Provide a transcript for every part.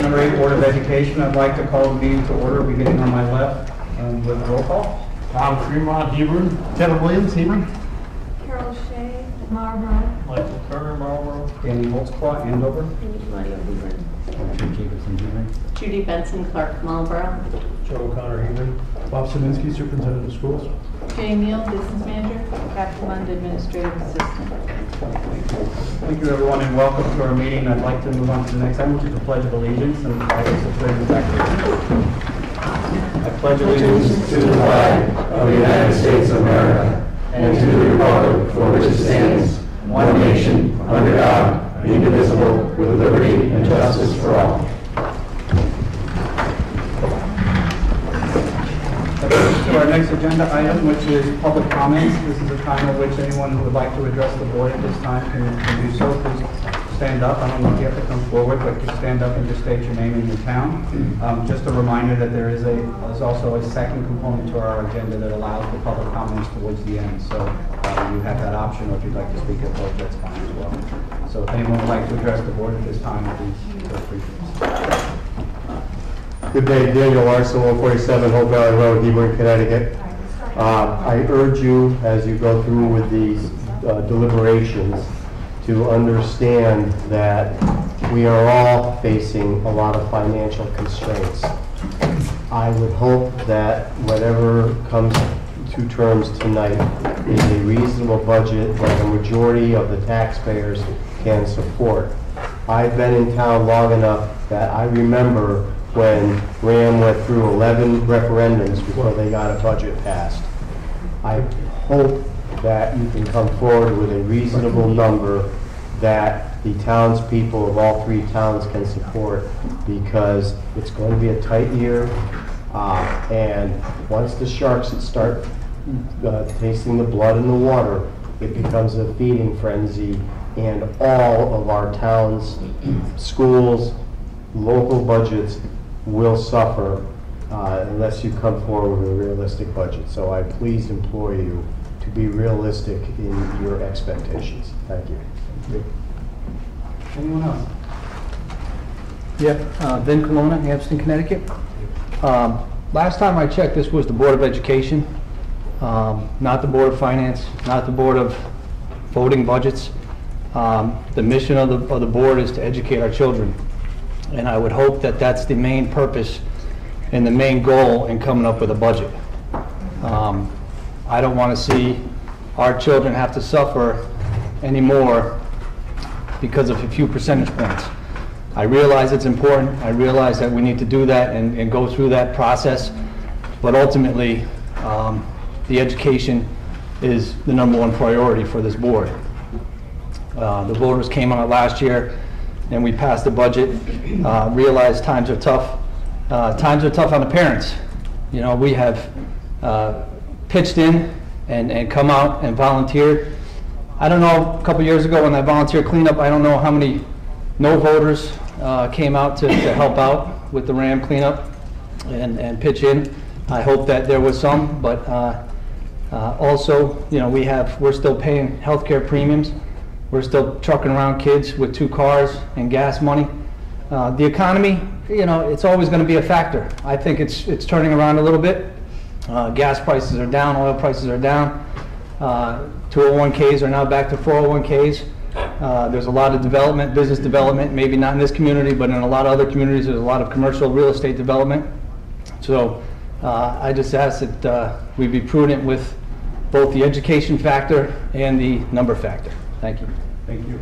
Number 8, Board of Education. I'd like to call the meeting to order, beginning on my left with roll call. Tom Fremont, Hebron. Kevin Williams, Hebron. Carol Shea, Marlboro. Michael Kerner, Marlboro. Danny Holtzclaw, Andover. Mario Hebron. Jacobson, Hebron. Judy Benson Clark, Marlboro. Joe O'Connor, Hebron. Bob Saminsky, Superintendent of Schools. Jay Neal, Business Manager. Kathy Lund, Administrative Assistant. Thank you, everyone, and welcome to our meeting. I'd like to move on to the next item, which is the Pledge of Allegiance, and I will declare the declaration. I pledge allegiance to the flag of the United States of America and to the republic for which it stands, one nation, under God, indivisible, with liberty and justice for all. To our next agenda item, which is public comments. This is a time in which anyone who would like to address the board at this time can do so. Please stand up. I don't know if you have to come forward, but just stand up and just state your name and your town. Just a reminder that there's also a second component to our agenda that allows for public comments towards the end. So you have that option, or if you'd like to speak at both, that's fine as well. So if anyone would like to address the board at this time, please feel free to. Good day, Daniel Larson, 147 Hope Valley Road, Hebron, Connecticut. I urge you, as you go through with these deliberations, to understand that we are all facing a lot of financial constraints. I would hope that whatever comes to terms tonight is a reasonable budget that a majority of the taxpayers can support. I've been in town long enough that I remember when RHAM went through 11 referendums before they got a budget passed. I hope that you can come forward with a reasonable number that the townspeople of all three towns can support, because it's going to be a tight year, and once the sharks start tasting the blood in the water, it becomes a feeding frenzy, and all of our towns, schools, local budgets will suffer unless you come forward with a realistic budget. So I please implore you to be realistic in your expectations. Thank you. Anyone else? Yep, Vin Colonna, Hampton, Connecticut. Last time I checked, this was the Board of Education, not the Board of Finance, not the Board of voting budgets. The mission of the board is to educate our children. And I would hope that that's the main purpose and the main goal in coming up with a budget. I don't want to see our children have to suffer anymore because of a few percentage points. I realize it's important. I realize that we need to do that and go through that process. But ultimately, the education is the #1 priority for this board. The voters came on it last year, and we passed the budget. Realized times are tough. Times are tough on the parents. You know, we have pitched in and come out and volunteered. I don't know, a couple years ago when I volunteered cleanup, I don't know how many no voters came out to help out with the RHAM cleanup and pitch in. I hope that there was some, but also, you know, we're still paying healthcare premiums. We're still trucking around kids with 2 cars and gas money. The economy, you know, it's always going to be a factor. I think it's turning around a little bit. Gas prices are down, oil prices are down. 201Ks are now back to 401Ks. There's a lot of development, business development, maybe not in this community, but in a lot of other communities, there's a lot of commercial real estate development. So I just ask that we be prudent with both the education factor and the number factor. Thank you. Thank you.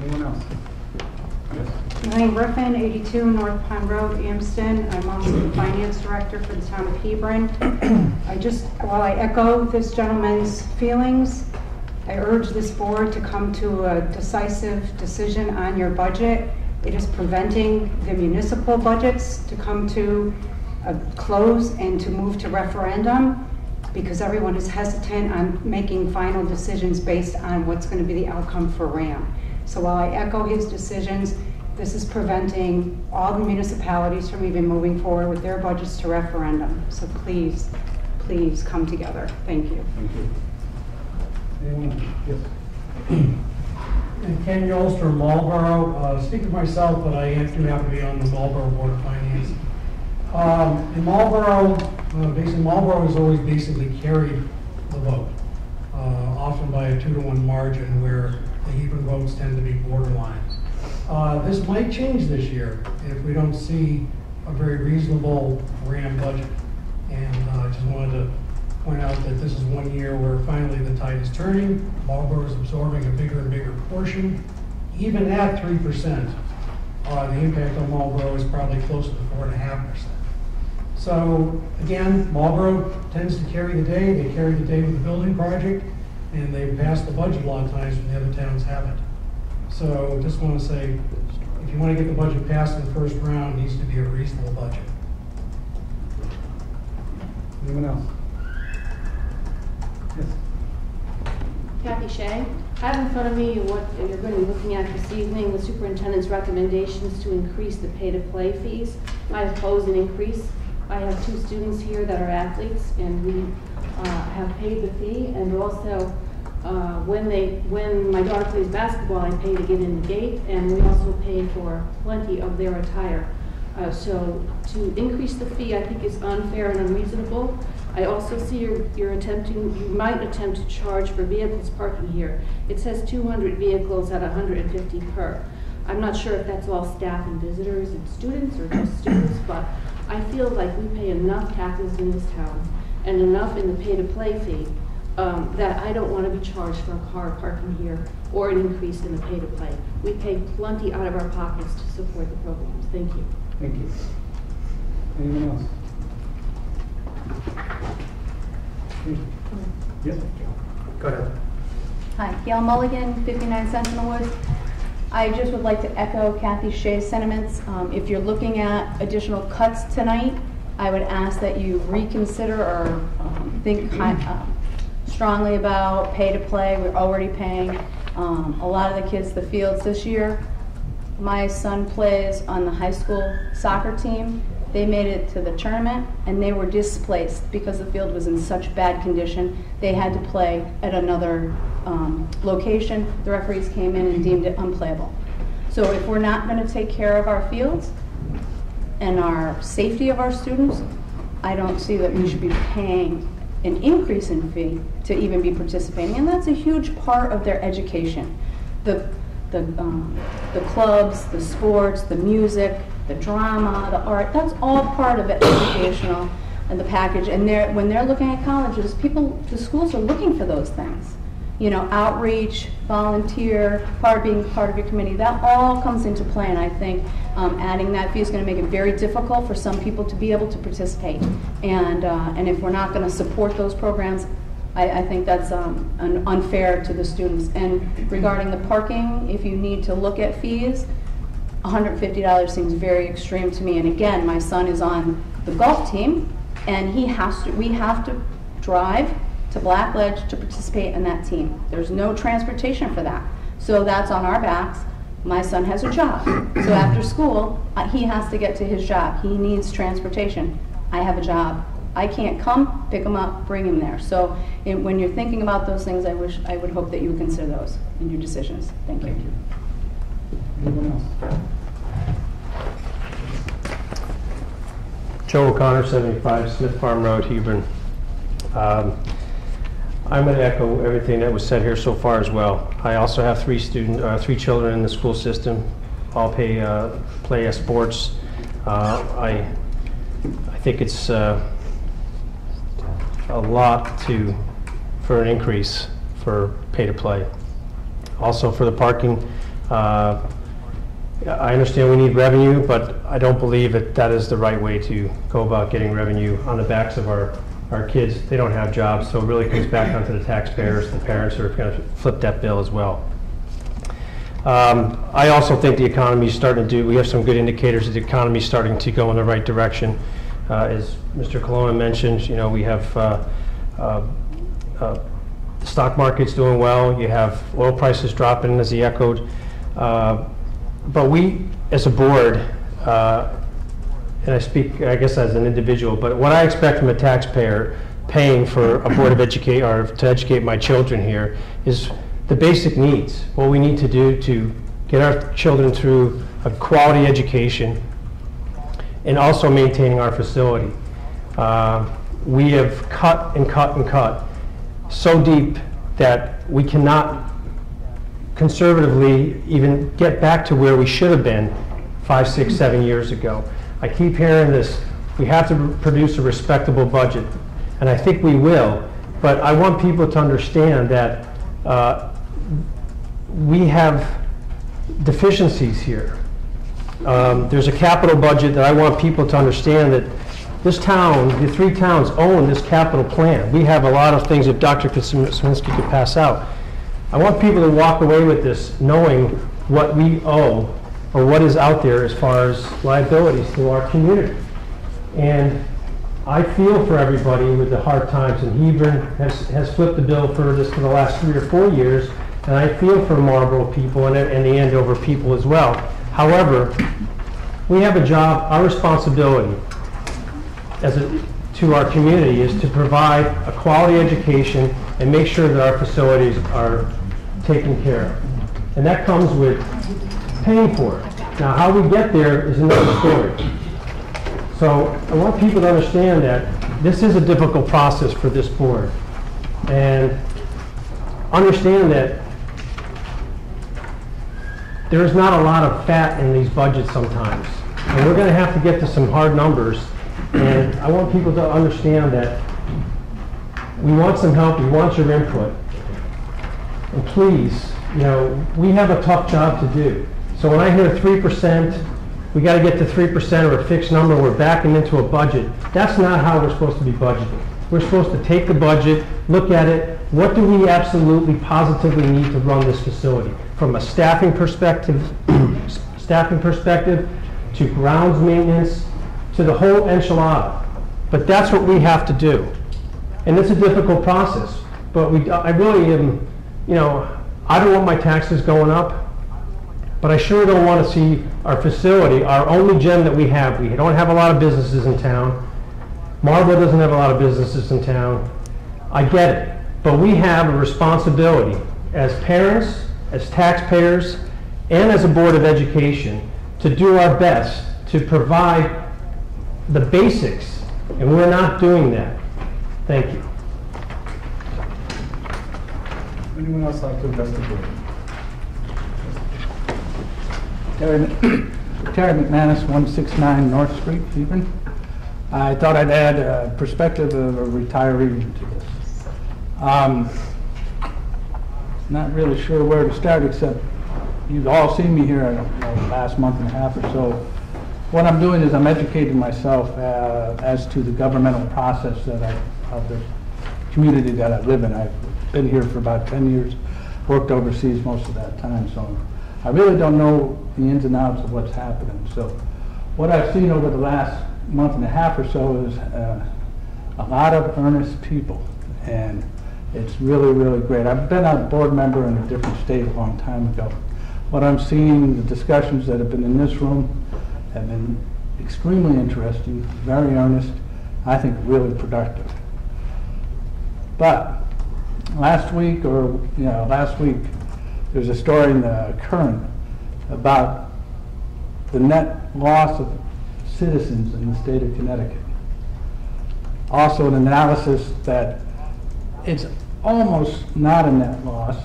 Anyone else? Yes. Elaine Griffin, 82 North Pond Road, Amston. I'm also the finance director for the town of Hebron. While I echo this gentleman's feelings, I urge this board to come to a decisive decision on your budget. It is preventing the municipal budgets to come to a close and to move to referendum, because everyone is hesitant on making final decisions based on what's going to be the outcome for RHAM. So while I echo his decisions, this is preventing all the municipalities from even moving forward with their budgets to referendum. So please, please come together. Thank you. Thank you. Anyone? Yes. And Ken Yolster, Marlboro. Speaking for myself, but I do happen to be on the Marlboro Board of Finance. In Marlboro, Marlboro has always basically carried the vote, often by a 2-to-1 margin, where the Hebron votes tend to be borderline. This might change this year if we don't see a very reasonable RHAM budget. And I just wanted to point out that this is one year where finally the tide is turning. Marlboro is absorbing a bigger and bigger portion. Even at 3%, the impact on Marlboro is probably closer to 4.5%. So again, Marlboro tends to carry the day. They carry the day with the building project, and they pass the budget a lot of times when the other towns haven't. So just want to say, if you want to get the budget passed in the first round, it needs to be a reasonable budget. Anyone else? Yes. Kathy Shea. I have in front of me what you're going to be looking at this evening, the superintendent's recommendations to increase the pay-to-play fees. I oppose an increase. I have 2 students here that are athletes, and we have paid the fee, and also when my daughter plays basketball, I pay to get in the gate, and we also pay for plenty of their attire. So to increase the fee, I think is unfair and unreasonable. I also see you might attempt to charge for vehicles parking here. It says 200 vehicles at 150 per. I'm not sure if that's all staff and visitors and students or just students, but I feel like we pay enough taxes in this town and enough in the pay-to-play fee that I don't want to be charged for a car parking here or an increase in the pay-to-play. We pay plenty out of our pockets to support the programs. Thank you. Thank you. Anyone else? Yes. Go ahead. Hi, Gail Mulligan, 59 Sentinel Woods. I just would like to echo Kathy Shea's sentiments. If you're looking at additional cuts tonight, I would ask that you reconsider or think strongly about pay to play. We're already paying a lot of the kids the fields this year. My son plays on the high school soccer team. They made it to the tournament and they were displaced because the field was in such bad condition. They had to play at another location. The referees came in and deemed it unplayable. So if we're not going to take care of our fields and our safety of our students, I don't see that we should be paying an increase in fee to even be participating. And that's a huge part of their education. The clubs, the sports, the music, the drama, the art, that's all part of it, educational and the package. And when they're looking at colleges, the schools are looking for those things. You know, outreach, volunteer, being part of your committee, that all comes into play. And I think adding that fee is going to make it very difficult for some people to be able to participate. And if we're not going to support those programs, I think that's unfair to the students. And regarding the parking, if you need to look at fees, $150 seems very extreme to me. And again, my son is on the golf team, and we have to drive to Blackledge to participate in that team. There's no transportation for that. So that's on our backs. My son has a job. So after school, he has to get to his job. He needs transportation. I have a job. I can't come, pick him up, bring him there. So when you're thinking about those things, I would hope that you would consider those in your decisions. Thank you. Thank you. Anyone else? Joe O'Connor, 75 Smith Farm Road, Hebron. I'm going to echo everything that was said here so far as well. I also have three children in the school system. All play sports. I think it's a lot for an increase for pay to play. Also for the parking, I understand we need revenue, but I don't believe that is the right way to go about getting revenue on the backs of our kids. They don't have jobs, so it really comes back onto the taxpayers. The parents are going to flip that bill as well. I also think the economy is starting to we have some good indicators that the economy is starting to go in the right direction. As Mr. Colonna mentioned, you know, we have the stock market's doing well. You have oil prices dropping, as he echoed. But we, as a board, and I speak, I guess, as an individual, but what I expect from a taxpayer paying for a board of education or to educate my children here is the basic needs, what we need to do to get our children through a quality education and also maintaining our facility. We have cut and cut and cut so deep that we cannot conservatively even get back to where we should have been 5, 6, 7 years ago. I keep hearing this, we have to produce a respectable budget, and I think we will, but I want people to understand that we have deficiencies here. There's a capital budget that I want people to understand that this town, the 3 towns own this capital plan. We have a lot of things that Dr. Kosminski could pass out. I want people to walk away with this knowing what we owe or what is out there as far as liabilities to our community. And I feel for everybody with the hard times, and Hebron has flipped the bill for this for the last 3 or 4 years, and I feel for Marlboro people and the Andover people as well. However, we have a job, our responsibility to our community is to provide a quality education and make sure that our facilities are taken care of. And that comes with paying for it. Now, how we get there is another story. So I want people to understand that this is a difficult process for this board. And understand that there's not a lot of fat in these budgets sometimes. And we're going to have to get to some hard numbers. And I want people to understand that we want some help, we want your input. And please, you know, we have a tough job to do. So when I hear 3%, we got to get to 3% or a fixed number, we're backing into a budget. That's not how we're supposed to be budgeting. We're supposed to take the budget, look at it, what do we absolutely positively need to run this facility? From a staffing perspective to grounds maintenance, to the whole enchilada. But that's what we have to do. And it's a difficult process. But I really am, you know, I don't want my taxes going up, but I sure don't want to see our facility, our only gem that we have. We don't have a lot of businesses in town. Marlboro doesn't have a lot of businesses in town. I get it. But we have a responsibility as parents, as taxpayers, and as a Board of Education to do our best to provide the basics, and we're not doing that. Thank you. Anyone else like to address the board? Terry McManus, 169 North Street, Hebron. I thought I'd add a perspective of a retiree to this. Not really sure where to start, except you've all seen me here in the last month and a half or so. What I'm doing is I'm educating myself as to the governmental process of the community that I live in. I've been here for about 10 years, worked overseas most of that time, so I really don't know the ins and outs of what's happening. So what I've seen over the last month and a half or so is a lot of earnest people, and it's really, really great. I've been a board member in a different state a long time ago. What I'm seeing, the discussions that have been in this room have been extremely interesting, very earnest, I think really productive. But last week, there's a story in the Current about the net loss of citizens in the state of Connecticut. Also an analysis that it's almost not a net loss,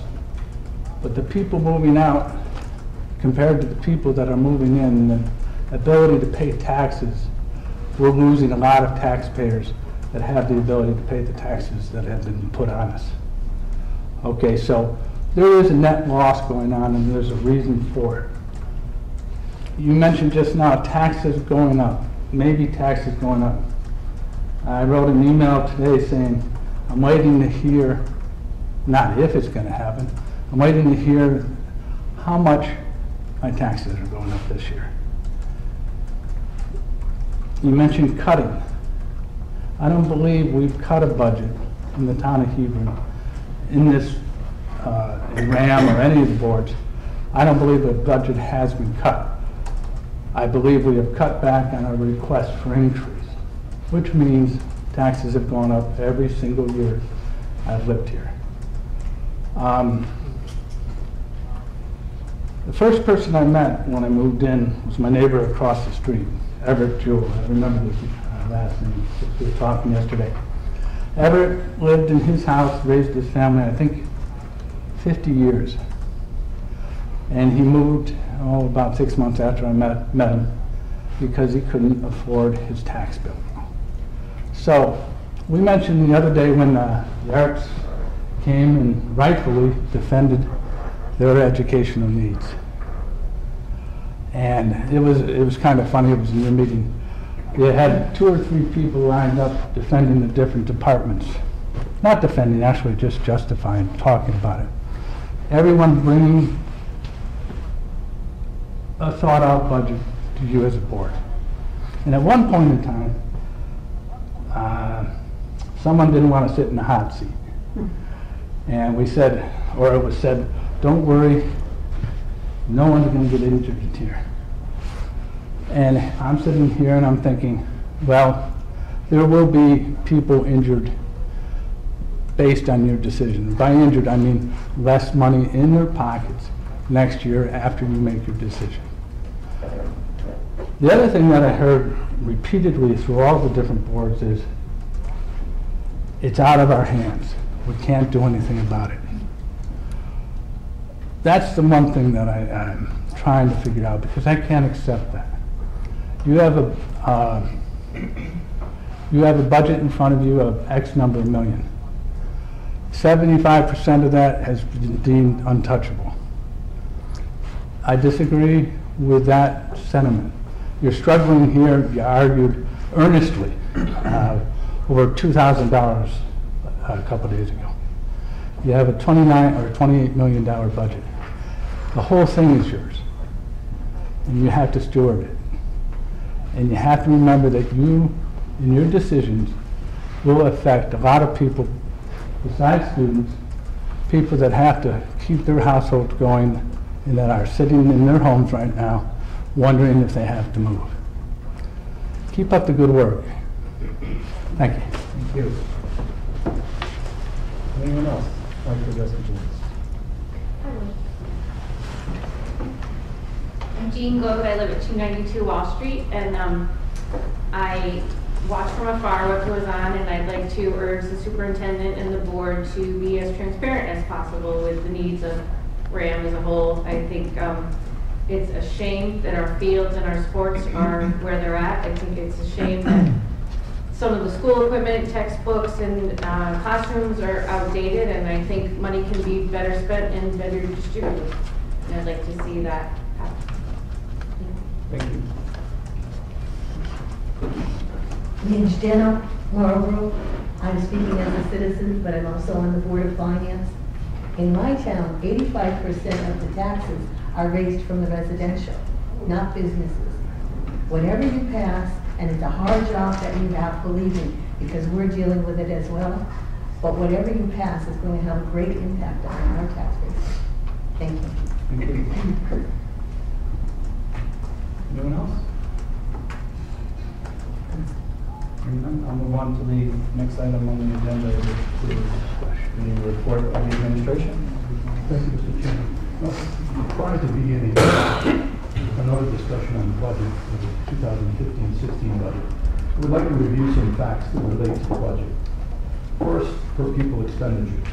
but the people moving out compared to the people that are moving in, the ability to pay taxes, we're losing a lot of taxpayers that have the ability to pay the taxes that have been put on us. Okay, so there is a net loss going on, and there's a reason for it. You mentioned just now taxes going up, maybe taxes going up. I wrote an email today saying I'm waiting to hear, not if it's going to happen, I'm waiting to hear how much my taxes are going up this year. You mentioned cutting. I don't believe we've cut a budget in the town of Hebron in this, in RHAM or any of the boards. I don't believe the budget has been cut. I believe we have cut back on our request for increase, which means taxes have gone up every single year I've lived here. The first person I met when I moved in was my neighbor across the street, Everett Jewell. I remember his last name. We were talking yesterday. Everett lived in his house, raised his family, I think, 50 years. And he moved, about 6 months after I met him, because he couldn't afford his tax bill. So, we mentioned the other day when the Arts came and rightfully defended their educational needs. And it was kind of funny. It was in your meeting. They had 2 or 3 people lined up defending the different departments. Not defending, actually just justifying, talking about it. Everyone bringing a thought-out budget to you as a board. And at one point in time, someone didn't want to sit in the hot seat. And we said, or it was said, don't worry, no one's going to get injured here. And I'm sitting here and I'm thinking, well, there will be people injured based on your decision. By injured, I mean less money in their pockets next year after you make your decision. The other thing that I heard repeatedly through all the different boards is, it's out of our hands. We can't do anything about it. That's the one thing that I'm trying to figure out, because I can't accept that. You have a budget in front of you of X number of million. 75% of that has been deemed untouchable. I disagree with that sentiment. You're struggling here, you argued earnestly over $2,000 a couple days ago. You have a $29 or $28 million budget. The whole thing is yours, and you have to steward it. And you have to remember that you, in your decisions, will affect a lot of people besides students, people that have to keep their households going and that are sitting in their homes right now wondering if they have to move. Keep up the good work. Thank you. Thank you. Anyone else like to address the board? I'm Jean Glover. I live at 292 Wall Street, and I watch from afar what goes on, and I'd like to urge the superintendent and the board to be as transparent as possible with the needs of RHAM as a whole. I think it's a shame that our fields and our sports are where they're at. I think it's a shame that some of the school equipment, textbooks, and classrooms are outdated, and I think money can be better spent and better distributed. And I'd like to see that happen. Thank you. My name is Jenna Marlborough. I'm speaking as a citizen, but I'm also on the Board of Finance. In my town, 85% of the taxes are raised from the residential, not businesses. Whatever you pass, and it's a hard job that you have, believe me, because we're dealing with it as well, but whatever you pass is going to have a great impact on our tax base. Thank you. Thank you. Anyone else? I'll move on to the next item on the agenda, which is the report of the administration. Thank you, Mr. Chairman. Well, prior to beginning another discussion on the budget for the 2015-16 budget, I would like to review some facts that relate to the budget. First, per pupil expenditures.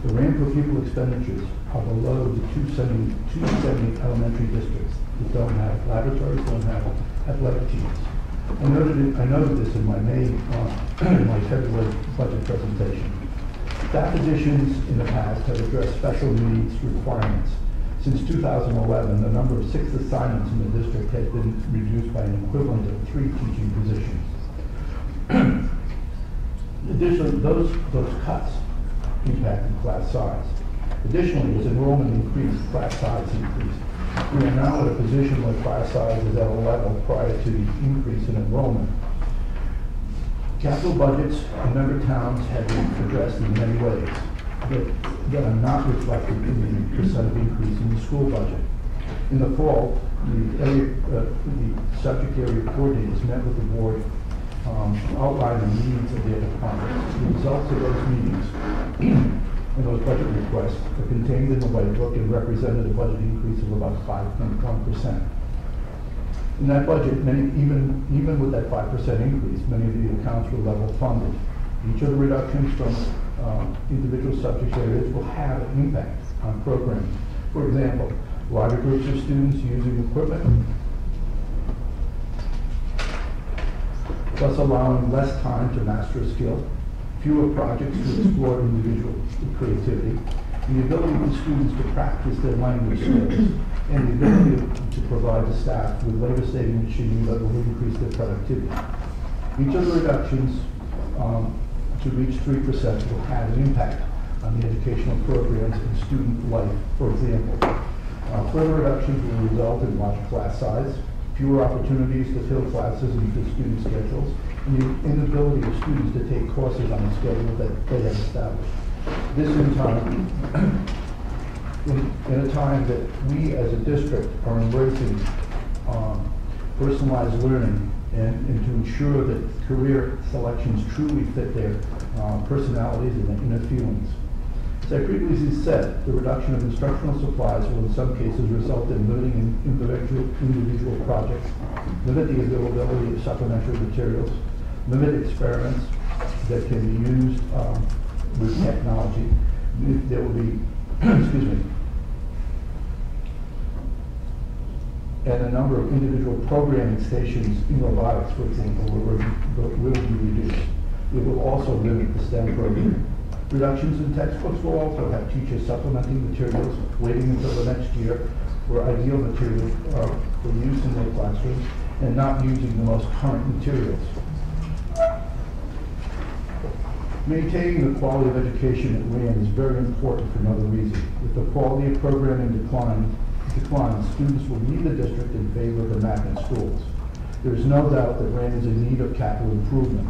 The RHAM per pupil expenditures are below the 270 elementary districts that don't have laboratories, don't have athletic teams. I noted this in my February budget presentation. Staff additions in the past have addressed special needs requirements. Since 2011, the number of 6 assignments in the district has been reduced by an equivalent of 3 teaching positions. Additionally, those cuts impacted class size. Additionally, as enrollment increased, class size increased. We are now at a position where class size is at a level prior to the increase in enrollment. Capital budgets in member towns have been addressed in many ways that are not reflected in the percent of increase in the school budget. In the fall, the subject area coordinators met with the board, outlining the needs of their departments. The results of those meetings And those budget requests are contained in the White Book and represented a budget increase of about 5.1%. In that budget, even with that 5% increase, many of the accounts were level funded. Each of the reductions from individual subject areas will have an impact on programming. For example, larger groups of students using equipment, thus allowing less time to master a skill, fewer projects to explore individual creativity, and the ability for students to practice their language skills, and the ability to provide the staff with labor saving machinery that will increase their productivity. Each of the reductions to reach 3% will have an impact on the educational programs and student life. For example, further reductions will result in larger class size, fewer opportunities to fill classes into student schedules, and the inability of students to take courses on a schedule that they have established. This in time, in a time that we as a district are embracing personalized learning and to ensure that career selections truly fit their personalities and their inner feelings. As I previously said, the reduction of instructional supplies will in some cases result in limiting individual projects, limit the availability of supplementary materials, limit experiments that can be used with technology. There will be, excuse me, and a number of individual programming stations in robotics, for example, will be reduced. It will also limit the STEM program. Reductions in textbooks will also have teachers supplementing materials, waiting until the next year for ideal materials for use in their classrooms, and not using the most current materials. Maintaining the quality of education at RHAM is very important for another reason. If the quality of programming declines, students will leave the district in favor of the magnet schools. There is no doubt that RHAM is in need of capital improvement.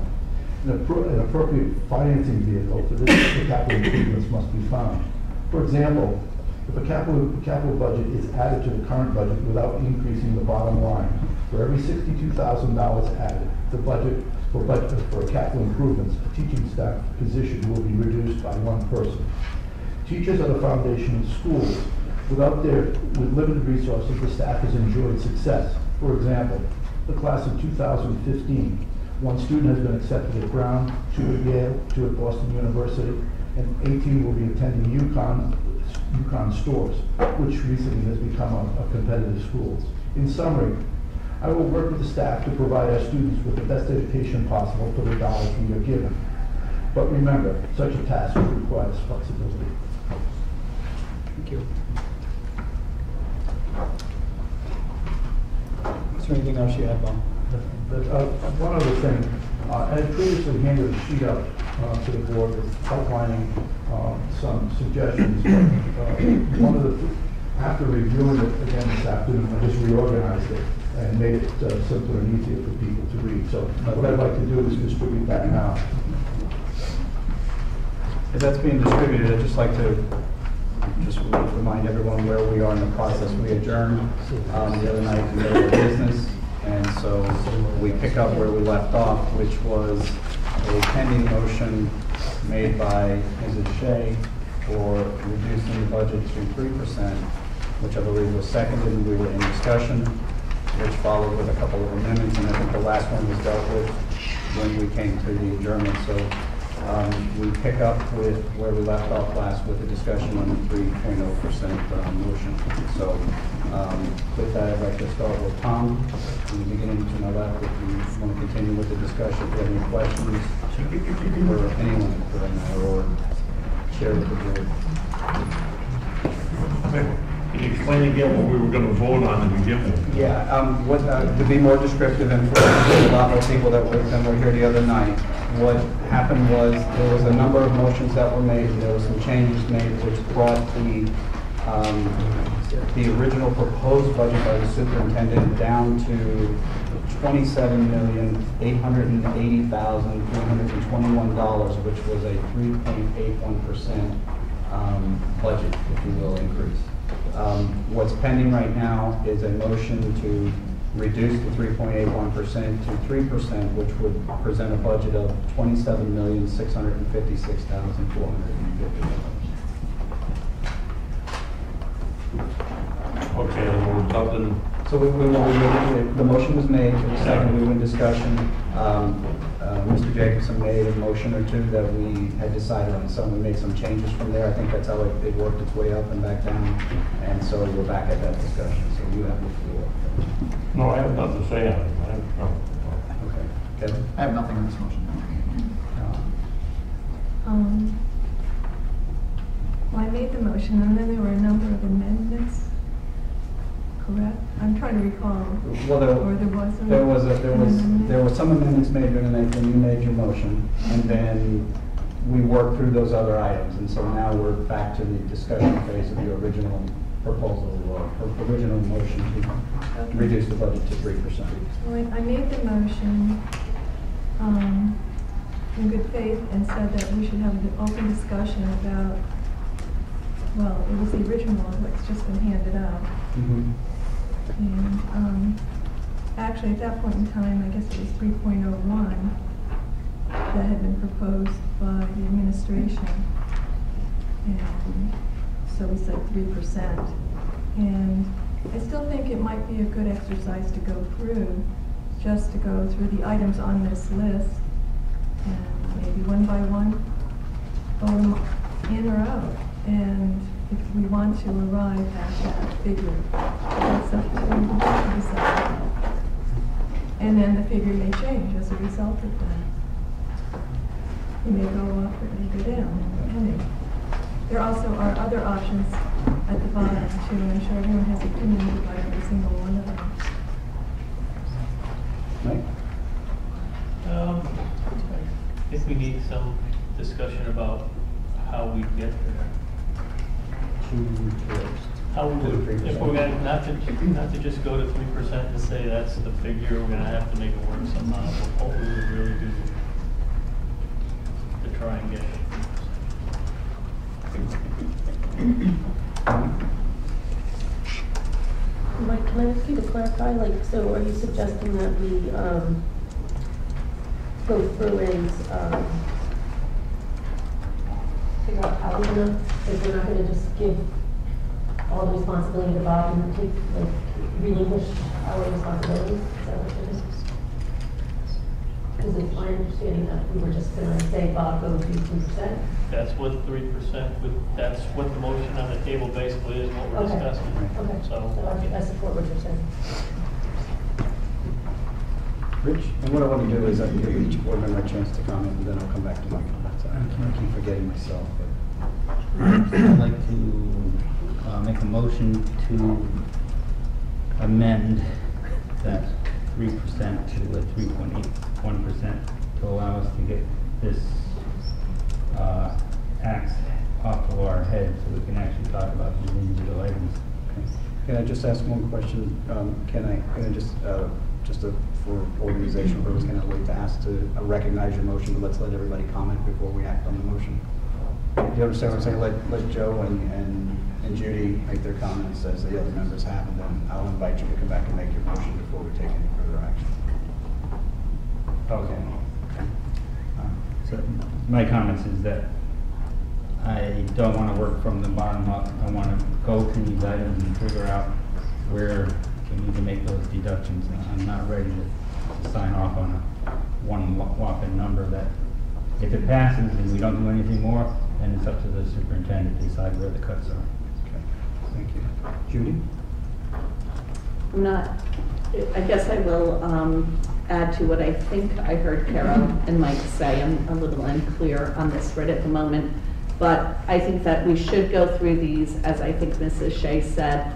An appropriate financing vehicle for this capital improvements must be found. For example, if a capital budget is added to the current budget without increasing the bottom line, for every $62,000 added, the budget for capital improvements, a teaching staff position will be reduced by one person. Teachers are the foundation of schools. With limited resources, the staff has enjoyed success. For example, the class of 2015, one student has been accepted at Brown, 2 at Yale, 2 at Boston University, and 18 will be attending UConn Stores, which recently has become a competitive school. In summary, I will work with the staff to provide our students with the best education possible for the dollars we are given. But remember, such a task requires flexibility. Thank you. Is there anything else you have, Bob? One other thing, I had previously handed a sheet out to the board outlining some suggestions. After reviewing it again this afternoon, I just reorganized it and made it simpler and easier for people to read. So what I'd like to do is distribute that now. As that's being distributed, I'd just like to remind everyone where we are in the process. We adjourned the other night in the middle of business, and so we pick up where we left off, which was a pending motion made by Mrs. Shea for reducing the budget to 3%, which I believe was seconded, and we were in discussion, which followed with a couple of amendments, and I think the last one was dealt with when we came to the adjournment. So we pick up with where we left off last with the discussion on the 3.0% motion. So with that, I'd like to start with Tom in the beginning to my left. If you want to continue with the discussion, if you have any questions for anyone for that matter, or share with the board. Can you explain again what we were going to vote on to begin with? Yeah, to be more descriptive and for a lot more people that were here the other night, what happened was there was a number of motions that were made. There were some changes made which brought the original proposed budget by the superintendent down to $27,880,321, which was a 3.81% budget, if you will, increase. What's pending right now is a motion to reduce the 3.81% to 3%, which would present a budget of $27,656,450. nothing. So we will be moving, the motion was made, for the second we were in discussion. Mr. Jacobson made a motion or two that we had decided on, so we made some changes from there. I think that's how it worked its way up and back down, and so we're back at that discussion, so you have the floor. No, I have nothing to say on it. Okay, Kevin? I have nothing on this motion. Well, I made the motion, and then there were a number of amendments, correct? I'm trying to recall. Well, Or there there were some amendments made when you made your motion, and then we worked through those other items, and so now we're back to the discussion phase of your original proposal, or original motion to reduce the budget to 3%. Well, I made the motion in good faith and said that we should have an open discussion about, well, it was the original of what's just been handed out. Mm-hmm. And actually, at that point in time, I guess it was 3.01 that had been proposed by the administration. And so we said 3%. And I still think it might be a good exercise to go through, just to go through the items on this list, and maybe one by one, vote them in or out. And if we want to arrive at that figure, that's up to the board to decide. And then the figure may change as a result of that. It may go up or it may go down, depending. There also are other options at the bottom too, and I'm sure everyone has opinions about every single one of them. Mike? I think we need some discussion about how we get there. How we would, if we're going not to just go to 3% and say that's the figure, we're going to have to make it work somehow. What we would really do to try and get it. Mike, can I ask you to clarify, like, so are you suggesting that we go through and figure out how we're gonna, if we're not gonna just give all the responsibility to Bob and take, like, relinquish our responsibilities? Is that what it is? Because it's my understanding that we were just gonna say, Bob, go to 2%. That's what 3% would, that's what the motion on the table basically is, what we're discussing. Okay, So I support what you're saying. Rich? And what I want to do is I can give each board member a chance to comment, and then I'll come back to my comments. I keep forgetting myself, but. I'd like to make a motion to amend that 3% to a 3.81% to allow us to get this tax off of our head so we can actually talk about the individual items. Can I just ask one question? Can I just for organizational purposes, can I wait to ask to recognize your motion, but let's let everybody comment before we act on the motion? Do you understand what I'm saying? Let Joe and Judy make their comments as the other members have, and then I'll invite you to come back and make your motion before we take any further action. Okay. So my comments is that I don't want to work from the bottom up. I want to go through these items and figure out where we need to make those deductions. I'm not ready to sign off on a one whopping number that if it passes and we don't do anything more, then it's up to the superintendent to decide where the cuts are. Okay, thank you. Judy? I'm not, I guess I will add to what I think I heard Carol and Mike say. I'm a little unclear on this right at the moment, but I think that we should go through these, as I think Mrs. Shea said,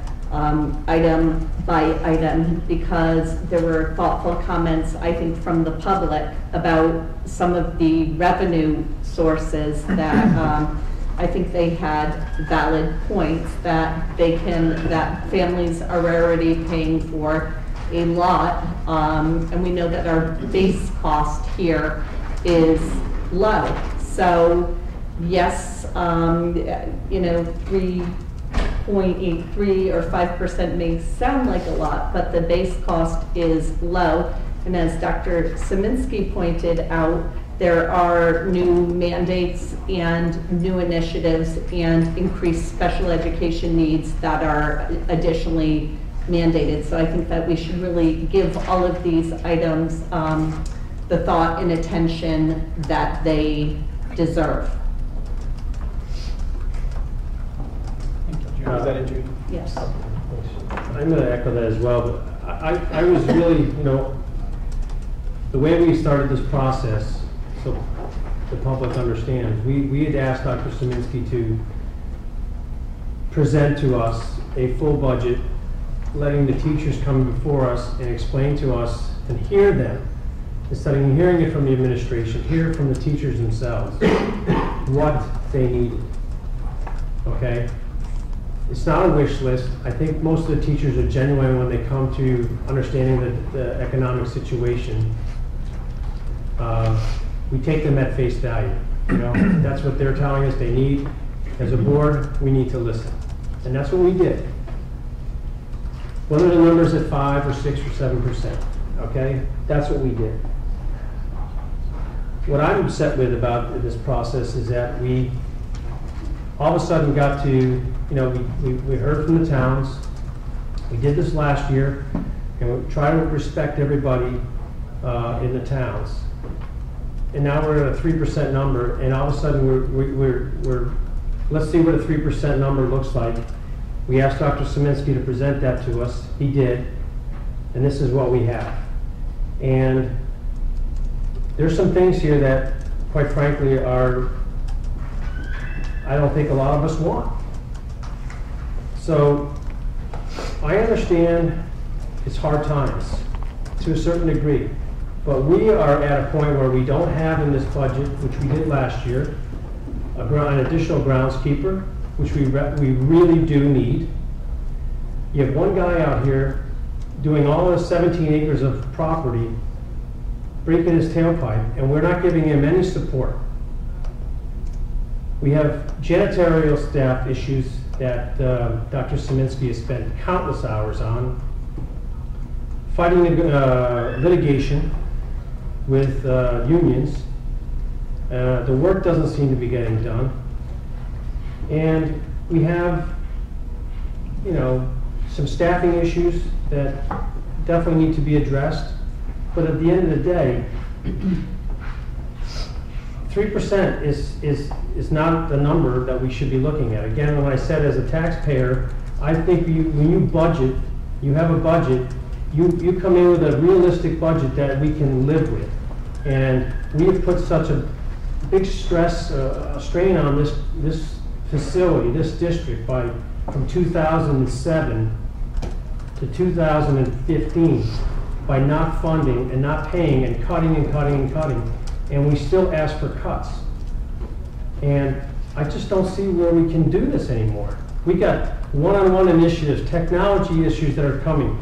item by item, because there were thoughtful comments, I think, from the public about some of the revenue sources that I think they had valid points that that families are already paying for a lot, and we know that our base cost here is low. So yes, you know, 3.83 or 5% may sound like a lot, but the base cost is low. And as Dr. Szymanski pointed out, there are new mandates and new initiatives and increased special education needs that are additionally mandated. So I think that we should really give all of these items the thought and attention that they deserve. Is that it, Judy? Yes. I'm going to echo that as well, but I was really, you know, the way we started this process, so the public understands, we had asked Dr. Szymanski to present to us a full budget, letting the teachers come before us and explain to us and hear them, instead of hearing it from the administration, hear it from the teachers themselves, what they needed, okay? It's not a wish list. I think most of the teachers are genuine when they come to understanding the economic situation. We take them at face value. You know, that's what they're telling us they need. As a board, we need to listen. And that's what we did. Whether the number's at 5 or 6 or 7%, okay? That's what we did. What I'm upset with about this process is that we all of a sudden got to, you know, we heard from the towns. We did this last year, and we try to respect everybody in the towns. And now we're at a 3% number, and all of a sudden we're let's see what a 3% number looks like. We asked Dr. Szymanski to present that to us. He did, and this is what we have. And there's some things here that, quite frankly, are, I don't think a lot of us want. So I understand it's hard times to a certain degree, but we are at a point where we don't have in this budget, which we did last year, an additional groundskeeper, which we really do need. You have one guy out here doing all those 17 acres of property, breaking his tailpipe, and we're not giving him any support. We have janitorial staff issues that Dr. Szymanski has spent countless hours on, fighting litigation with unions. The work doesn't seem to be getting done. And we have, you know, some staffing issues that definitely need to be addressed. But at the end of the day, 3% is not the number that we should be looking at. Again, when I said as a taxpayer, I think when you budget, you have a budget, you come in with a realistic budget that we can live with. And we have put such a big strain on this facility, this district, from 2007 to 2015 by not funding and not paying and cutting and cutting and cutting. And we still ask for cuts. And I just don't see where we can do this anymore. We got one-on-one initiatives, technology issues that are coming.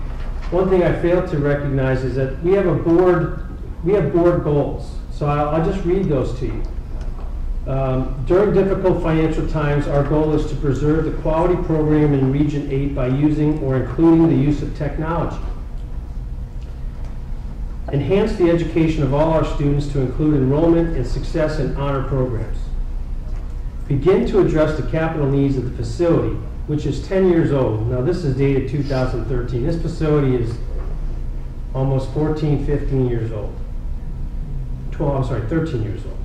One thing I failed to recognize is that we have board goals. So I'll just read those to you. During difficult financial times, our goal is to preserve the quality program in Region 8 by using or including the use of technology. Enhance the education of all our students to include enrollment and success in honor programs. Begin to address the capital needs of the facility, which is 10 years old. Now this is dated 2013. This facility is almost 14, 15 years old. 13 years old.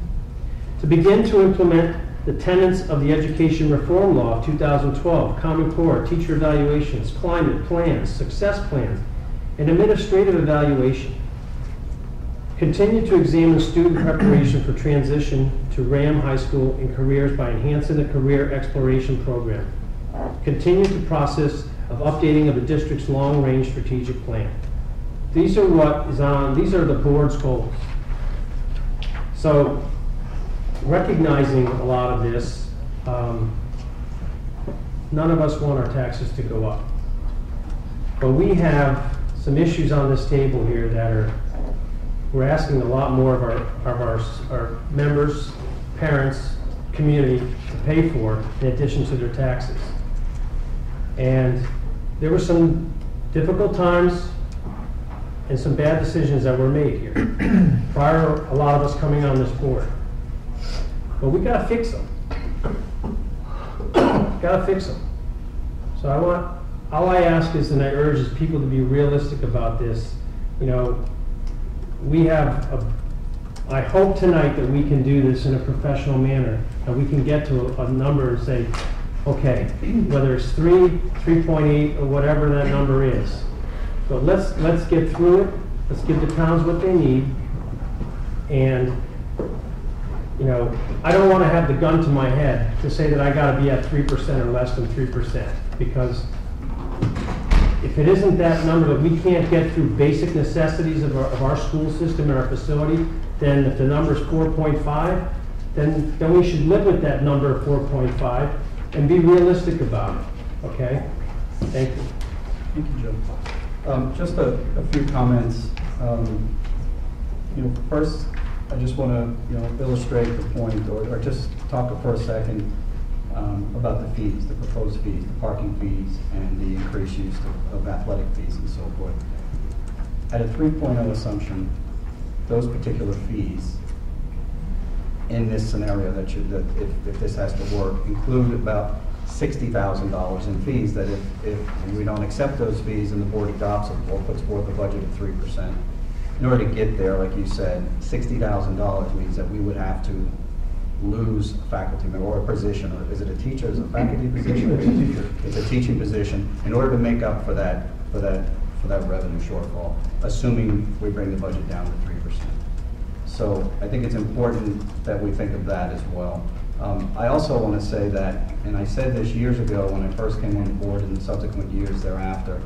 To begin to implement the tenets of the Education Reform Law of 2012, Common Core, teacher evaluations, climate plans, success plans, and administrative evaluation. Continue to examine student preparation for transition to RHAM High School and careers by enhancing the career exploration program. Continue the process of updating of the district's long-range strategic plan. These are the board's goals. So, recognizing a lot of this, none of us want our taxes to go up. But we have some issues on this table here that we're asking a lot more of our members, parents, community to pay for in addition to their taxes. And there were some difficult times and some bad decisions that were made here prior to a lot of us coming on this board. But we gotta fix them. Gotta fix them. So I want all I ask is, and I urge, is people to be realistic about this. You know, we have I hope tonight that we can do this in a professional manner, and we can get to a number and say, okay, whether it's 3.8, or whatever that number is. But let's get through it. Let's give the towns what they need. And, you know, I don't want to have the gun to my head to say that I got to be at 3% or less than 3%, because if it isn't that number that we can't get through basic necessities of our school system and our facility, then if the number is 4.5, then we should live with that number of 4.5 and be realistic about it, okay? Thank you. Thank you, Joe. Just a few comments. You know, first, I just want to illustrate the point, or just talk for a second about the fees, the proposed fees, the parking fees, and the increased use of athletic fees and so forth. At a 3.0 assumption, those particular fees in this scenario that if this has to work, include about $60,000 in fees that if we don't accept those fees and the board adopts it or puts forth a budget of 3%, in order to get there, like you said, $60,000 means that we would have to lose a faculty member or a position, or is it a teacher? Is it a faculty position? It's a teacher. It's a teaching position in order to make up for that revenue shortfall, assuming we bring the budget down to 3%. So I think it's important that we think of that as well. I also want to say that, and I said this years ago when I first came on the board and subsequent years thereafter,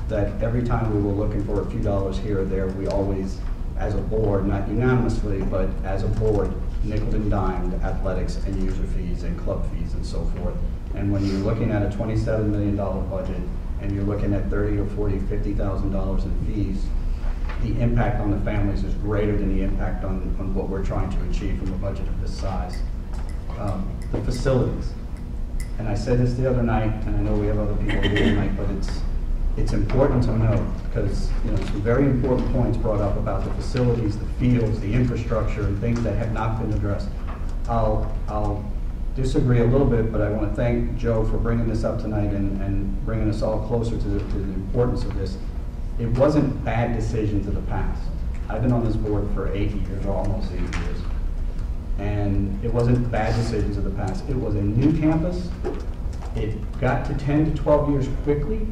that every time we were looking for a few dollars here or there, we always, as a board, not unanimously, but as a board, nickel and dimed athletics and user fees and club fees and so forth. And when you're looking at a $27 million budget and you're looking at $30,000 or $40,000, $50,000 in fees, the impact on the families is greater than the impact on what we're trying to achieve from a budget of this size. The facilities, and I said this the other night, and I know we have other people here tonight, but it's important to note, because some very important points brought up about the facilities, the fields, the infrastructure, and things that have not been addressed. I'll disagree a little bit, but I want to thank Joe for bringing this up tonight and bringing us all closer to the importance of this. It wasn't bad decisions of the past. I've been on this board for 8 years, or almost 8 years, and it wasn't bad decisions of the past. It was a new campus. It got to 10 to 12 years quickly,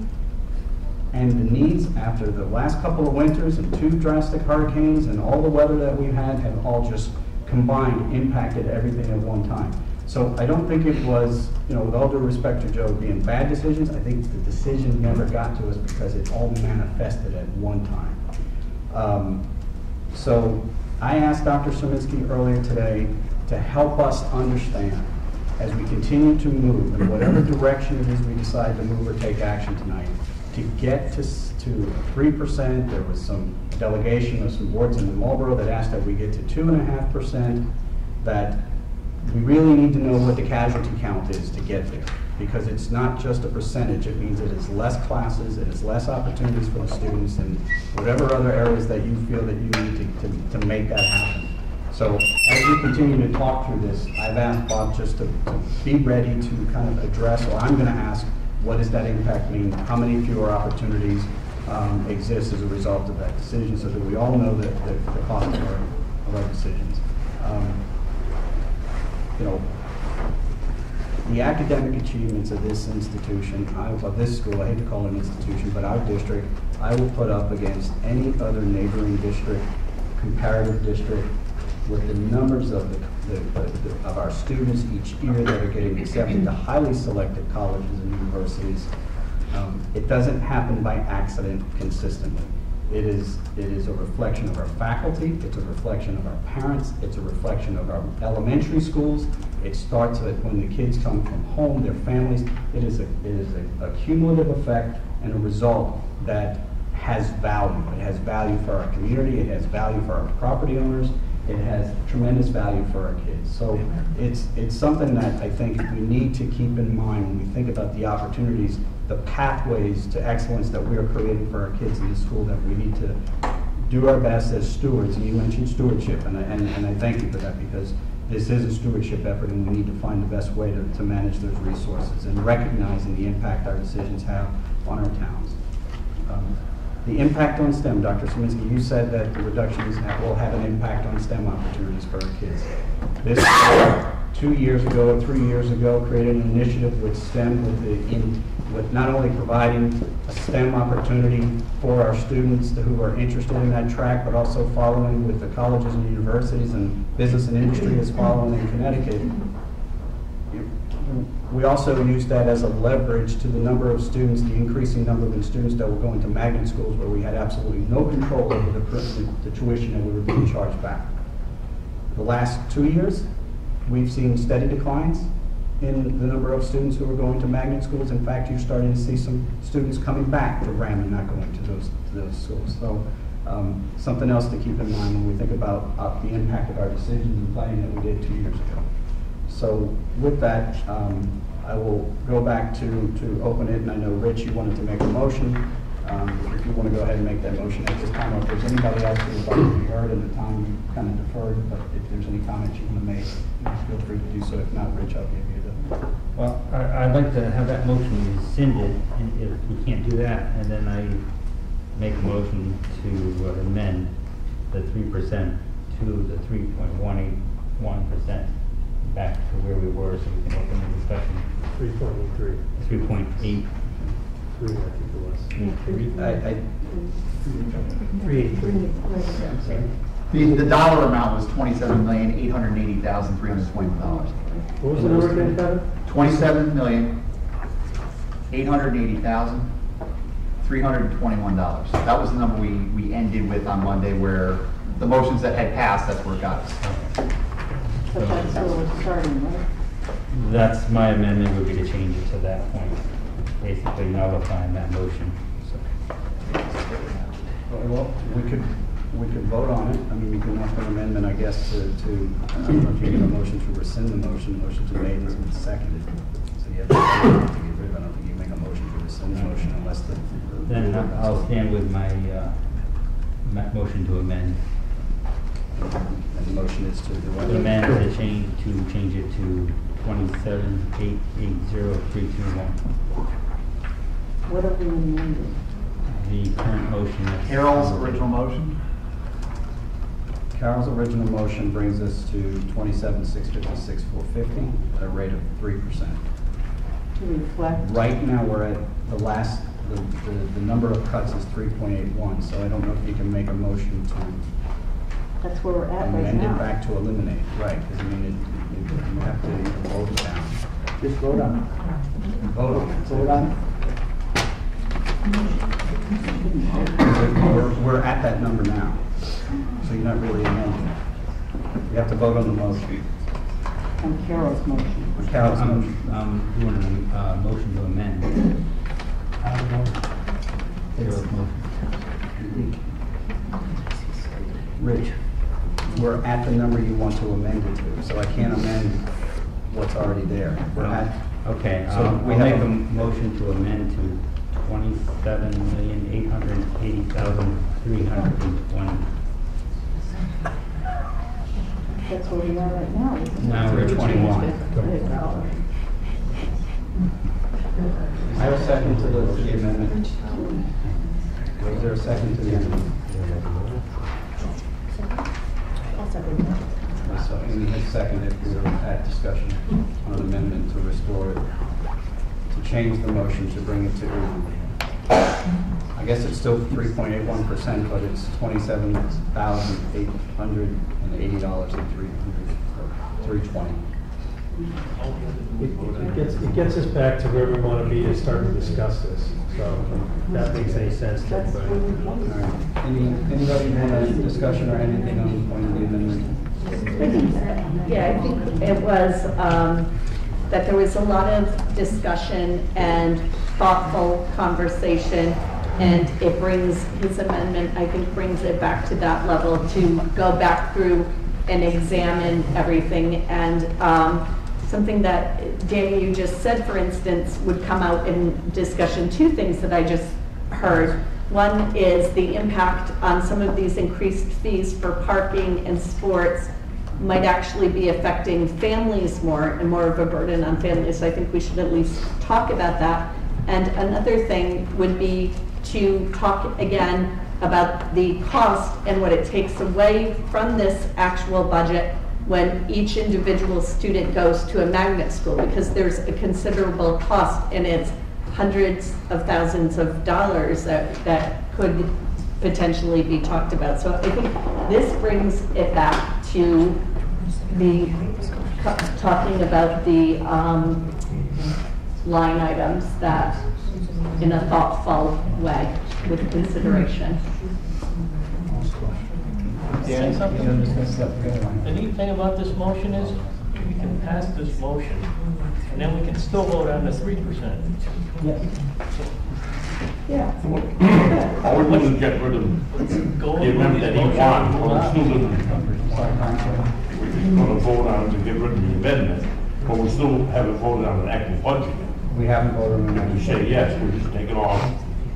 and the needs after the last couple of winters and 2 drastic hurricanes and all the weather that we've had have all just combined impacted everything at one time. So I don't think it was, with all due respect to Joe, being bad decisions. I think the decision never got to us because it all manifested at one time. So I asked Dr. Szyminski earlier today to help us understand, as we continue to move in whatever direction it is we decide to move or take action tonight, to get to 3%. There was some delegation of some boards in Marlboro that asked that we get to 2.5%, that we really need to know what the casualty count is to get there, because it's not just a percentage. It means it is less classes, it is less opportunities for the students, and whatever other areas that you feel that you need to make that happen. So as we continue to talk through this, I've asked Bob just to be ready to kind of address, or I'm going to ask, what does that impact mean? How many fewer opportunities exist as a result of that decision, so that we all know that the cost of our decisions. The academic achievements of this institution, of this school, I hate to call it an institution, but our district, I will put up against any other neighboring district, comparative district, with the numbers of our students each year that are getting accepted to highly selected colleges and universities. It doesn't happen by accident consistently. It is a reflection of our faculty, it's a reflection of our parents, it's a reflection of our elementary schools. It starts when the kids come from home, their families. It is a cumulative effect and a result that has value. It has value for our community, it has value for our property owners, it has tremendous value for our kids. So it's something that I think we need to keep in mind when we think about the opportunities, the pathways to excellence that we are creating for our kids in the school, that we need to do our best as stewards. And you mentioned stewardship, and I thank you for that, because this is a stewardship effort, and we need to find the best way to manage those resources, and recognizing the impact our decisions have on our towns. The impact on STEM, Dr. Saminsky, you said that the reductions will have an impact on STEM opportunities for our kids. This 2 years ago or 3 years ago created an initiative with STEM with not only providing a STEM opportunity for our students who are interested in that track, but also following with the colleges and universities, and business and industry is following in Connecticut. We also use that as a leverage to the number of students, the increasing number of students that were going to magnet schools where we had absolutely no control over the tuition that we were being charged back. The last 2 years, we've seen steady declines in the number of students who are going to magnet schools. In fact, you're starting to see some students coming back to RHAM and not going to those schools. So something else to keep in mind when we think about the impact of our decisions and planning that we did 2 years ago. So with that, I will go back to open it, and I know, Rich, you wanted to make a motion. If you want to go ahead and make that motion at this time, or if there's anybody else who would like to be heard, and the time you kind of deferred, but if there's any comments you want to make, feel free to do so. If not, Rich, I'll give you the... Well, I'd like to have that motion rescinded, and if we can't do that, and then I make a motion to amend the 3% to the 3.181%. Back to where we were, so we can open the discussion. 3.83. 3.8. 3, I think it was. 383. The dollar amount was $27,880,321. What was the number again, Kevin? $27,880,321. That was the number we ended with on Monday, where the motions that had passed, that's where it got us. But that's where we're starting, right? That's my amendment, would be to change it to that point, basically nullifying that motion. So. Well, we could vote on it. I mean, we can offer an amendment, I guess, to I don't know if you get a motion to rescind the motion. The motion's been made and it's been seconded. So you have to get rid of it. I don't think you make a motion to rescind the motion unless the... Then I'll stand with my motion to amend. And the motion is to do what? To amend to change it to 27,880,321. What are we amending? The current motion. Carol's original motion? Carol's original motion brings us to 27,656,450 at a rate of 3%. To reflect? Right now, we're at the number of cuts is 3.81, so I don't know if you can make a motion to that's where we're at right amend now. it back to eliminate, right, because I mean, you have to vote it down. Just vote on it. Vote on it. Vote on it. We're at that number now, so you're not really amending it. You have to vote on the motion. On Carol's motion. On Carol's motion. I'm doing a motion to amend. Carol's motion. Rich, we're at the number you want to amend it to, so I can't amend what's already there. We're at... Okay, so we'll make a motion to amend to 27,880,320. That's where we are right now. Now we're at 21. I have a second to the amendment. Is there a second to the amendment? So Amy has seconded. We're at discussion on an amendment to restore it, to change the motion to bring it to, I guess it's still 3.81%, but it's $27,880,320. It gets us back to where we want to be to start to discuss this. So if that makes any sense to everybody. All right. Anybody want a discussion or anything on the point of the amendment? Yeah, I think it was that there was a lot of discussion and thoughtful conversation, and it brings, his amendment, I think, brings it back to that level to go back through and examine everything. And something that, Danny, you just said, for instance, would come out in discussion. Two things that I just heard. One is the impact on some of these increased fees for parking and sports might actually be affecting families more and more of a burden on families. So I think we should at least talk about that. And another thing would be to talk again about the cost and what it takes away from this actual budget when each individual student goes to a magnet school, because there's a considerable cost, and it's hundreds of thousands of dollars that could potentially be talked about. So I think this brings it back to the talking about the line items that in a thoughtful way with consideration. Say something? The neat thing about this motion is we can pass this motion and then we can still vote on the 3%. Yeah. All we're doing is get rid of the amendment that he wants. We're still going to vote on to get rid of the amendment, but we still haven't voted on an actual budget. We haven't voted on And we say yes, we're just taking off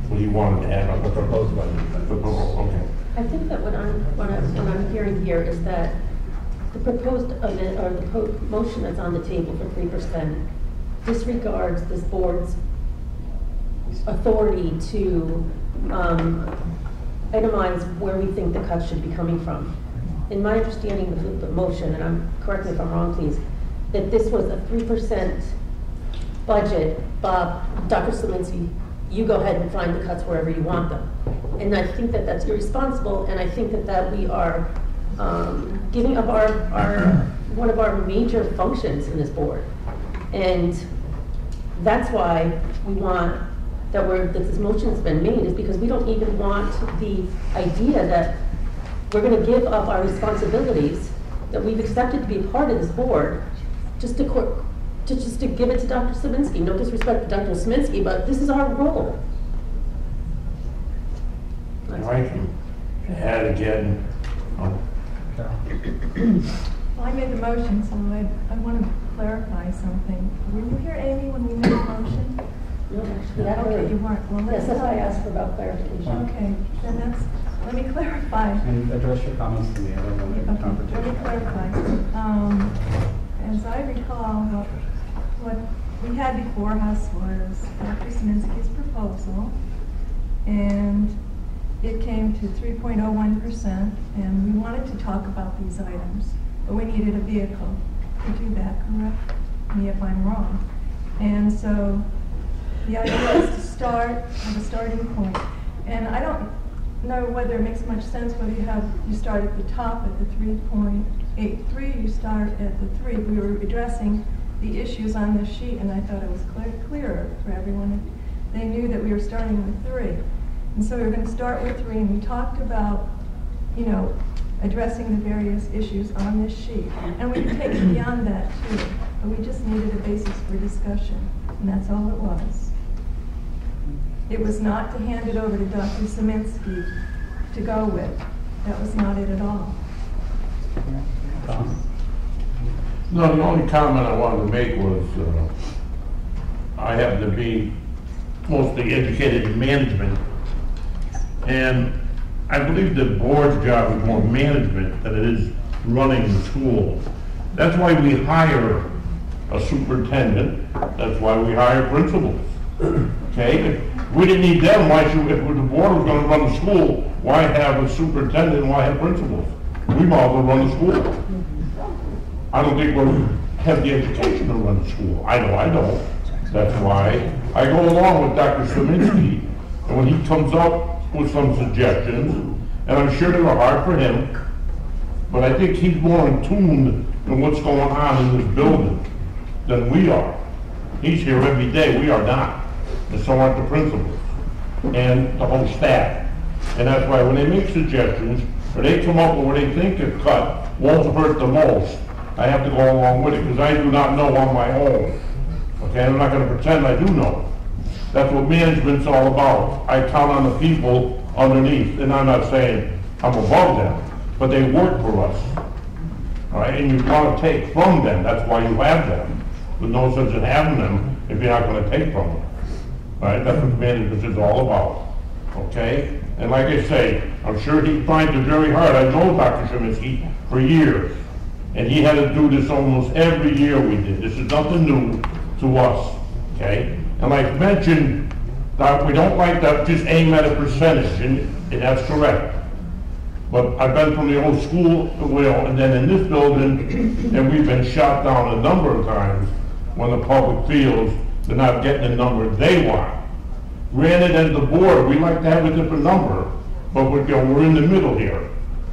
what he wanted to add on the proposed budget. Okay. I think that what I'm hearing here is that the proposed amendment or the motion that's on the table for 3% disregards this board's authority to itemize where we think the cuts should be coming from. In my understanding of the motion, and correct me if I'm wrong, please, that this was a 3% budget. Bob, Dr. Selinsky, you go ahead and find the cuts wherever you want them. And I think that that's irresponsible, and I think that we are giving up one of our major functions in this board. And that's why we want that this motion's been made, is because we don't even want the idea that we're going to give up our responsibilities that we've accepted to be a part of this board just to give it to Dr. Selinsky. No disrespect to Dr. Selinsky, but this is our role. I can add again. Well, I made the motion, so I want to clarify something. Were you here, Amy, when we made the motion? No, actually, Okay, you weren't. Well, yes, that's why I asked for about clarification. Okay, then let me clarify. And address your comments to me. I don't want to Okay, confrontation. let me clarify. As I recall, what we had before us was Dr. Selinsky's proposal, and it came to 3.01%, and we wanted to talk about these items, but we needed a vehicle to do that, correct me if I'm wrong. And so the idea was to start at a starting point. And I don't know whether it makes much sense whether you start at the top at the 3.83, you start at the 3. We were addressing the issues on this sheet, and I thought it was clearer for everyone. They knew that we were starting with 3. And so we were going to start with 3, and we talked about, addressing the various issues on this sheet. And we could take it beyond that, too. But we just needed a basis for discussion, and that's all it was. It was not to hand it over to Dr. Selinsky to go with. That was not it at all. No, the only comment I wanted to make was I happen to be mostly educated in management, and I believe the board's job is more management than it is running the school. That's why we hire a superintendent. That's why we hire principals. Okay? If we didn't need them, why should, if the board was going to run the school, why have a superintendent and why have principals? We might as well run the school. I don't think we have the education to run the school. I know I don't. That's why I go along with Dr. Selinsky, and when he comes up with some suggestions, and I'm sure they were hard for him, but I think he's more in tune in what's going on in this building than we are. He's here every day, we are not. And so aren't the principals and the whole staff. And that's why when they make suggestions, or they come up with what they think a cut won't hurt the most, I have to go along with it, because I do not know on my own. Okay, I'm not going to pretend I do know. That's what management's all about. I count on the people underneath, and I'm not saying I'm above them, but they work for us. All right, and you want to take from them. That's why you have them. There's no sense in having them if you're not going to take from them. All right, that's what management is all about. Okay, and like I say, I'm sure he finds it very hard. I know Dr. Selinsky for years, and he had to do this almost every year we did. This is nothing new to us. Okay, And like mentioned, that we don't like to just aim at a percentage, and that's correct. But I've been from the old school, well, and then in this building, and we've been shot down a number of times when the public feels they're not getting the number they want. Granted, as the board, we like to have a different number, but we're in the middle here,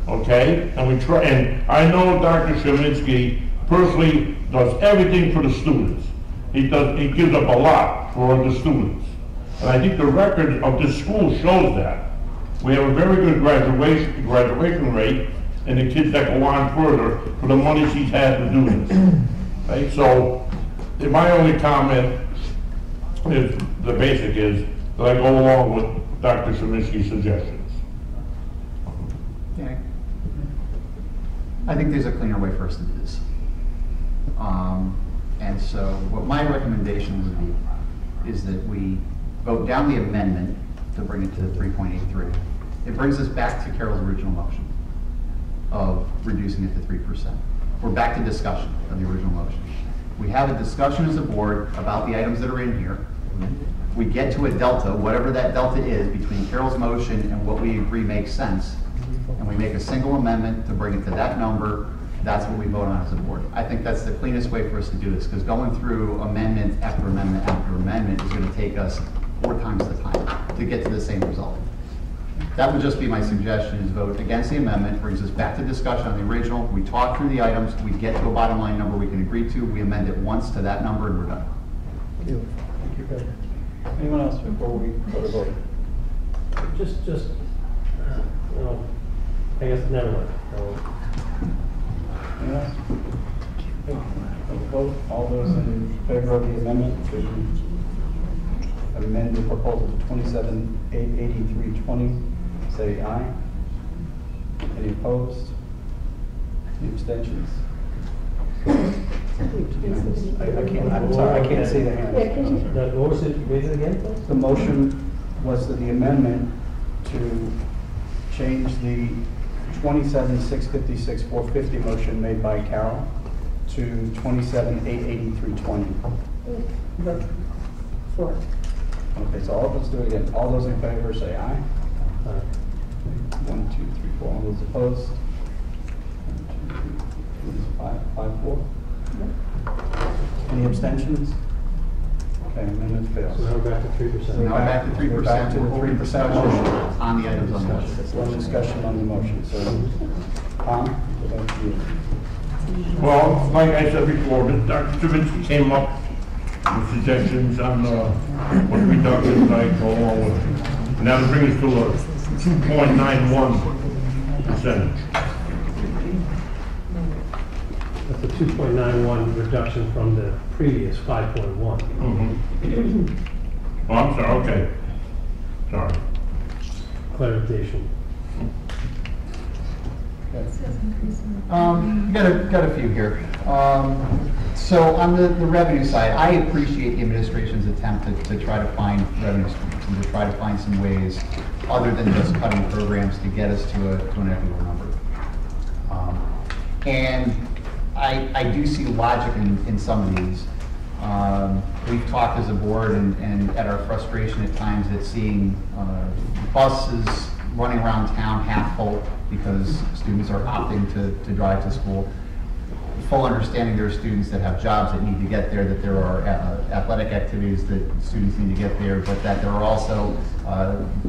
okay? And we try, and I know Dr. Sheminsky personally does everything for the students. He gives up a lot for the students. And I think the record of this school shows that. We have a very good graduation rate, and the kids that go on further for the money she's had to do this. Right? So, my only comment is, the basic is, that I go along with Dr. Sheminsky's suggestions. Okay. I think there's a cleaner way for us to do this. And so what my recommendation would be is that we vote down the amendment to bring it to 3.83. It brings us back to Carol's original motion of reducing it to 3%. We're back to discussion of the original motion. We have a discussion as a board about the items that are in here. We get to a delta, whatever that delta is, between Carol's motion and what we agree makes sense, and we make a single amendment to bring it to that number. That's what we vote on as a board. I think that's the cleanest way for us to do this, because going through amendment after amendment after amendment is going to take us 4 times the time to get to the same result. That would just be my suggestion, is vote against the amendment, brings us back to discussion on the original. We talk through the items, we get to a bottom line number we can agree to, we amend it once to that number, and we're done. Thank you, Greg. Anyone else before we go to vote? I guess never mind. Anyone else? Vote. All those in favor of the amendment to amend the proposal to 27,883.20, say aye. Any opposed? Any abstentions? I'm sorry, I can't see the hands. What was it, raise it again? The motion was that the amendment to change the 27,656,450 motion made by Carol to 27,883.20. Four. Okay, so let's do it again. All those in favor say aye. Aye. 1, 2, 3, 4. All those opposed? 1, 2, 3, 4. 5, 4. Any abstentions? Okay, amendment fails. So now we're back to 3%. So now we're back to 3%. We're back to the 3% motion. On the items on the motion. One discussion on the motion. So, Tom, back to you. Well, like I said before, Dr. Stravinsky came up with suggestions on what reductions I go along with. And that'll bring us to a 2.91%. That's a 2.91 reduction from the previous 5.1. Oh, I'm sorry, okay. Sorry. Clarification. Got a few here. So on the revenue side, I appreciate the administration's attempt to try to find revenue streams and to try to find some ways other than just cutting programs to get us to an equitable number. And I do see logic in some of these. We've talked as a board and at our frustration at times at seeing buses running around town half full because students are opting to drive to school. Full understanding there are students that have jobs that need to get there, that there are athletic activities that students need to get there, but that there are also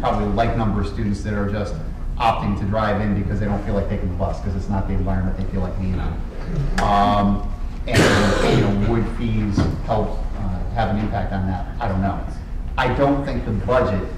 probably a like number of students that are just opting to drive in because they don't feel like taking the bus because it's not the environment they feel like being in. And would fees help have an impact on that? I don't know. I don't think the budget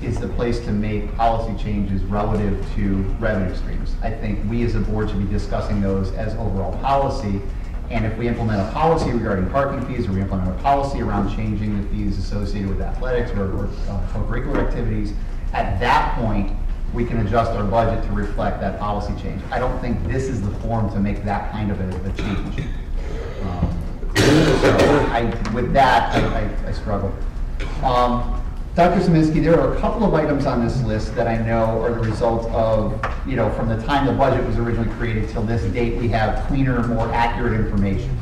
is the place to make policy changes relative to revenue streams. I think we as a board should be discussing those as overall policy. And if we implement a policy regarding parking fees, or we implement a policy around changing the fees associated with athletics or co-curricular activities, at that point, we can adjust our budget to reflect that policy change. I don't think this is the forum to make that kind of a change. With that, I struggle. Dr. Szymanski, there are a couple of items on this list that I know are the result of, from the time the budget was originally created till this date, we have cleaner, more accurate information.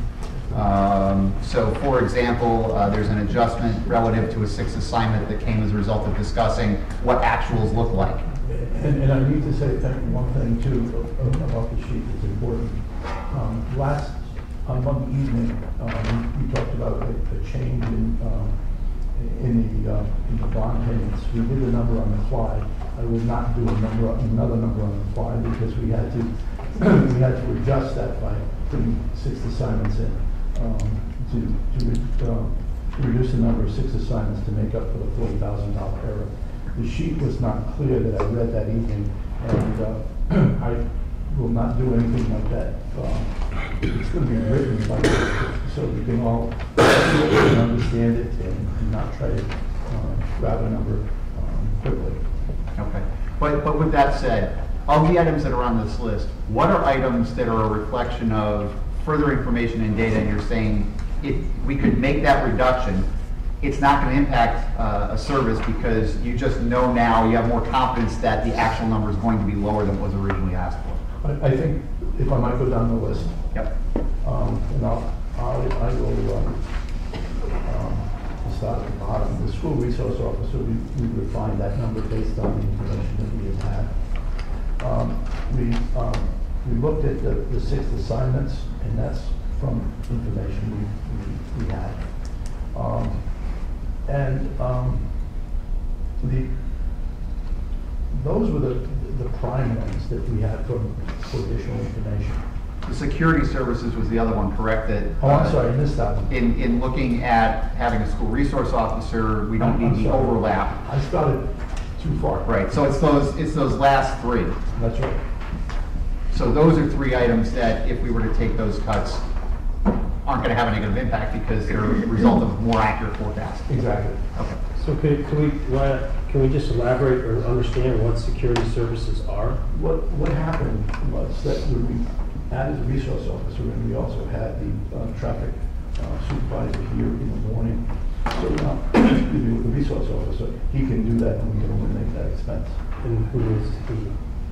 So for example, there's an adjustment relative to a sixth assignment that came as a result of discussing what actuals look like. And I need to say one thing too about the sheet that's important. Last Monday evening, we talked about a change in the bond payments. We did a number on the fly. I would not do another number on the fly because we had to adjust that by putting sixth assignments in to reduce the number of sixth assignments to make up for the $40,000 error. The sheet was not clear that I read that evening, and I will not do anything like that. It's going to be written like this so we can all understand it and not try to grab a number quickly. Okay. But with that said, of the items that are on this list, what are items that are a reflection of further information and data, and you're saying if we could make that reduction, it's not going to impact a service because you just know now, you have more confidence that the actual number is going to be lower than was originally asked for? I think if I might go down the list. Yep. And I will start at the bottom. The school resource officer, we refined that number based on the information that we have had. We looked at the sixth assignments, and that's from information we had. Those were the prime ones that we had for additional information. The security services was the other one, correct? That I'm sorry, I missed that one. In looking at having a school resource officer, we don't need the overlap. I started too far. Right. So it's those last three. That's right. So those are three items that, if we were to take those cuts, aren't going to have a negative impact because they're a result of more accurate forecasts. Exactly. Okay. So can we just elaborate or understand what security services are? What happened was that when we added the resource officer, and we also had the traffic supervisor here in the morning. So now, with the resource officer, he can do that, and we can eliminate that expense. And who is he?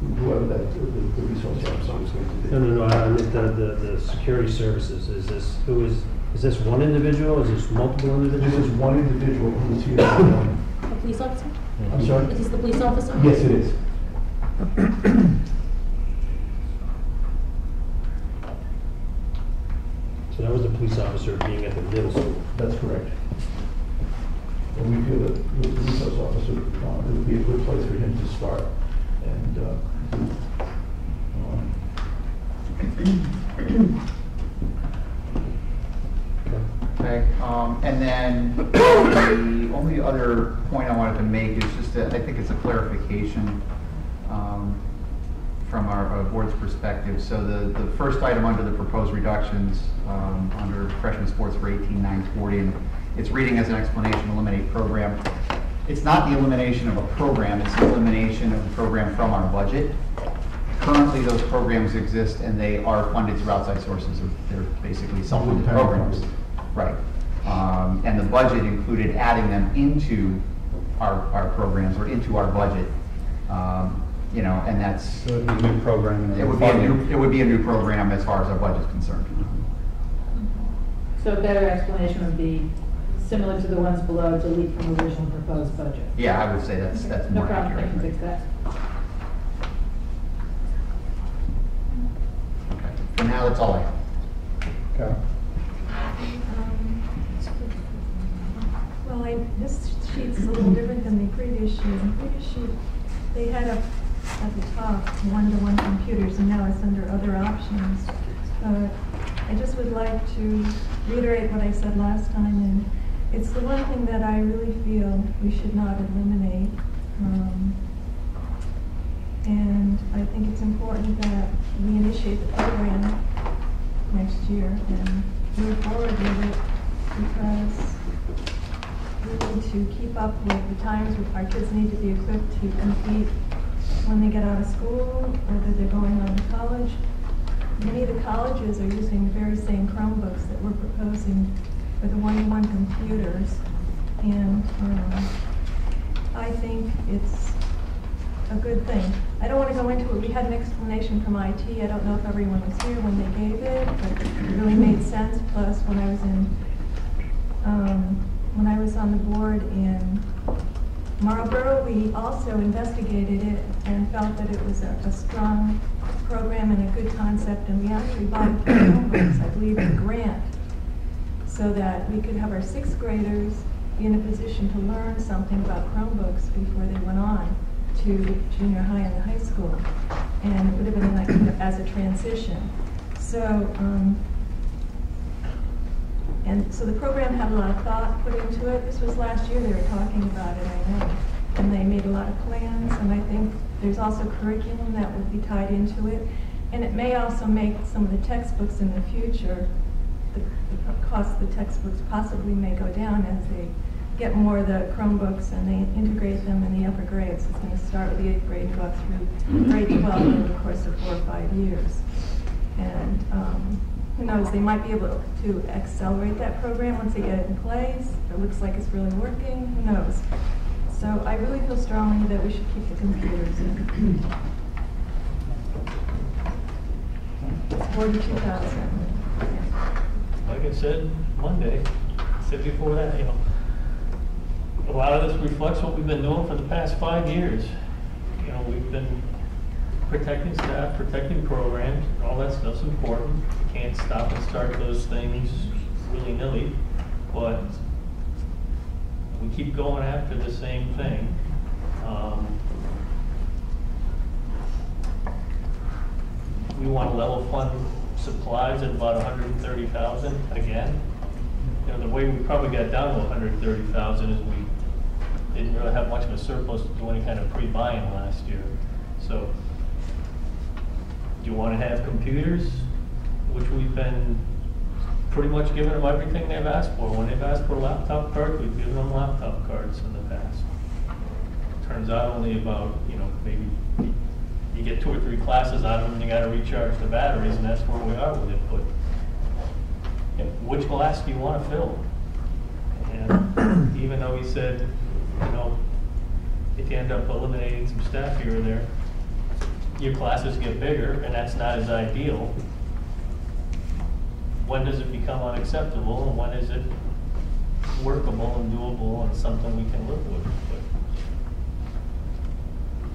Whoever the resource officer is going to be. No, I meant the security services. Is this one individual? Is this multiple individuals? This is one individual who is here this morning. A police officer? I'm sorry? Is this the police officer? Yes, it is. So that was the police officer being at the middle school. That's correct. And we feel that the resource officer, it would be a good place for him to start. And Okay. And then the only other point I wanted to make is just that I think it's a clarification from our board's perspective. So the first item under the proposed reductions under freshman sports for 18,940, and it's reading as an explanation, eliminate program. It's not the elimination of a program, it's the elimination of the program from our budget. Currently, those programs exist and they are funded through outside sources. They're basically self-funded programs. Right. And the budget included adding them into our programs or into our budget. You know, and that's... So it would be a new program. It would be a new program as far as our budget's concerned. So a better explanation would be similar to the ones below, delete from the original proposed budget. Yeah, I would say that's No more problem, I accurate. can fix that. Okay. For now, that's all I have. Okay. Well, this sheet's a little different than the previous sheet. In the previous sheet, they had up at the top one-to-one computers, and now it's under other options. I just would like to reiterate what I said last time, and it's the one thing that I really feel we should not eliminate. And I think it's important that we initiate the program next year and move forward with it, because we need to keep up with the times. Our kids need to be equipped to compete when they get out of school, whether they're going on to college. Many of the colleges are using the very same Chromebooks that we're proposing for the one-to-one computers. And I think it's a good thing. I don't want to go into it. We had an explanation from IT. I don't know if everyone was here when they gave it, but it really made sense. Plus, when I was on the board in Marlboro, we also investigated it and felt that it was a strong program and a good concept, and we actually bought Chromebooks, I believe, a grant, so that we could have our 6th graders be in a position to learn something about Chromebooks before they went on to junior high and high school. And it would have been like as a transition. So, and so the program had a lot of thought put into it. This was last year they were talking about it, I know. And they made a lot of plans, and I think there's also curriculum that would be tied into it. And it may also make some of the textbooks in the future, the cost of the textbooks possibly may go down as they get more of the Chromebooks and they integrate them in the upper grades. It's going to start with the 8th grade and go up through grade 12 over the course of 4 or 5 years. And who knows, they might be able to accelerate that program once they get it in place. It looks like it's really working, who knows. So I really feel strongly that we should keep the computers in. 42,000. Like I said Monday, said before that, you know, a lot of this reflects what we've been doing for the past 5 years. You know, we've been protecting staff, protecting programs, all that stuff's important. You can't stop and start those things willy-nilly, but we keep going after the same thing. We want to level fund supplies at about 130,000 again. You know, the way we probably got down to 130,000 is we didn't really have much of a surplus to do any kind of pre-buying last year. So, do you want to have computers, which we've been pretty much giving them everything they've asked for. When they've asked for laptop cards, we've given them laptop cards in the past. Turns out only about, you know, maybe you get 2 or 3 classes out of them and you got to recharge the batteries, and that's where we are with it. But you know, which glass do you want to fill? And even though he said, you know, if you end up eliminating some staff here or there, your classes get bigger, and that's not as ideal. When does it become unacceptable, and when is it workable and doable and something we can live with? But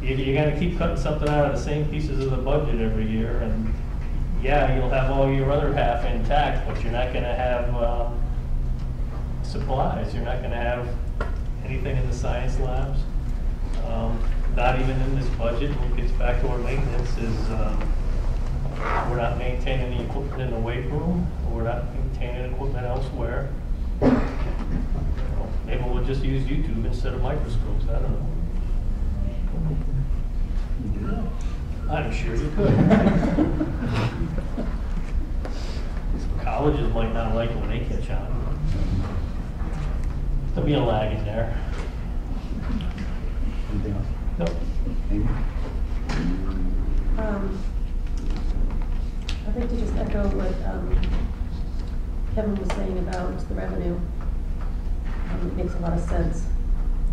you're going to keep cutting something out of the same pieces of the budget every year, and yeah, you'll have all your other half intact, but you're not going to have supplies. You're not going to have anything in the science labs. Not even in this budget. When it gets back to our maintenance, is we're not maintaining the equipment in the weight room. We're not maintaining equipment elsewhere. Maybe we'll just use YouTube instead of microscopes. I don't know. I'm sure you could. Colleges might not like it when they catch on. There'll be a lag in there. Anything else? Nope. Amy? I'd like to just echo what Kevin was saying about the revenue. It makes a lot of sense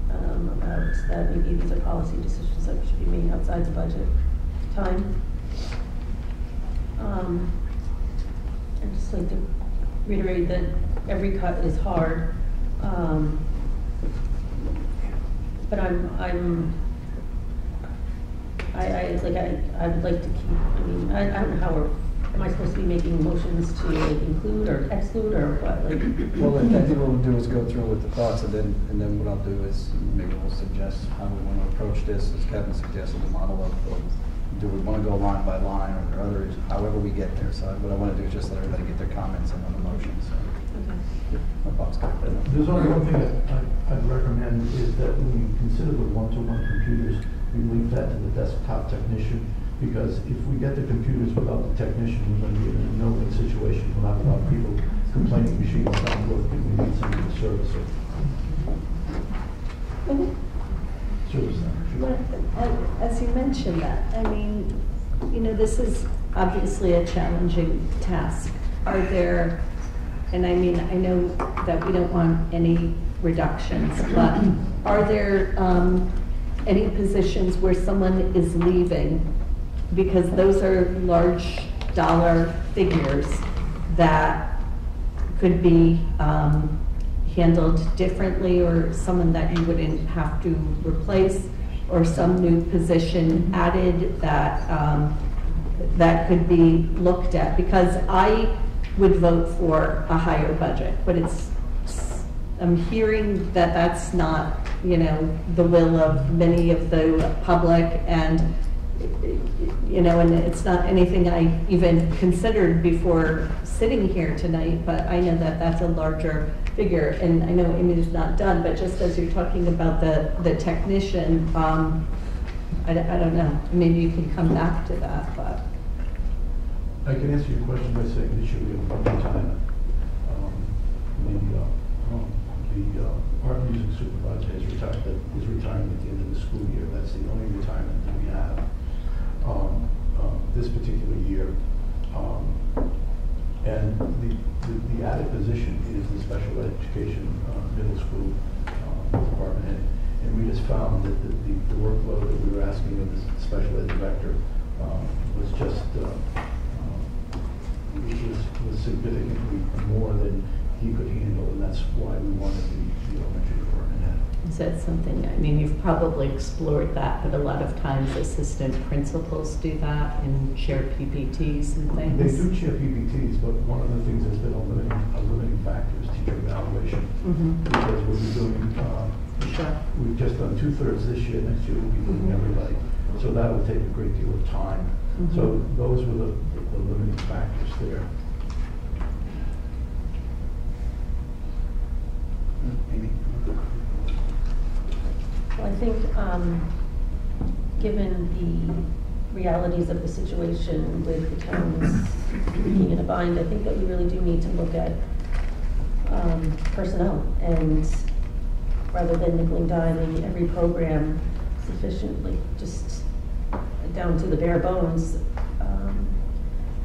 about that maybe these are policy decisions that should be made outside the budget time. I'd just like to reiterate that every cut is hard. But I would like to keep, I mean, I don't know how am I supposed to be making motions to like include or exclude or what? Like, well, I think what we'll do is go through with the thoughts, and then what I'll do is maybe we'll suggest how we want to approach this, as Kevin suggested, the model of do we want to go line by line, or are there others, however we get there. So what I want to do is just let everybody get their comments in on the motion. So. My thoughts go ahead. There's only one thing that I'd recommend is that when you consider the one-to-one computers, we leave that to the desktop technician, because if we get the computers without the technician, we're going to be in a no-win situation. We'll have a lot of people complaining machines don't work, and we need somebody to service it. Service them. As you mentioned that, I mean, you know, this is obviously a challenging task. Are there, and I mean, I know that we don't want any reductions, but are there any positions where someone is leaving, because those are large dollar figures that could be handled differently, or someone that you wouldn't have to replace, or some new position added that that could be looked at. Because I would vote for a higher budget, but I'm hearing that that's not, you know, the will of many of the public, and you know, and it's not anything I even considered before sitting here tonight, but I know that that's a larger figure, and I know Amy is not done, but just as you're talking about the technician, I don't know, maybe you can come back to that, but. I can answer your question by saying this year we have one retirement. The art music supervisor is retiring at the end of the school year. That's the only retirement that we have this particular year. And the added position is the special education middle school department head. And we just found that the workload that we were asking of the special ed director was just was significantly more than he could handle, and that's why we wanted the elementary department head. Is that something, I mean, you've probably explored that, but a lot of times assistant principals do that and share PPTs and things. They do share PPTs, but one of the things that's been a limiting factor is teacher evaluation. Because we'll be doing, we've just done 2/3 this year, next year we'll be doing everybody. So that will take a great deal of time. So those were the limiting factors there. Well, I think, given the realities of the situation with the towns being in a bind, I think that we really do need to look at personnel, and rather than nickel and diming every program sufficiently, just down to the bare bones,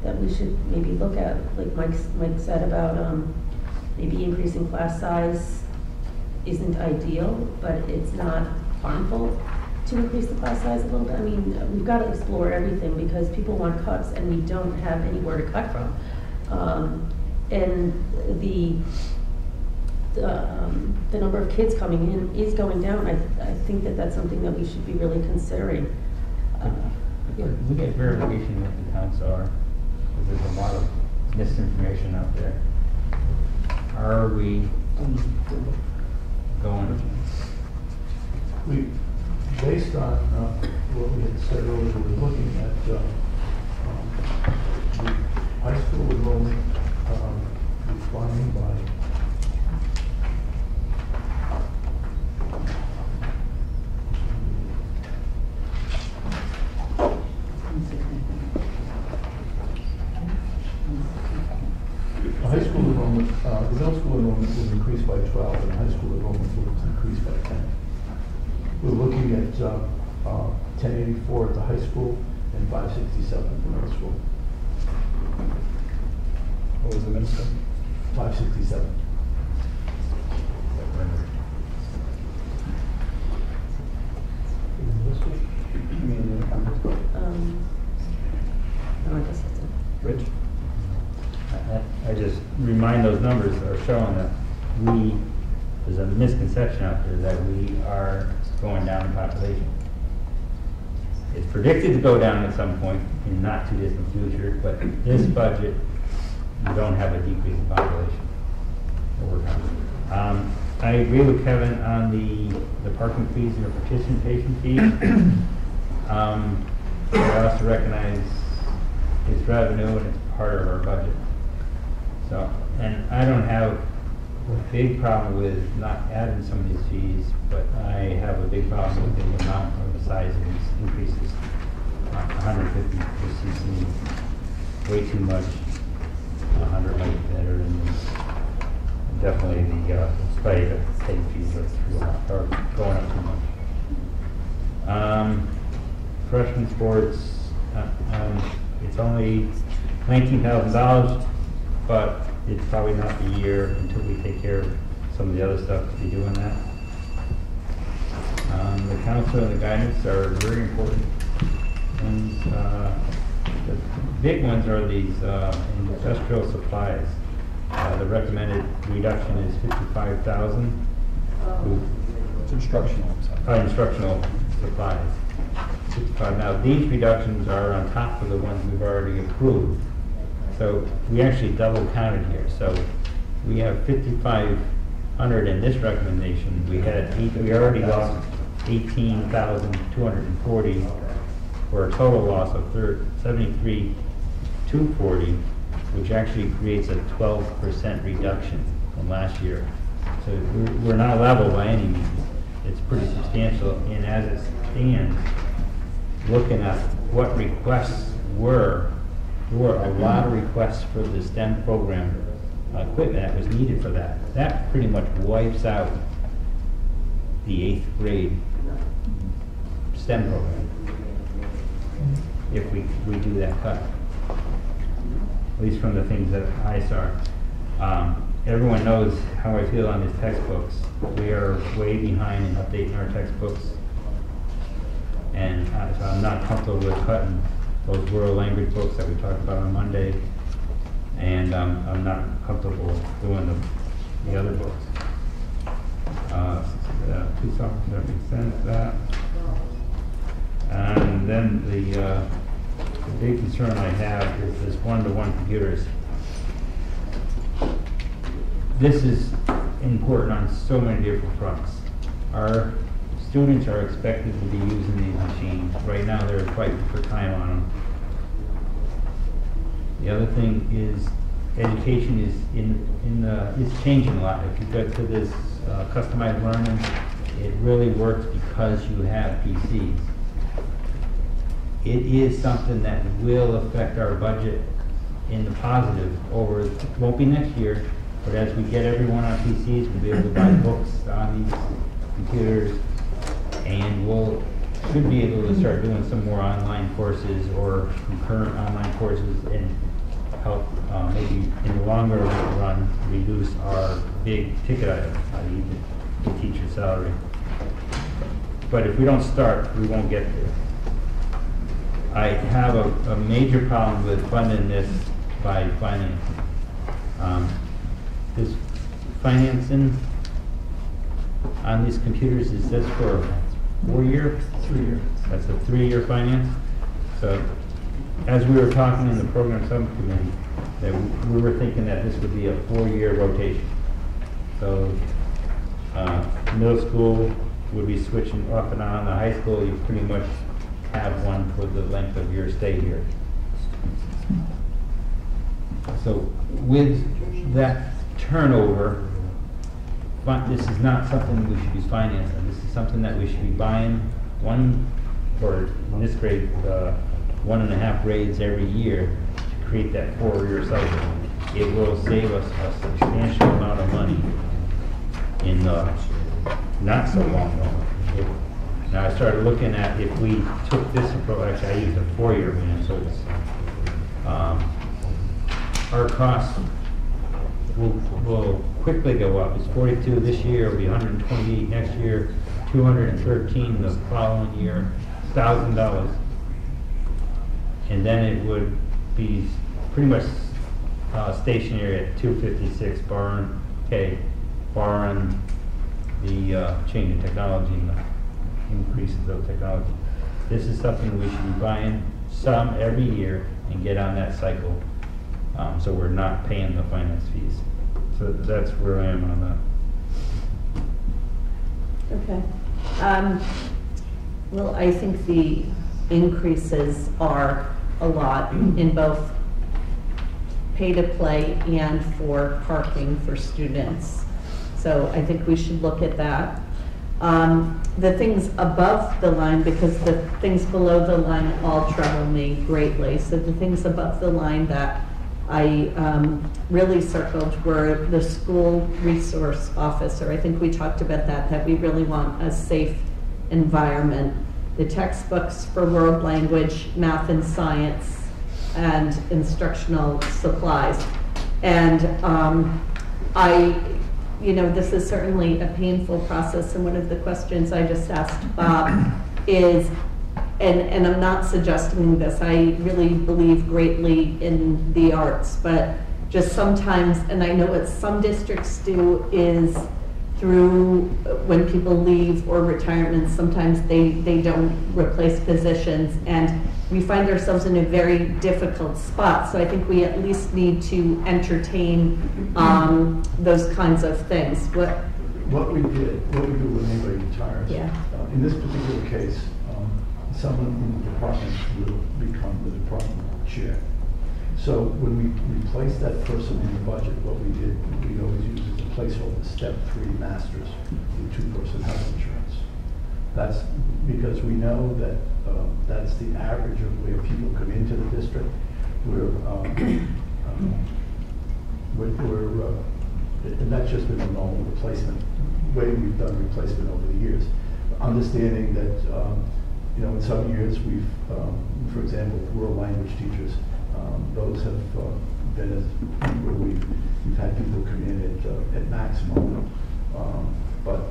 that we should maybe look at, like Mike said about maybe increasing class size isn't ideal, but it's not harmful to increase the class size a little bit. I mean, we've got to explore everything, because people want cuts and we don't have anywhere to cut from. And the number of kids coming in is going down. I think that that's something that we should be really considering. We get verification what the counts are, because there's a lot of misinformation out there. Are we going? Based on what we had said earlier, we were looking at the high school enrollment declining by high school enrollment, the middle school enrollment will increase by 12, and high school enrollment will increase by 10. We're looking at 1084 at the high school and 567 at the middle school. What was the middle school? 567. No, I guess that's it. Rich? I just remind those numbers are showing that there's a misconception out there that we are going down in population. It's predicted to go down at some point in not too distant future, but this budget, we don't have a decrease in population. I agree with Kevin on the parking fees and the participation fees. I also recognize it's revenue and it's part of our budget. So, and I don't have a big problem with not adding some of these fees, but I have a big problem with the amount or the size of these increases. 150 just seems way too much. 100 might be better, and definitely the state fees are going up too much. Freshman sports, it's only $19,000, but it's probably not the year until we take care of some of the other stuff to be doing that. The council and the guidance are very important. And the big ones are these industrial supplies. The recommended reduction is 55,000. It's instructional. Instructional supplies. 65. Now, these reductions are on top of the ones we've already approved. So we actually double counted here. So we have 5,500 in this recommendation. We already lost 18,240 for a total loss of 73,240, which actually creates a 12% reduction from last year. So we're not level by any means. It's pretty substantial, and as it stands, looking at what requests there were a lot of requests for the STEM program equipment that was needed for that. That pretty much wipes out the 8th grade STEM program if we do that cut. At least from the things that I saw. Everyone knows how I feel on these textbooks. We are way behind in updating our textbooks. And so I'm not comfortable with cutting those world language books that we talked about on Monday. And I'm not comfortable with doing the other books. Two software that makes sense, that. And then the big concern I have is this one-to-one computers. This is important on so many different fronts. Our students are expected to be using these machines. Right now they're fighting for time on them. The other thing is education is it's changing a lot. If you go to this customized learning, it really works because you have PCs. It is something that will affect our budget in the positive over, it won't be next year, but as we get everyone on PCs, we'll be able to buy books on these computers, and should be able to start doing some more online courses or concurrent online courses and help maybe in the longer run reduce our big ticket items, i.e. the teacher's salary. But if we don't start, we won't get there. I have a major problem with funding this by financing. This financing on these computers is this for a 4-year? 3-year. That's a 3-year finance. So as we were talking in the program subcommittee, that we were thinking that this would be a 4-year rotation. So middle school would be switching off and on. The high school, you pretty much have one for the length of your stay here. So with that turnover, this is not something we should be financing. This is something that we should be buying in this grade, 1.5 grades every year to create that 4-year cycle. It will save us a substantial amount of money in not so long run. Now I started looking at if we took this approach, actually I used a 4-year plan, so it's, our costs will quickly go up. It's 42 this year, it'll be 128 next year, 213 the following year, $1,000. And then it would be pretty much stationary at 256 barring the change in technology and the increases of technology. This is something we should be buying some every year and get on that cycle, so we're not paying the finance fees. So that's where I am on that. Okay. Well, I think the increases are a lot in both pay to play and for parking for students. So I think we should look at that. The things above the line, because the things below the line all trouble me greatly. So the things above the line that I really circled were the school resource officer. I think we talked about that we really want a safe environment. The textbooks for world language, math and science, and instructional supplies. And I you know, this is certainly a painful process, and one of the questions I just asked Bob is, and I'm not suggesting this, I really believe greatly in the arts, but just sometimes, and I know what some districts do is through when people leave or retirement, sometimes they don't replace positions, and we find ourselves in a very difficult spot. So I think we at least need to entertain those kinds of things. What we do when anybody retires, in this particular case, someone in the department will become the department chair. So when we replace that person in the budget, what we did, we always use as a placeholder step 3 masters with 2-person health insurance. That's because we know that that's the average of where people come into the district. And that's just been a normal replacement, way we've done replacement over the years. Understanding that, you know, in some years we've, for example, world language teachers, those have been where we've had people come in at maximum. But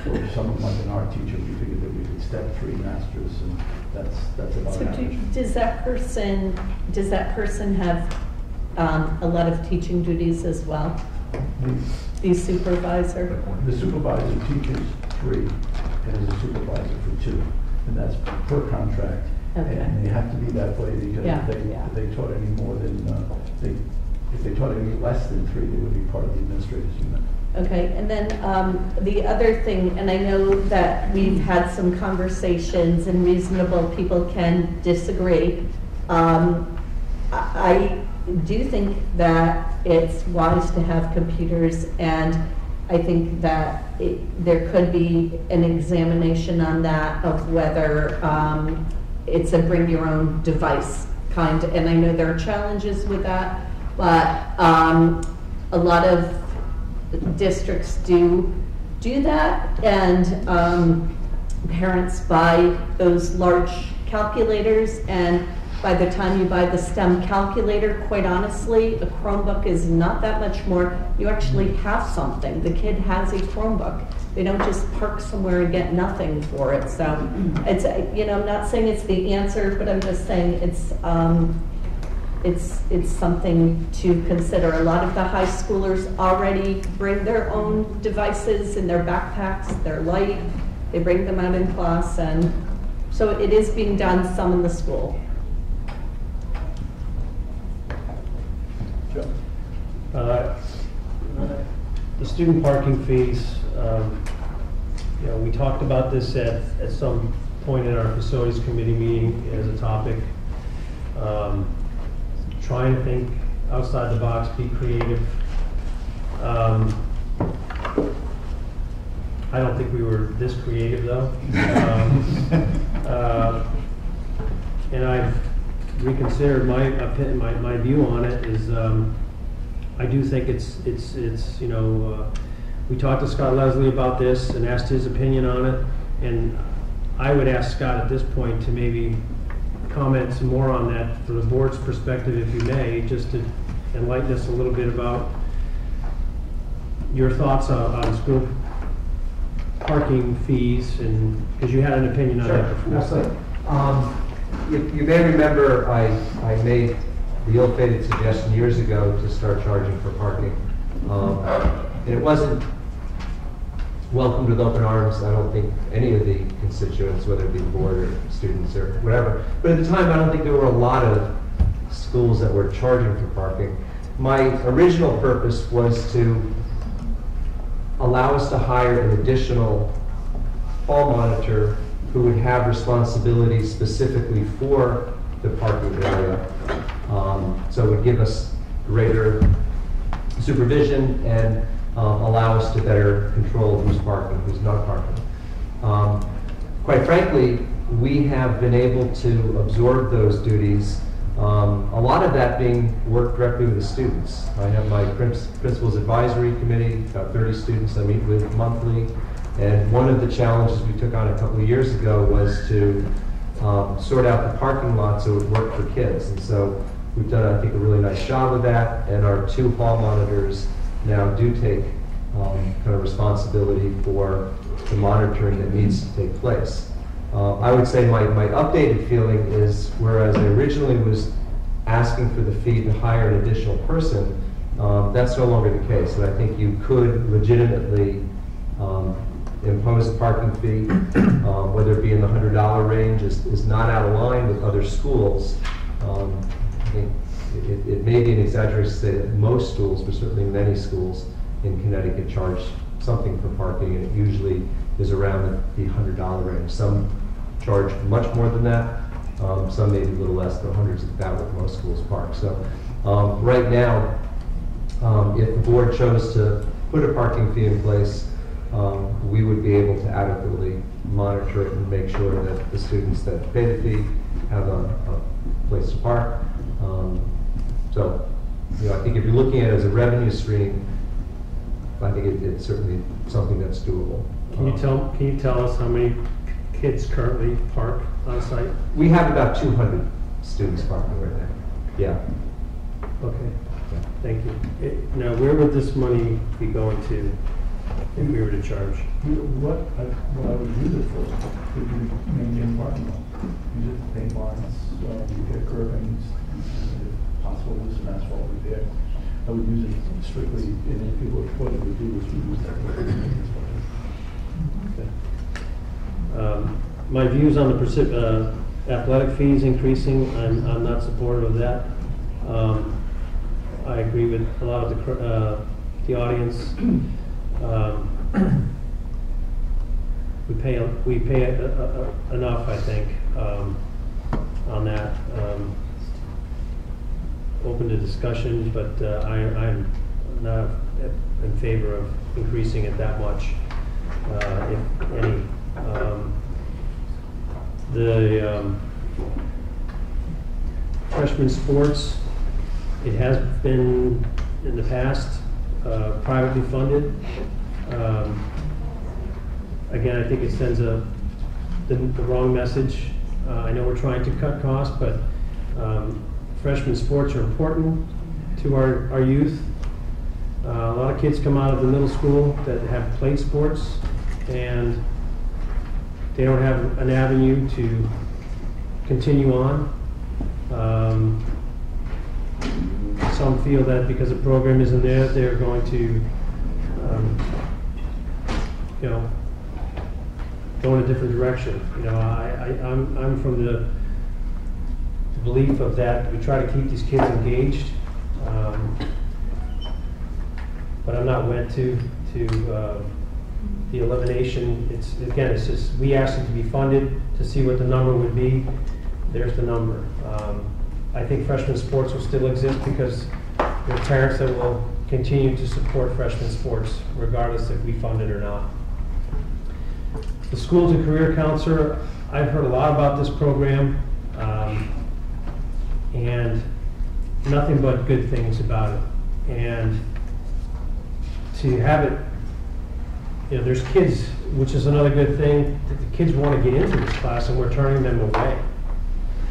for someone like an art teacher, we figured that we could step 3 masters, and that's about So average. does that person have a lot of teaching duties as well? The supervisor? The supervisor teaches 3 and is a supervisor for 2, and that's per contract. Okay. And they have to be that way because if they taught any more than, if they taught any less than 3, they would be part of the administrator's unit. Okay, and then the other thing, and I know that we've had some conversations and reasonable people can disagree. I do think that it's wise to have computers, and I think that there could be an examination on that of whether it's a bring your own device kind, and I know there are challenges with that, but a lot of districts do that, and parents buy those large calculators, and by the time you buy the STEM calculator, quite honestly, a Chromebook is not that much more. You actually have something. The kid has a Chromebook. They don't just park somewhere and get nothing for it. So it's, you know, I'm not saying it's the answer, but I'm just saying it's something to consider. A lot of the high schoolers already bring their own devices in their backpacks. They're light. They bring them out in class, and so it is being done some in the school. The student parking fees, you know, we talked about this at some point in our facilities committee meeting as a topic. Trying to think outside the box, be creative. I don't think we were this creative though. And I've reconsidered my view on it is, I do think it's you know, we talked to Scott Leslie about this and asked his opinion on it, and I would ask Scott at this point to maybe comment some more on that from the board's perspective, if you may, just to enlighten us a little bit about your thoughts on school parking fees, and because you had an opinion on that before. Absolutely. You may remember I made the ill-fated suggestion years ago to start charging for parking. And it wasn't welcomed with open arms. I don't think any of the constituents, whether it be the board or students or whatever. But at the time, I don't think there were a lot of schools that were charging for parking. My original purpose was to allow us to hire an additional hall monitor who would have responsibility specifically for the parking area. So it would give us greater supervision and allow us to better control who's parking, who's not parking. Quite frankly, we have been able to absorb those duties, a lot of that being worked directly with the students. I have my principal's advisory committee, about 30 students I meet with monthly, and one of the challenges we took on a couple of years ago was to sort out the parking lot so it would work for kids. And so we've done, I think, a really nice job of that, and our 2 hall monitors now do take kind of responsibility for the monitoring that needs to take place. I would say my updated feeling is, whereas I originally was asking for the fee to hire an additional person, that's no longer the case. And I think you could legitimately impose a parking fee, whether it be in the $100 range, is not out of line with other schools. I think it may be an exaggeration to say that most schools, but certainly many schools in Connecticut, charge something for parking, and it usually is around the $100 range. Some charge much more than that. Some maybe a little less, but hundreds of that what most schools park. So right now, if the board chose to put a parking fee in place, we would be able to adequately monitor it and make sure that the students that pay the fee have a place to park. So, I think if you're looking at it as a revenue stream, I think it's certainly something that's doable. Can you tell us how many kids currently park on site? We have about 200 students parking right now. Yeah. Okay. Thank you. Now, where would this money be going to if we were to charge? What I would use it for would be maintain parking lot. Use it to paint lines, repair curbings, if possible, do some asphalt repair. I would use it strictly, and if people, what it would do is reduce that maintenance budget. Okay. My views on the athletic fees increasing, I'm not supportive of that. I agree with a lot of the audience. We pay enough, I think, on that. Open to discussion, but I'm not in favor of increasing it that much, if any. The freshman sports, it has been in the past privately funded. Again, I think it sends the wrong message. I know we're trying to cut costs, but freshman sports are important to our youth. A lot of kids come out of the middle school that have played sports, and they don't have an avenue to continue on. Some feel that because the program isn't there, they're going to, go in a different direction. I'm from the belief of that we try to keep these kids engaged, but I'm not wed to the elimination. It's just, we asked it to be funded to see what the number would be. There's the number. I think freshman sports will still exist because there are parents that will continue to support freshman sports regardless if we fund it or not. The Schools and Career Counselor, I've heard a lot about this program, and nothing but good things about it. And to have it, there's kids, which is another good thing, that the kids want to get into this class and we're turning them away.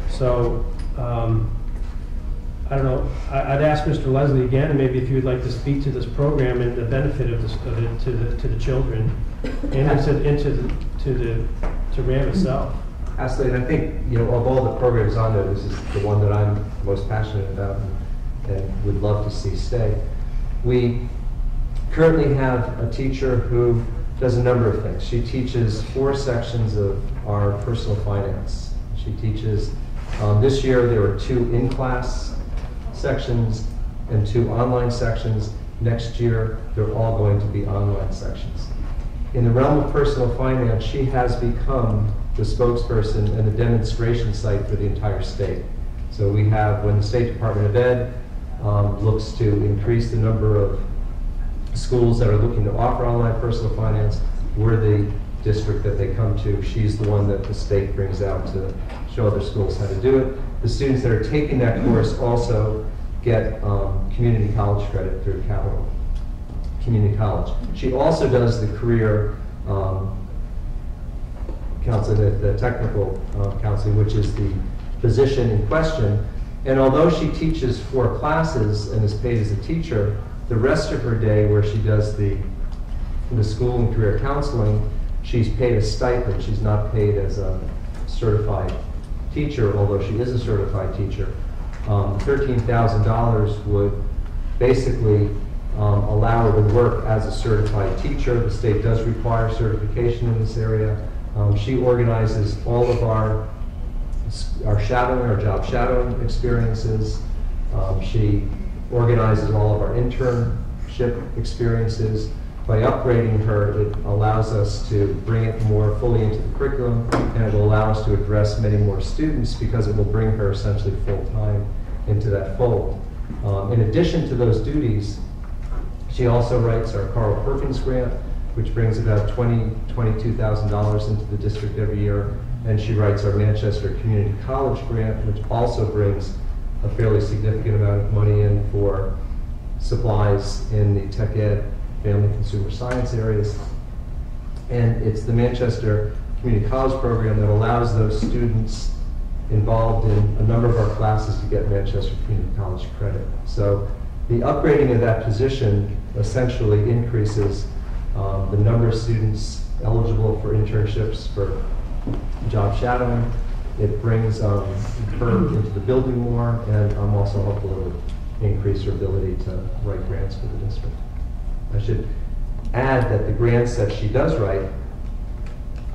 So, I don't know, I'd ask Mr. Leslie again, and maybe if you would like to speak to this program and the benefit of it to the children and to RHAM itself. Absolutely, and I think, of all the programs on there, this is the one that I'm most passionate about and would love to see stay. We currently have a teacher who does a number of things. She teaches 4 sections of our personal finance. She teaches, this year there were 2 in-class sections and 2 online sections. Next year, they're all going to be online sections. In the realm of personal finance, she has become the spokesperson and the demonstration site for the entire state. So we have, when the State Department of Ed looks to increase the number of schools that are looking to offer online personal finance, we're the district that they come to. She's the one that the state brings out to show other schools how to do it. The students that are taking that course also get community college credit through Capital Community College. She also does the career counseling, the technical counseling, which is the position in question. And although she teaches 4 classes and is paid as a teacher, the rest of her day, where she does the into school and career counseling, she's paid a stipend. She's not paid as a certified teacher, although she is a certified teacher. $13,000 would basically allow her to work as a certified teacher. The state does require certification in this area. She organizes all of our shadowing, our job shadowing experiences. She organizes all of our internship experiences. By upgrading her, it allows us to bring it more fully into the curriculum, and it will allow us to address many more students because it will bring her essentially full-time into that fold. In addition to those duties, she also writes our Carl Perkins grant, which brings about $22,000 into the district every year, and she writes our Manchester Community College grant, which also brings a fairly significant amount of money in for supplies in the tech ed, family consumer science areas. And it's the Manchester Community College program that allows those students involved in a number of our classes to get Manchester Community College credit. So the upgrading of that position essentially increases the number of students eligible for internships, for job shadowing. It brings her into the building more, and I'm also hopeful it would increase her ability to write grants for the district. I should add that the grants that she does write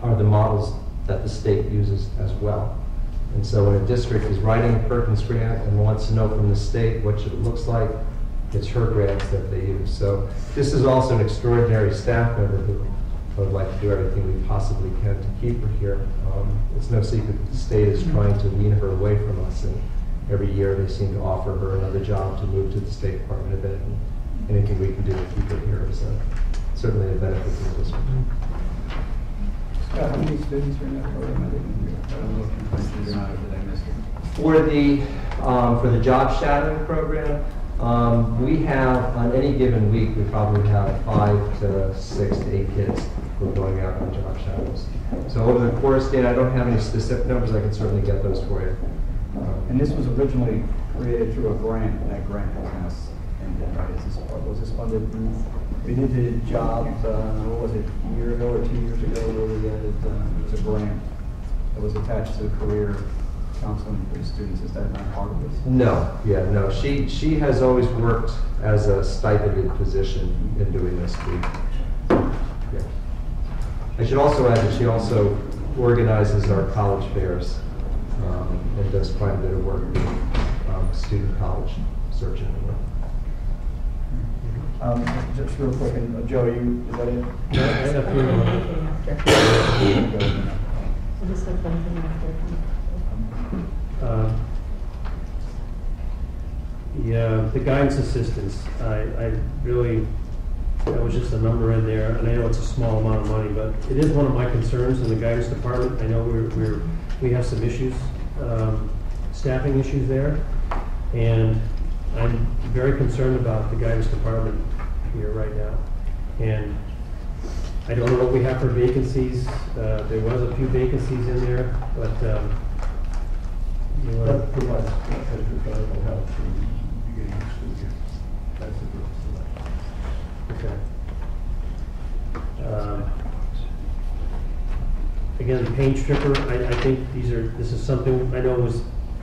are the models that the state uses as well. And so when a district is writing a Perkins grant and wants to know from the state what it looks like, it's her grants that they use. So this is also an extraordinary staff member who would like to do everything we possibly can to keep her here. It's no secret that the state is trying to wean her away from us, and every year they seem to offer her another job to move to the State Department of Ed. And anything we can do to keep her here is certainly a benefit to the district. Scott, how many students are in that program? I don't know if you mentioned or not, or did I miss it? For the job shadowing program, we have, on any given week, we probably have 5 to 6 to 8 kids who are going out on job shadows. So over the course, Dan, I don't have any specific numbers. I can certainly get those for you. And this was originally created through a grant, and that grant has now ended, right? Was this funded? We did the job, what was it, a year ago or 2 years ago, where we added, it was a grant that was attached to career counseling for students. Is that not part of this? No, no. She has always worked as a stipended position in doing this. Yeah. I should also add that she also organizes our college fairs and does quite a bit of work with student college searching. Just real quick, and Joe, is that it? The guidance assistants, I really, that was just a number in there, and I know it's a small amount of money, but it is one of my concerns in the guidance department. I know we have some issues, staffing issues there, and I'm very concerned about the guidance department here right now. And I don't know what we have for vacancies. There was a few vacancies in there, but you want to provide professional help from the beginning of the school year. That's the purpose of that. okay. Again, the paint stripper, I think this is something I know was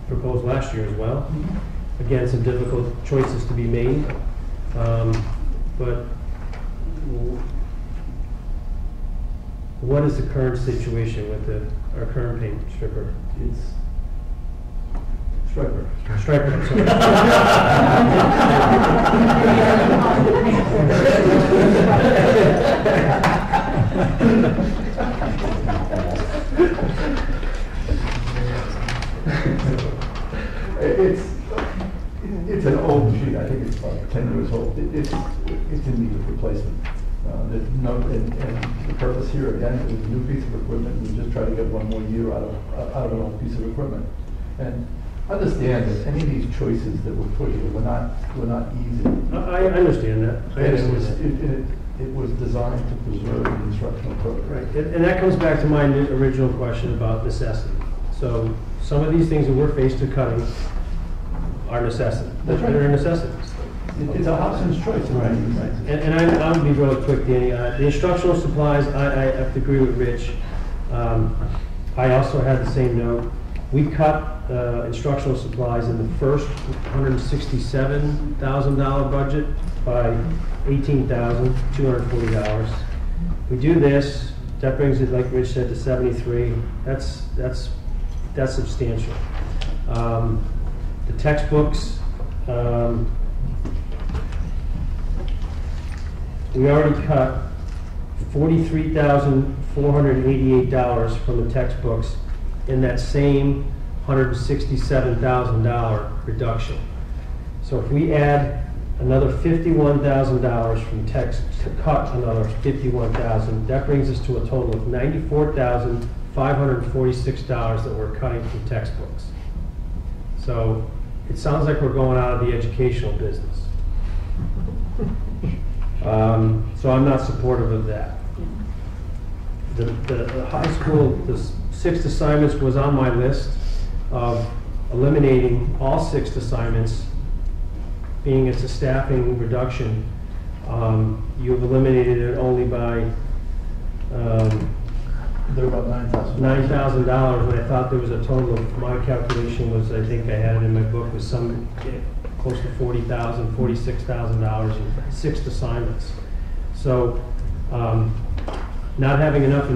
proposed last year as well. Mm-hmm. Again, some difficult choices to be made, but what is the current situation with our current paint stripper? It's striper. Striper, sorry. It's an old machine. I think it's about 10 years old. It's in need of replacement. And the purpose here again is a new piece of equipment. We just try to get one more year out of an old piece of equipment. And understand that any of these choices that we're put here were not easy. I understand that. It was designed to preserve the instructional program. Right, and that comes back to my original question about necessity. So some of these things that we're faced with cutting are necessity. That's right. They're necessities. It's a Hobson's choice, right? And I'll be really quick, Danny. The instructional supplies, I have to agree with Rich. I also had the same note. We cut instructional supplies in the first $167,000 budget by $18,240. We do this, that brings it, like Rich said, to 73. That's substantial. The textbooks, we already cut $43,488 from the textbooks in that same $167,000 reduction. So if we add another $51,000 from text to cut another $51,000, that brings us to a total of $94,546 that we're cutting from textbooks. So it sounds like we're going out of the educational business. So I'm not supportive of that. The high school, the 6th assignments was on my list of eliminating all 6th assignments, being it's a staffing reduction. You've eliminated it only by they're about $9,000. $9,000, when I thought there was a total of, my calculation was, I think I had it in my book, was some close to $40,000, $46,000 in 6th assignments. So not having enough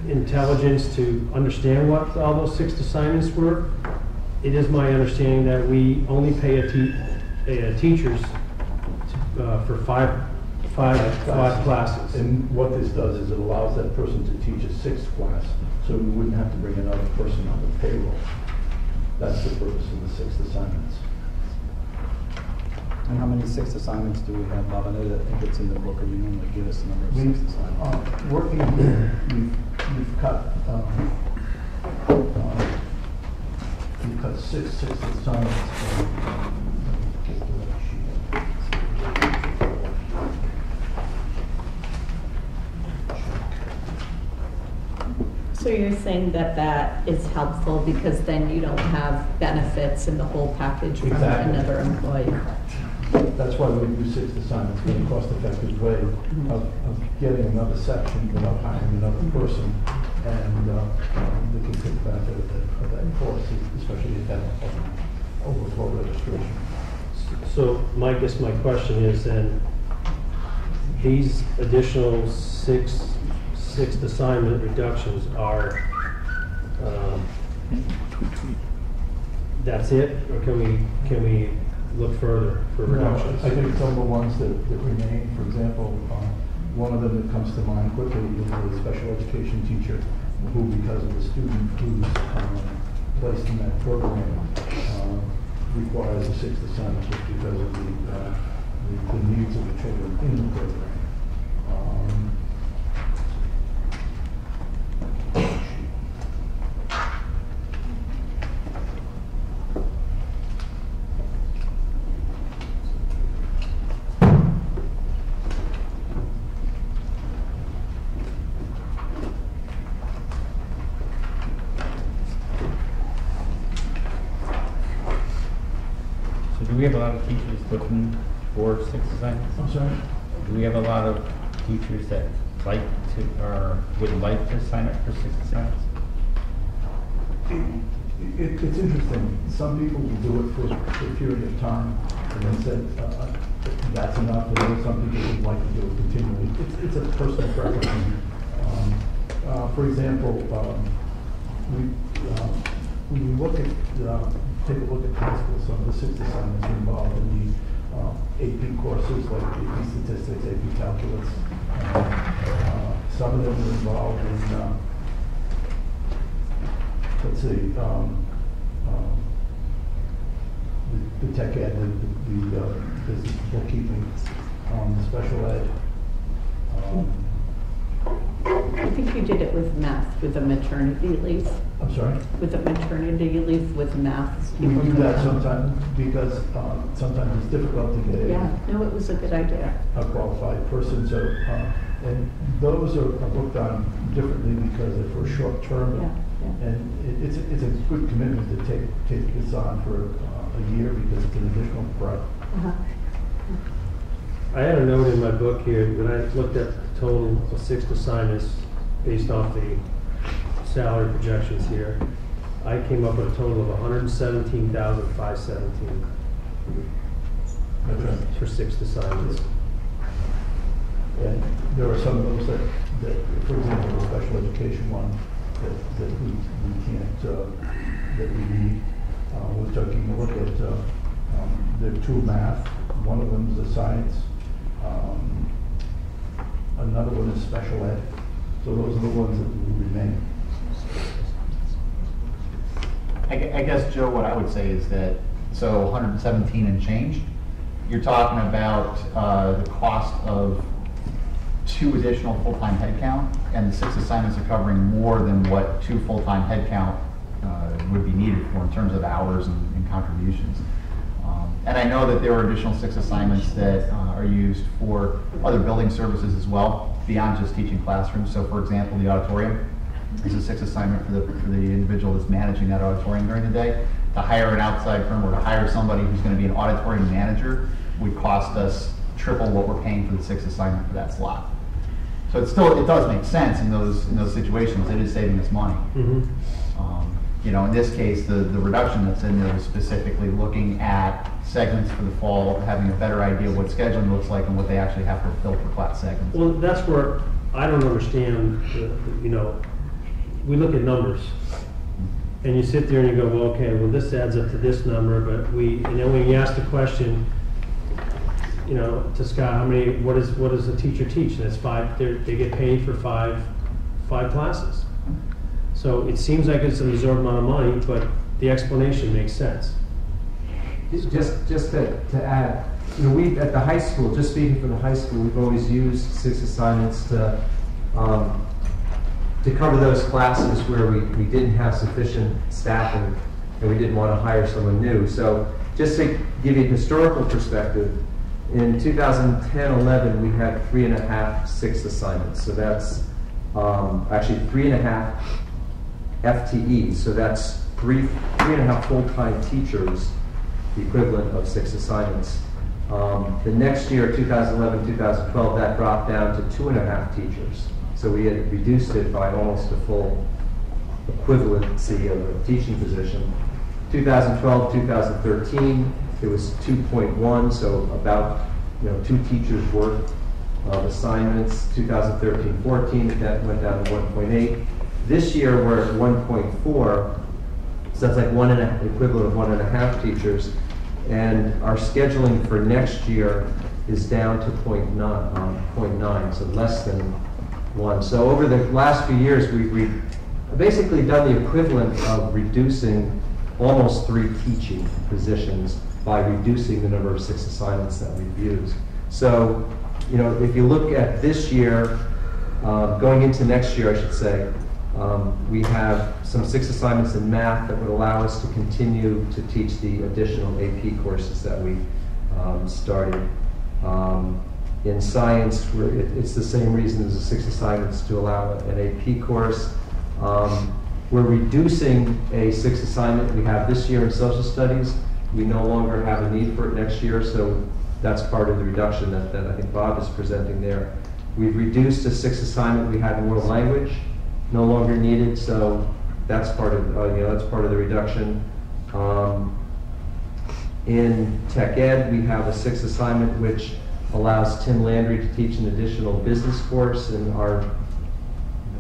intelligence to understand what all those 6th assignments were, it is my understanding that we only pay teachers for five classes. And what this does is it allows that person to teach a 6th class, so we wouldn't have to bring another person on the payroll. That's the purpose of the 6th assignments. And how many 6th assignments do we have, Bob? I know that I think it's in the book, or you normally give us the number of 6th assignments. Working here, we've cut 6 assignments. So you're saying that that is helpful because then you don't have benefits in the whole package from another employee? That's why we do 6 assignments, in a cost-effective way of getting another section without hiring another person, and they can take benefit of that course, especially if that overflow registration. So I guess my question is then, these additional 6th assignment reductions are, that's it, or can we look further for reductions? No, I think some of the ones that remain, for example, one of them that comes to mind quickly is a special education teacher who, because of the student who's placed in that program, requires a 6th assignment just because of the needs of the children in the program. Do we have a lot of teachers looking for 6th assignments? I'm sorry? Do we have a lot of teachers that like to, or would like to sign up for 6th assignments? It's interesting. Some people will do it for a period of time and then say, that's enough, and then some people would like to do it continually. It's a personal preference. For example, when you look at, take a look at high school, some of the 6th assignments are involved in the AP courses like AP Statistics, AP Calculus. Some of them are involved in, let's see, the tech ed, the business bookkeeping, the special ed. I think you did it with math, with the maternity leave. I'm sorry? With the maternity leave with math. We do that sometimes because sometimes it's difficult to get Yeah, no, it was a good idea. a qualified person. So, and those are looked on differently because they're for short term. Yeah, yeah. And it's a good commitment to take this on for a year because it's an additional prep. I had a note in my book here, when I looked at the total of 6 assignments based off the salary projections here, I came up with a total of $117,517 for 6 assignments. And there are some of those that for example, the special education one, that we can't, that we need. We're taking a look at, there are 2 math, one of them is a science, another one is special ed. So those are the ones that will remain. I guess, Joe, what I would say is that, so 117 and change, you're talking about the cost of 2 additional full-time headcount, and the 6 assignments are covering more than what 2 full-time headcount would be needed for in terms of hours and contributions. And I know that there are additional 6 assignments that are used for other building services as well, beyond just teaching classrooms. So for example, the auditorium is a 6 assignment for the individual that's managing that auditorium during the day. To hire an outside firm or to hire somebody who's going to be an auditorium manager would cost us triple what we're paying for the 6 assignment for that slot. So it does make sense in those situations. It is saving us money. You know, in this case, the reduction that's in there is specifically looking at segments for the fall, having a better idea of what scheduling looks like and what they actually have to fill for class segments. Well, that's where I don't understand, you know, we look at numbers. And you sit there and you go, well, okay, well, this adds up to this number, but and then when you ask the question, you know, to Scott, what does a teacher teach? That's 5, they get paid for five classes. So it seems like it's an absorbed amount of money, but the explanation makes sense. Just to add, you know, we at the high school, just speaking for the high school, we've always used 6 assignments to cover those classes where we didn't have sufficient staffing and we didn't want to hire someone new. So just to give you a historical perspective, in 2010-11 we had 3.5 6 assignments. So that's actually 3.5 FTEs. So that's 3.5 full-time teachers, the equivalent of 6 assignments. The next year, 2011-2012, that dropped down to 2.5 teachers. So we had reduced it by almost a full equivalency of a teaching position. 2012-2013, it was 2.1, so about 2 teachers worth of assignments. 2013-14, that went down to 1.8. This year we're at 1.4, so that's like equivalent of 1.5 teachers. And our scheduling for next year is down to 0.9, so less than 1. So over the last few years, we've basically done the equivalent of reducing almost 3 teaching positions by reducing the number of 6 assignments that we've used. So, if you look at this year, going into next year, I should say, we have some 6 assignments in math that would allow us to continue to teach the additional AP courses that we started. In science, it's the same reason as the 6 assignments to allow an AP course. We're reducing a 6 assignment we have this year in social studies. We no longer have a need for it next year, so that's part of the reduction that I think Bob is presenting there. We've reduced a 6 assignment we had in world language, no longer needed, so that's part of that's part of the reduction. In tech ed, we have a 6 assignment which allows Tim Landry to teach an additional business course, and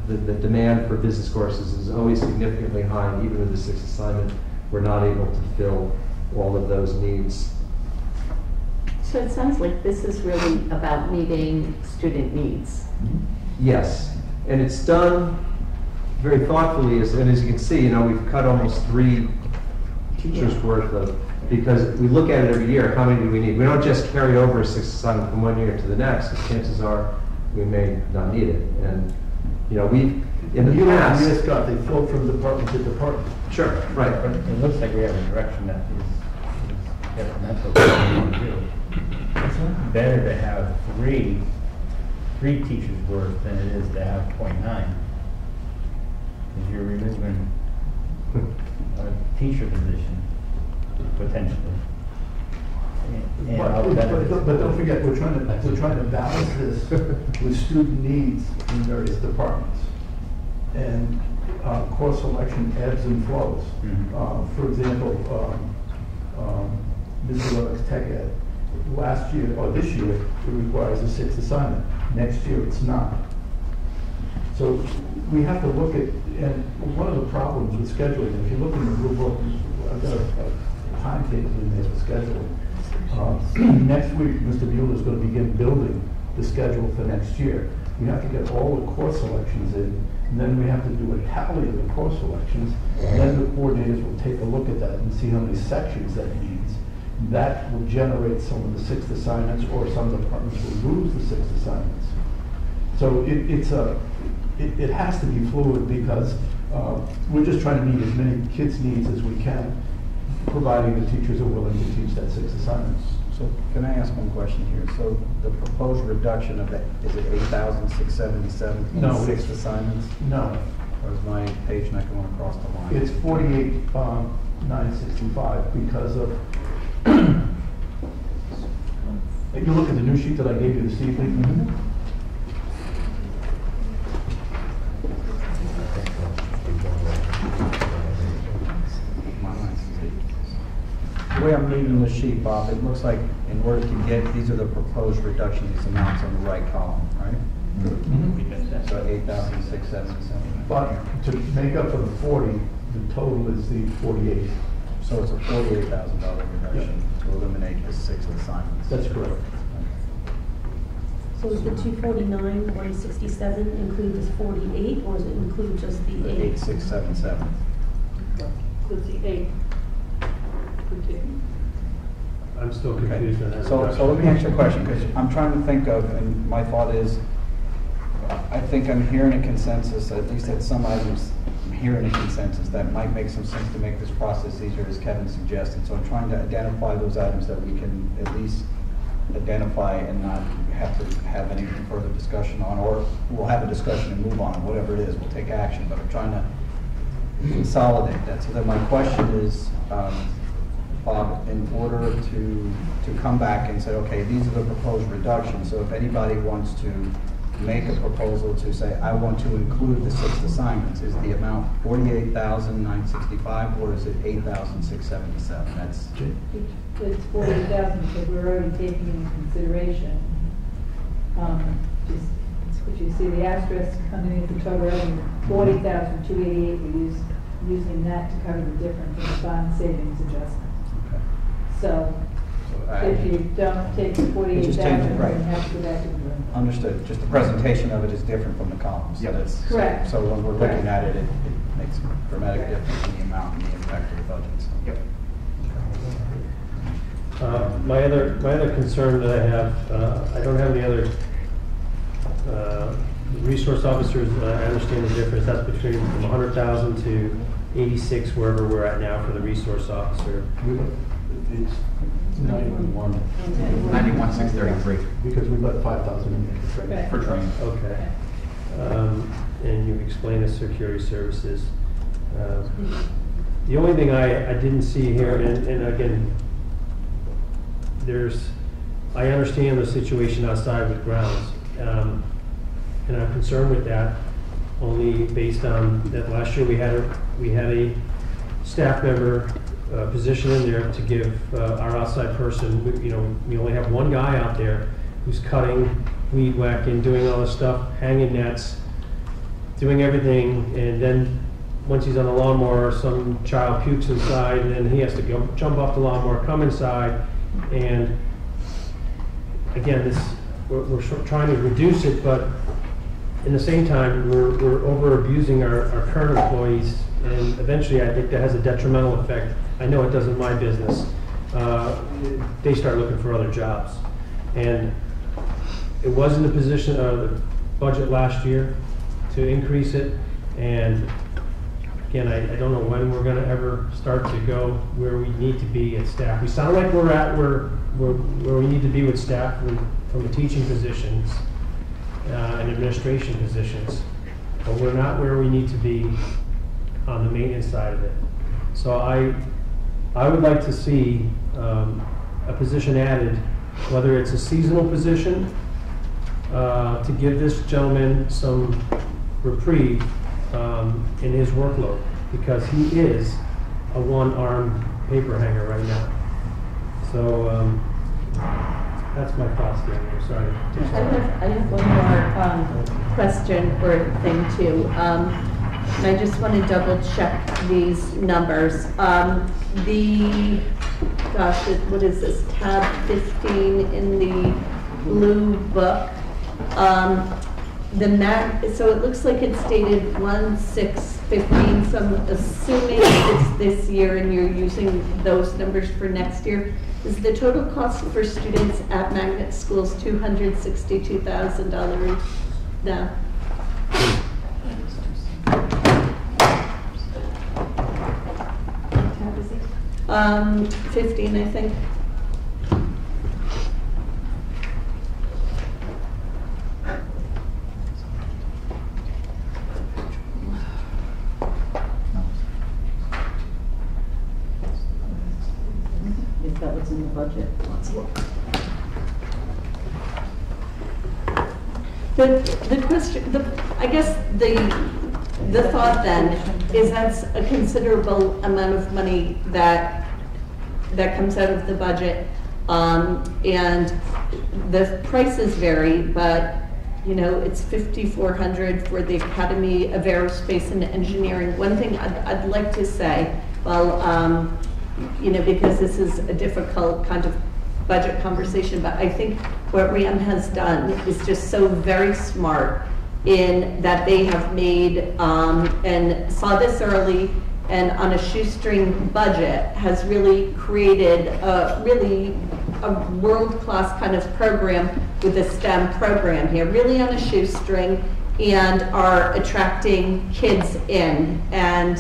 the demand for business courses is always significantly high, and even with the 6 assignment, we're not able to fill all of those needs. So it sounds like this is really about meeting student needs. Yes, and it's done very thoughtfully, and as you can see, we've cut almost 3 teachers worth of, because we look at it every year, how many do we need? We don't just carry over a 6 assignment from one year to the next, because chances are we may not need it. And we've, in the past... Yes, Scott, they flow from department to department. Sure, right. It looks like we have a direction that is detrimental to what we want to do. It's better to have 3 teachers worth than it is to have 0.9. Because you're removing a teacher position, potentially. and I'll better. But don't forget, we're trying to balance this with student needs in various departments. And course selection ebbs and flows. For example, Mr. Levick's Tech Ed, last year, or this year, it requires a 6th assignment. Next year, it's not. So we have to look at, and one of the problems with scheduling, if you look in the blue book, I've got a timetable in there for scheduling. Next week, Mr. Bueller is going to begin building the schedule for next year. We have to get all the course selections in, and then we have to do a tally of the course selections, and then the coordinators will take a look at that and see how many sections that needs. That will generate some of the 6th assignments, or some departments will lose the 6th assignments. So it has to be fluid, because we're just trying to meet as many kids' needs as we can, providing the teachers are willing to teach that 6 assignments. So can I ask one question here? So the proposed reduction of it, is it 8,677 in No, 6 assignments? No. Or is my page not going across the line? It's 48,965 because of, if you look at the new sheet that I gave you this evening, The way I'm reading the sheet, Bob, it looks like in order to get, these are the proposed reduction, these amounts on the right column, right? So 8,677. but to make up for the 40, the total is the 48. So it's a $48,000 reduction to eliminate the 6 assignments. That's correct. So is the 249, 167 include this 48, or does it include just the 8? 8,677. Includes the 8. I'm still confused on that. So let me ask you a question, because I'm trying to think of, and my thought is, I think I'm hearing a consensus, at least at some items, I'm hearing a consensus that might make some sense to make this process easier, as Kevin suggested. So I'm trying to identify those items that we can at least identify and not have to have any further discussion on, or we'll have a discussion and move on, whatever it is, we'll take action, but I'm trying to consolidate that. So then my question is, Bob, in order to come back and say, okay, these are the proposed reductions, so if anybody wants to make a proposal to say, I want to include the 6 assignments, is the amount 48,965 or is it 8,677? That's It's 48,000 because we're already taking into consideration. If you see the asterisk underneath the total revenue, 40,288, we're using that to cover the difference in the bond savings adjustment. So if you don't take the 48,000, right. you have to go back to the room. understood. Just the presentation of it is different from the columns. Yep. That's- Correct. So when we're looking at it, it makes a dramatic difference in the amount and the impact of the budgets. Yep. My other concern that I have, I don't have any other resource officers. I understand the difference. That's between from 100,000 to 86, wherever we're at now for the resource officer. It's 91,633. Because we let 5,000 in there For training. Okay. And you explained the security services. The only thing I didn't see here, and again, I understand the situation outside with grounds, and I'm concerned with that, only based on that last year we had a staff member position in there to give our outside person, we only have one guy out there who's cutting, weed whacking, doing all this stuff, hanging nets, doing everything, and then once he's on the lawnmower, some child pukes inside, and then he has to go jump off the lawnmower, come inside, and again, we're trying to reduce it, but in the same time, we're over abusing our current employees, and eventually I think that has a detrimental effect. I know it does in my business. They start looking for other jobs. And it was in the position of the budget last year to increase it, and again, I don't know when we're going to ever start to go where we need to be at staff. We sound like we're at where we need to be with staff from the teaching positions and administration positions, but we're not where we need to be on the maintenance side of it. So I would like to see a position added, whether it's a seasonal position, to give this gentleman some reprieve in his workload, because he is a one-armed paper hanger right now. So that's my thoughts there. I'm sorry. I have one more question or thing too. And I just want to double check these numbers. What is this, tab 15 in the blue book? So it looks like it's dated 1/6/15, so I'm assuming it's this year and you're using those numbers for next year. Is the total cost for students at magnet schools $262,000 now? What tab is it? 15, I think. If that was in the budget, let's look. The question, I guess the thought then is that's a considerable amount of money that comes out of the budget, and the prices vary, but you know, it's $5,400 for the Academy of Aerospace and Engineering. One thing I'd like to say, well, you know, because this is a difficult kind of budget conversation, but I think what RHAM has done is just so very smart in that they have made, and saw this early, and on a shoestring budget has really created a world-class kind of program with a STEM program here, really on a shoestring, and are attracting kids in, and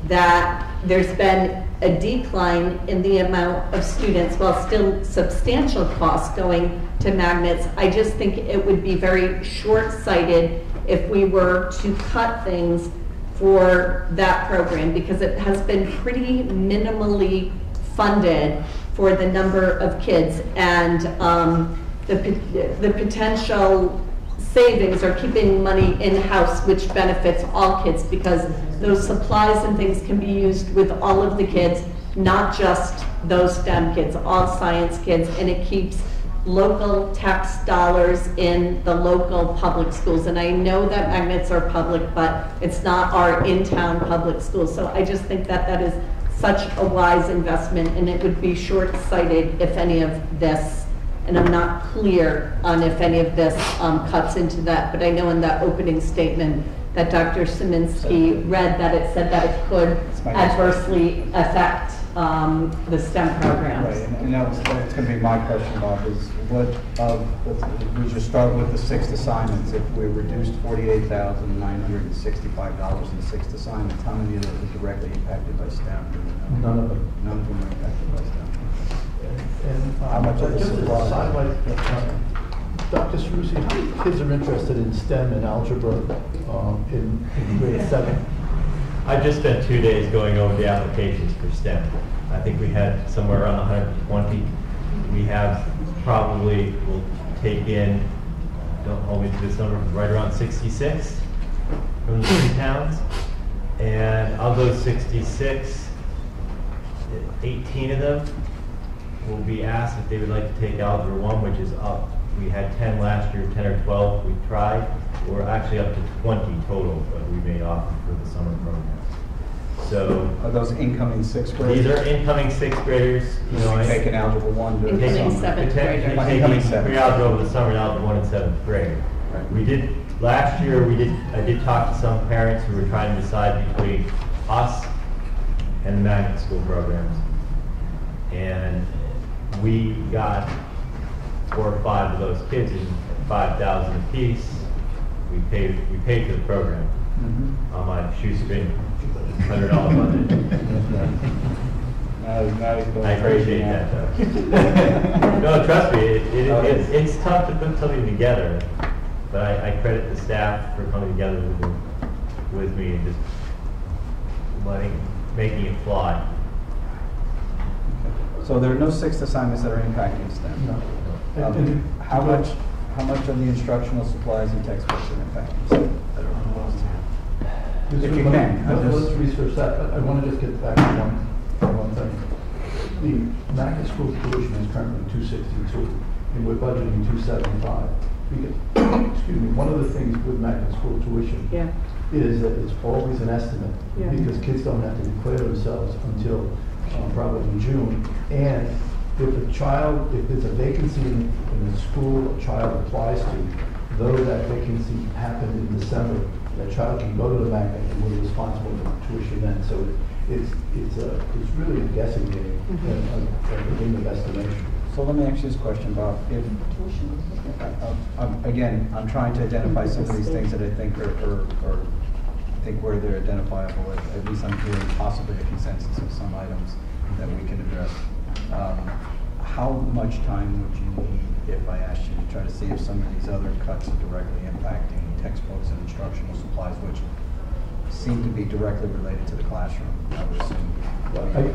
that there's been a decline in the amount of students, while still substantial costs going to magnets. I just think it would be very short-sighted if we were to cut things for that program, because it has been pretty minimally funded for the number of kids, and the potential savings are keeping money in-house, which benefits all kids, because those supplies and things can be used with all of the kids, not just those STEM kids, all science kids, and it keeps local tax dollars in the local public schools. And I know that magnets are public, but it's not our in-town public schools. So I just think that that is such a wise investment, and it would be short-sighted if any of this, and I'm not clear on if any of this cuts into that, but I know in that opening statement that Dr. Szymanski read that it said that it could adversely affect the STEM programs. Right, and that's going to be my question, Bob, is what, we just start with the 6 assignments. If we reduced $48,965 in 6 assignments, how many of those are directly impacted by STEM? None of them. None of them are impacted by STEM. And how much of the just as a supply? sidelight, Dr. Cerruti, how many kids are interested in STEM and algebra in grade 7? I just spent 2 days going over the applications for STEM. I think we had somewhere around 120. We have probably, we'll take in, don't hold me to this number, right around 66 from the 3 towns. And of those 66, 18 of them will be asked if they would like to take Algebra 1, which is up. We had 10 last year, 10 or 12 we tried. We're actually up to 20 total that we may offer for the summer program. So are those incoming 6th graders? These are incoming 6th graders. You know, taking Algebra 1 during the Incoming summer. 7th graders. Incoming 7th. Pre-algebra over the summer and Algebra 1 and 7th grade. Right. We did, last year I did talk to some parents who were trying to decide between us and the magnet school programs. And we got 4 or 5 of those kids in $5,000 apiece. We paid for the program on my shoestring $100 budget. I appreciate that, though. No, trust me, it's tough to put something together, but I credit the staff for coming together with me and just making it fly. So there are no sixth assignments that are impacting STEM? No. How much of the instructional supplies and textbooks are impacting STEM? If you can. Let's research that. I want to just get back to one thing. The magnet school tuition is currently $262, and we're budgeting $275. Excuse me, one of the things with magnet school tuition is that it's always an estimate, because kids don't have to declare themselves until probably in June. And if there's a vacancy in the school a child applies to, though that vacancy happened in December, that child can go to the magnet and we're responsible for the tuition then. So it's really a guessing game and a game of estimation. So let me ask you this question, Bob. Again, I'm trying to identify some of these things that I think are think where they're identifiable. At least I'm hearing possibly a consensus of some items that we can address. How much time would you need if I asked you to try to see if some of these other cuts are directly impacting textbooks and instructional supplies, which seem to be directly related to the classroom, I would assume?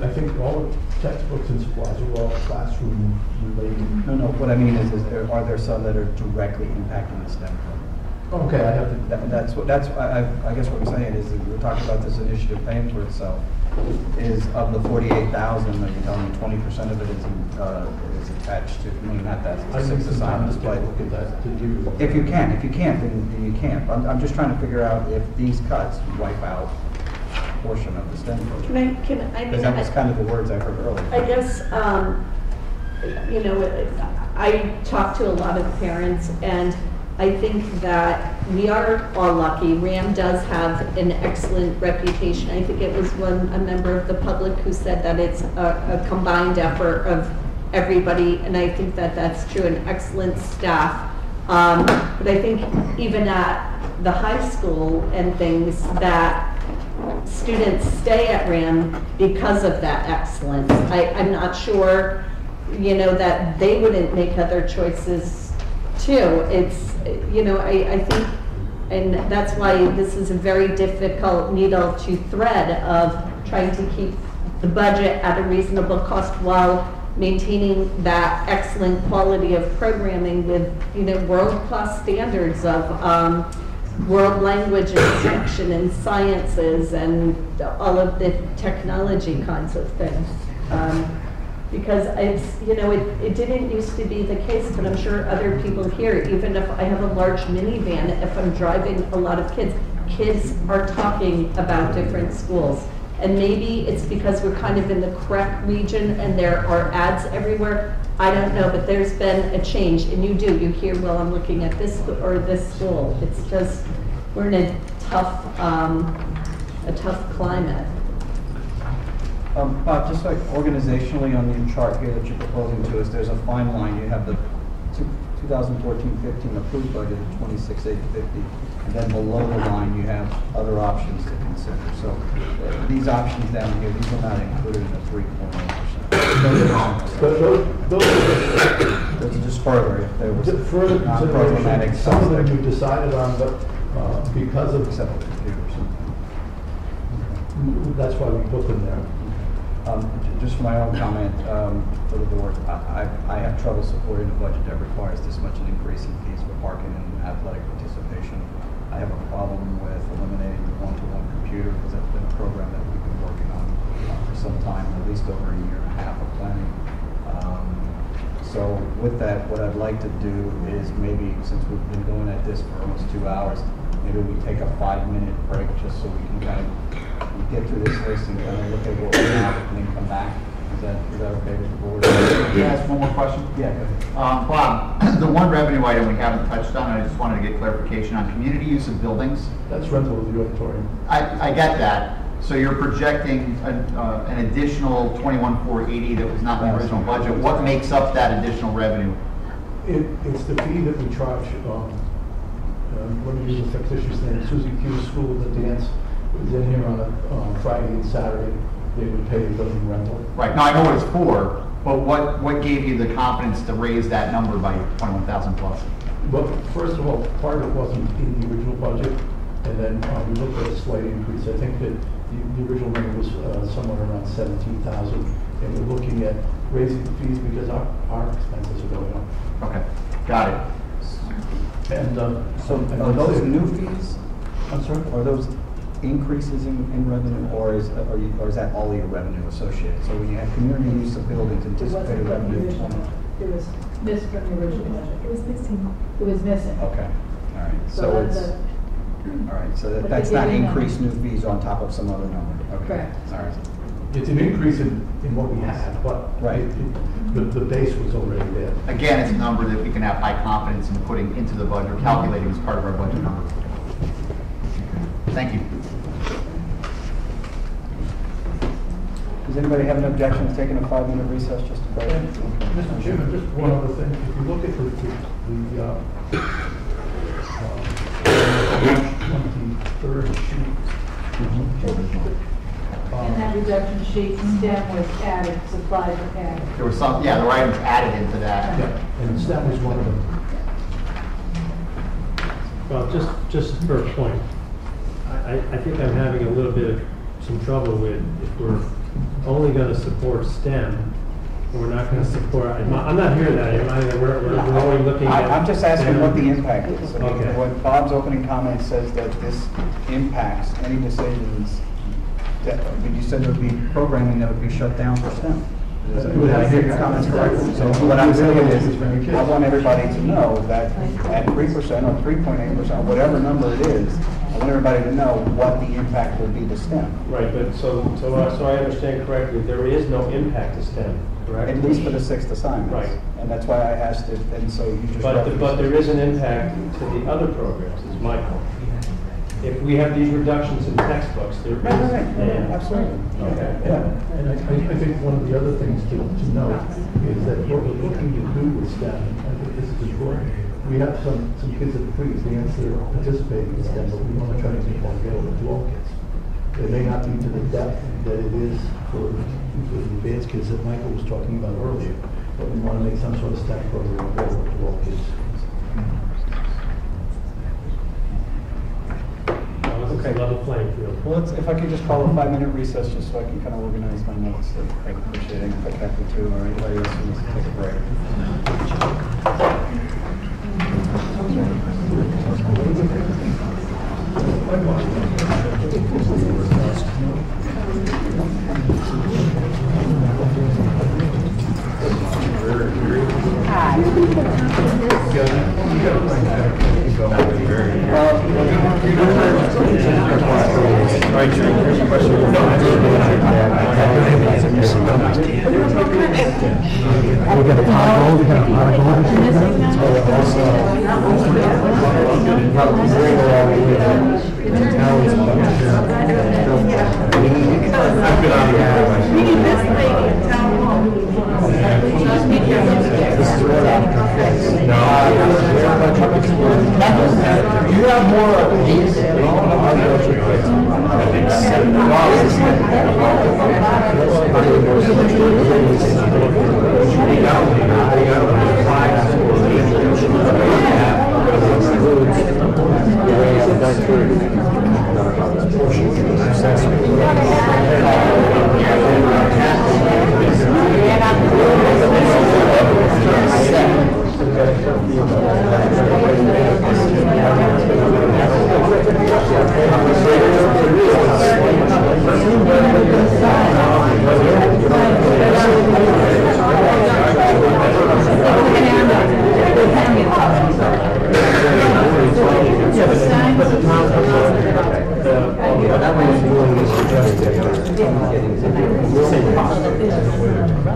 I think all of textbooks and supplies are all classroom related. No, what I mean is are there some that are directly impacting the STEM program? Okay, I have to. I guess what I'm saying is that we're talking about this initiative paying for itself. Is of the 48,000 that you're telling me 20% of it is attached to, not that, I six need some time assignments, to but look at that to give you. if you can't, then you can't. I'm just trying to figure out if these cuts wipe out a portion of the STEM program. Because that was kind of the words I heard earlier. I guess, I talk to a lot of parents, and I think that we are all lucky. RHAM does have an excellent reputation. I think it was a member of the public who said that it's a combined effort of everybody, and I think that that's true, an excellent staff. But I think even at the high school and things, that students stay at RHAM because of that excellence. I'm not sure, that they wouldn't make other choices too. It's, I think, and that's why this is a very difficult needle to thread of trying to keep the budget at a reasonable cost while maintaining that excellent quality of programming with, world-class standards of world language instruction and sciences and all of the technology kinds of things. Because it's, it didn't used to be the case, but I'm sure other people here, even if I have a large minivan, if I'm driving a lot of kids are talking about different schools. And maybe it's because we're kind of in the correct region and there are ads everywhere. I don't know, but there's been a change, and you hear, well, I'm looking at this or this school. It's just, we're in a tough climate. Bob, just like organizationally on the chart here that you're proposing to us, there's a fine line. You have the 2014-15 approved budget of $26,850, and then below the line you have other options to consider. So these options down here, these are not included in the 3.8%. Those are just further if there was further non-programmatic. Some of them we decided on, but because of except for computers. That's why we put them there. Just for my own comment for the board, I have trouble supporting a budget that requires this much an increase in fees for parking and athletic participation. I have a problem with eliminating the one-to-one computer because that's been a program that we've been working on for some time, at least over a year and a half of planning. So with that, what I'd like to do is maybe, since we've been going at this for almost 2 hours, maybe we take a 5-minute break just so we can kind of get through this list and kind of look at what we have and then come back. Is that okay with the board? Can I ask one more question? Yeah, go ahead. Bob, the one revenue item we haven't touched on, I just wanted to get clarification on community use of buildings. That's rental of the auditorium. I get that. So you're projecting an additional $21,480 that was not in the original budget. What makes up that additional revenue? It's the fee that we charge. Let me use a fictitious name. Susie Q's School of the Dance was in here on a Friday and Saturday. They would pay the building rental. Right. Now I know what it's for, but what gave you the confidence to raise that number by 21,000 plus? Well, first of all, part of it wasn't in the original budget, and then we looked at a slight increase. I think that the original number was somewhere around 17,000, and we're looking at raising the fees because our expenses are going up. Okay, got it. And, So and are like I those said- new fees? I'm sorry? Are those increases in revenue, or is that all your revenue associated? So when you have community use of buildings, It wasn't anticipated from the revenue? original, it was missed from the original budget. It was missing. It was missing. Okay, all right, So so that's it's, a, all right, so but that's they not did it, increased new fees on top of some other number? Okay. Correct. All right. It's an increase in what we had, but Right. the base was already there. Again, it's a number that we can have high confidence in putting into the budget, or calculating as part of our budget number. Thank you. Does anybody have an objection to taking a 5-minute recess just to vote? Mr. Chairman, just one other thing. If you look at the 23rd sheet. in that reduction sheet, STEM was added, supplies were added. There was some, yeah, there were items added into that. Yeah, and STEM was one of them. Well, just for a point, I think I'm having a little bit of some trouble with if we're only going to support STEM, we're not going to support, I'm not hearing that, am I, we're only looking at. I'm just asking STEM. what the impact is. I mean, Okay. What Bob's opening comment says that this impacts any decisions that, I mean, you said there would be programming that would be shut down for STEM. Did I hear your comments correctly? So what I'm saying is, I want everybody to know that at 3% or 3.8%, whatever number it is, I want everybody to know what the impact will be to STEM. Right, but so I understand correctly, there is no impact to STEM, correct? At least for the 6th assignments. Right. And that's why I asked it, and so you just. But there is an impact to the other programs, is my point. If we have these reductions in textbooks, there is. Right, absolutely. Okay. Yeah, and I think one of the other things to note is that what we're looking to do with STEM, I think this is important. We have some kids at the pre-advanced that are participating in STEM, but we want to try to make that available to all kids. It may not be to the depth that it is for the advanced kids that Michael was talking about earlier, but we want to make some sort of STEM program available to all kids. Okay. Level playing field. Well, if I could just call a 5-minute recess, just so I can kind of organize my notes, I'd appreciate it. If I can, too, or anybody else who needs to take a break. We got a pot of gold, we got a pot You have more of these than all of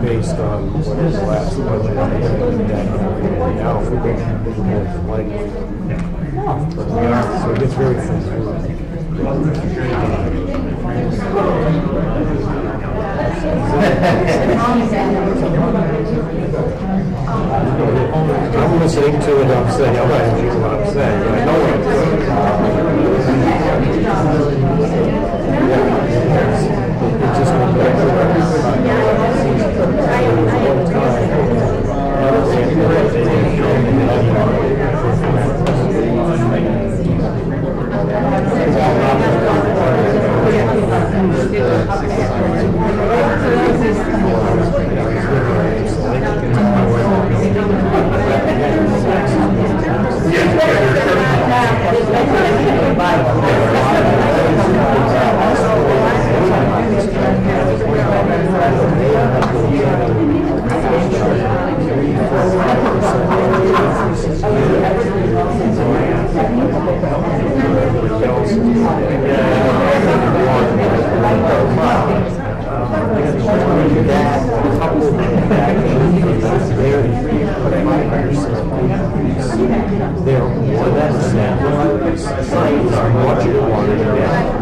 based on what is the last budget. Now, if we don't have this but we are, so it gets very I'm listening to it, I'm saying, I'm not sure what I'm saying, but I know what I'm saying. It just went back to They're more than that. Signs are what you want to get.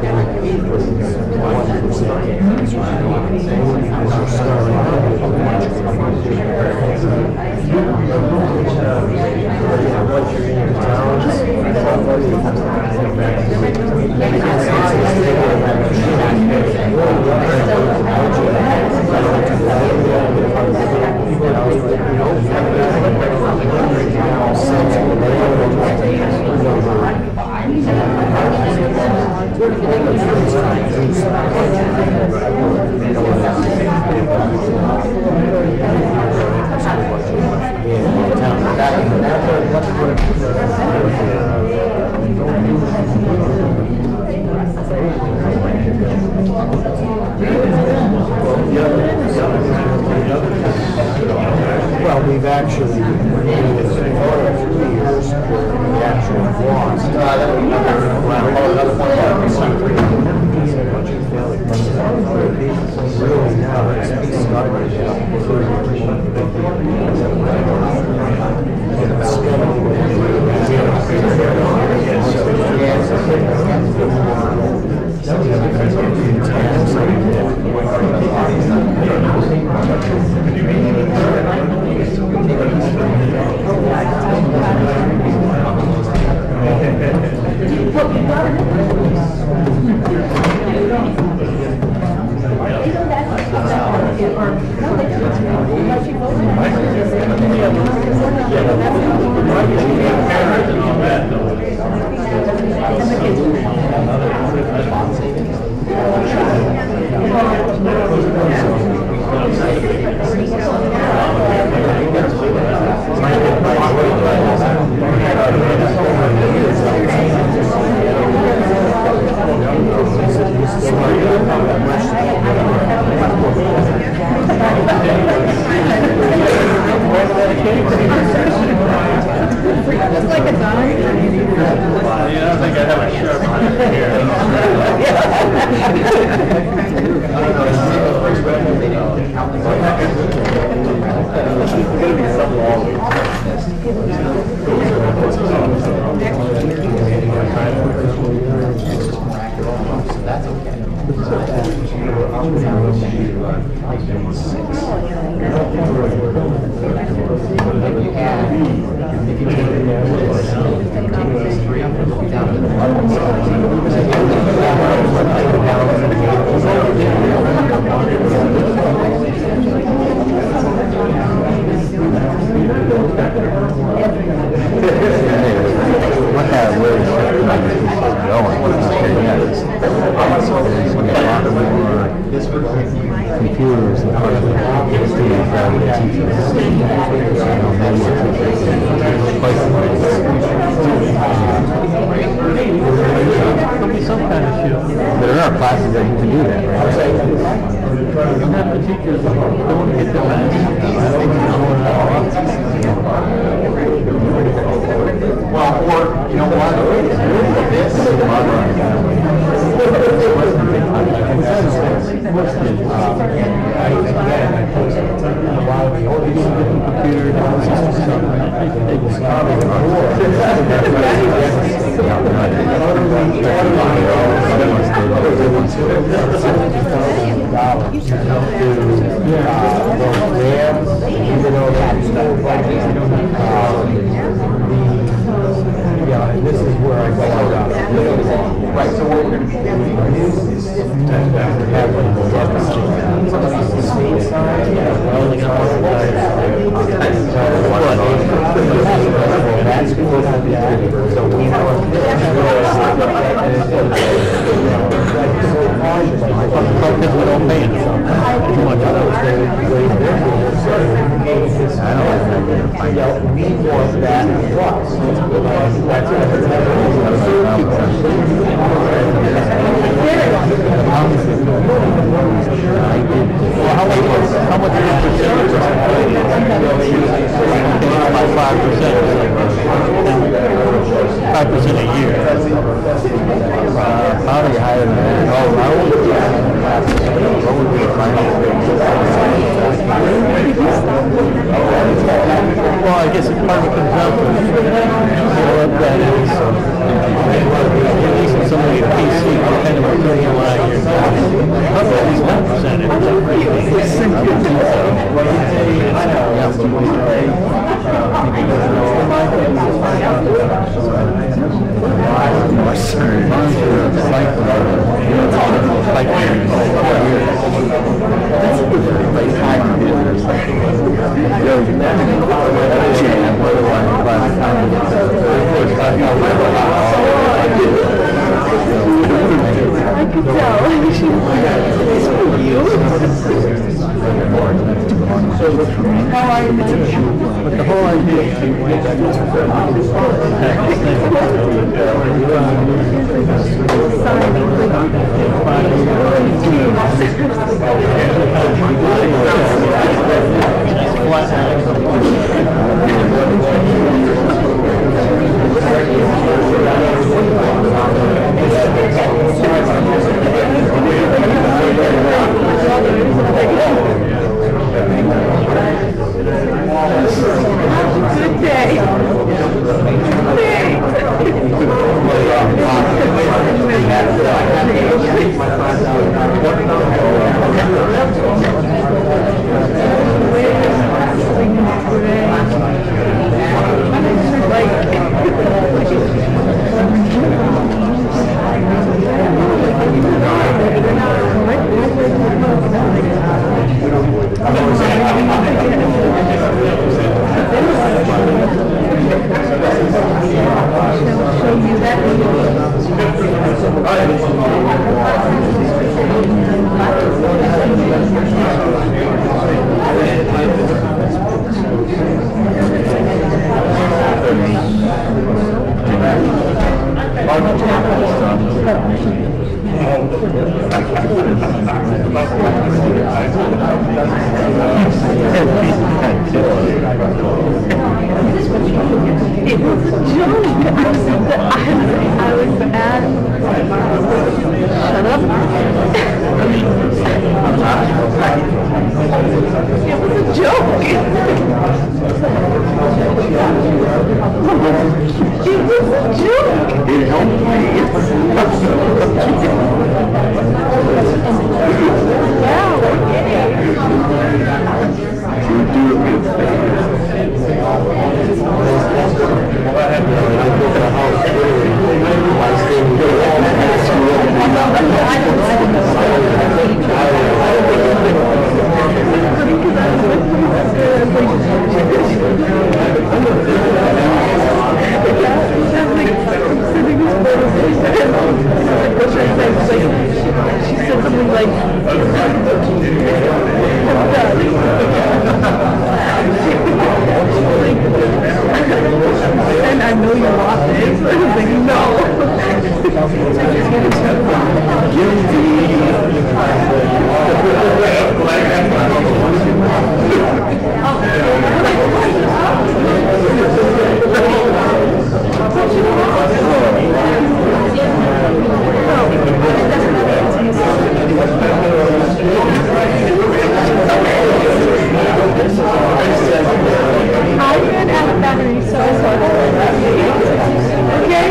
5% a year. How do you hire them? What would be the final Well, I guess it part of it comes down to Somebody at PC, depending on where you are, you're always 1%. I could tell. How are you? But the whole idea good day. It was a joke. I was at. Shut up. It was a joke. It was a joke. It helped me. She said something like, and I know you lost it. So I was like, no. I've been at the battery, so okay?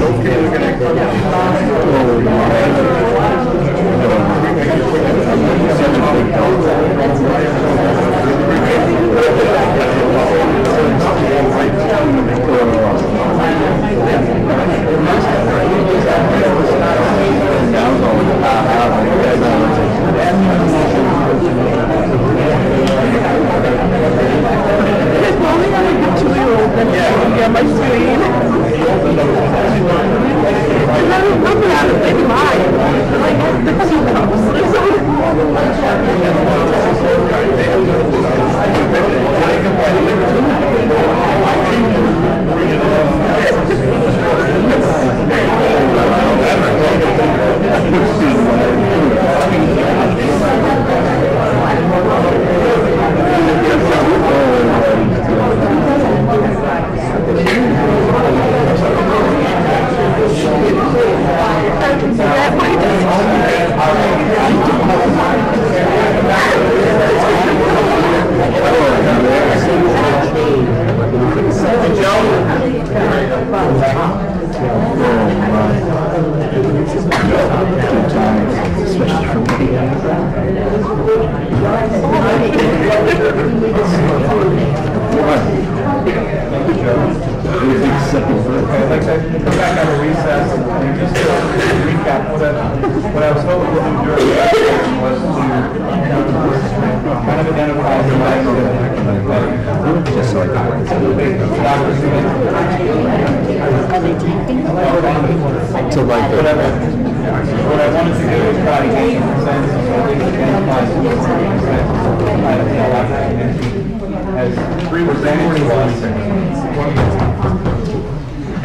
Okay, we're gonna go.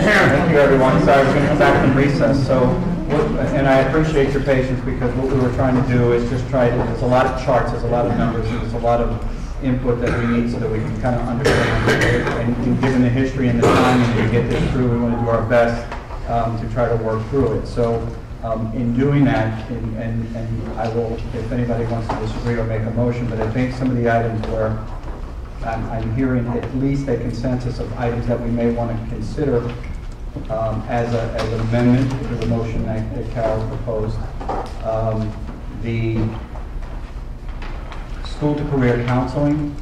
Thank you, everyone. Sorry, we're going to come back from recess. So, and I appreciate your patience because what we were trying to do is just try to, there's a lot of charts, there's a lot of numbers, and there's a lot of input that we need so that we can kind of understand. And given the history and the time and we get this through, we want to do our best to try to work through it. So, in doing that, and I will, if anybody wants to disagree or make a motion, but I think some of the items where I'm hearing at least a consensus of items that we may want to consider as an amendment to the motion that Carol proposed. The school to career counseling,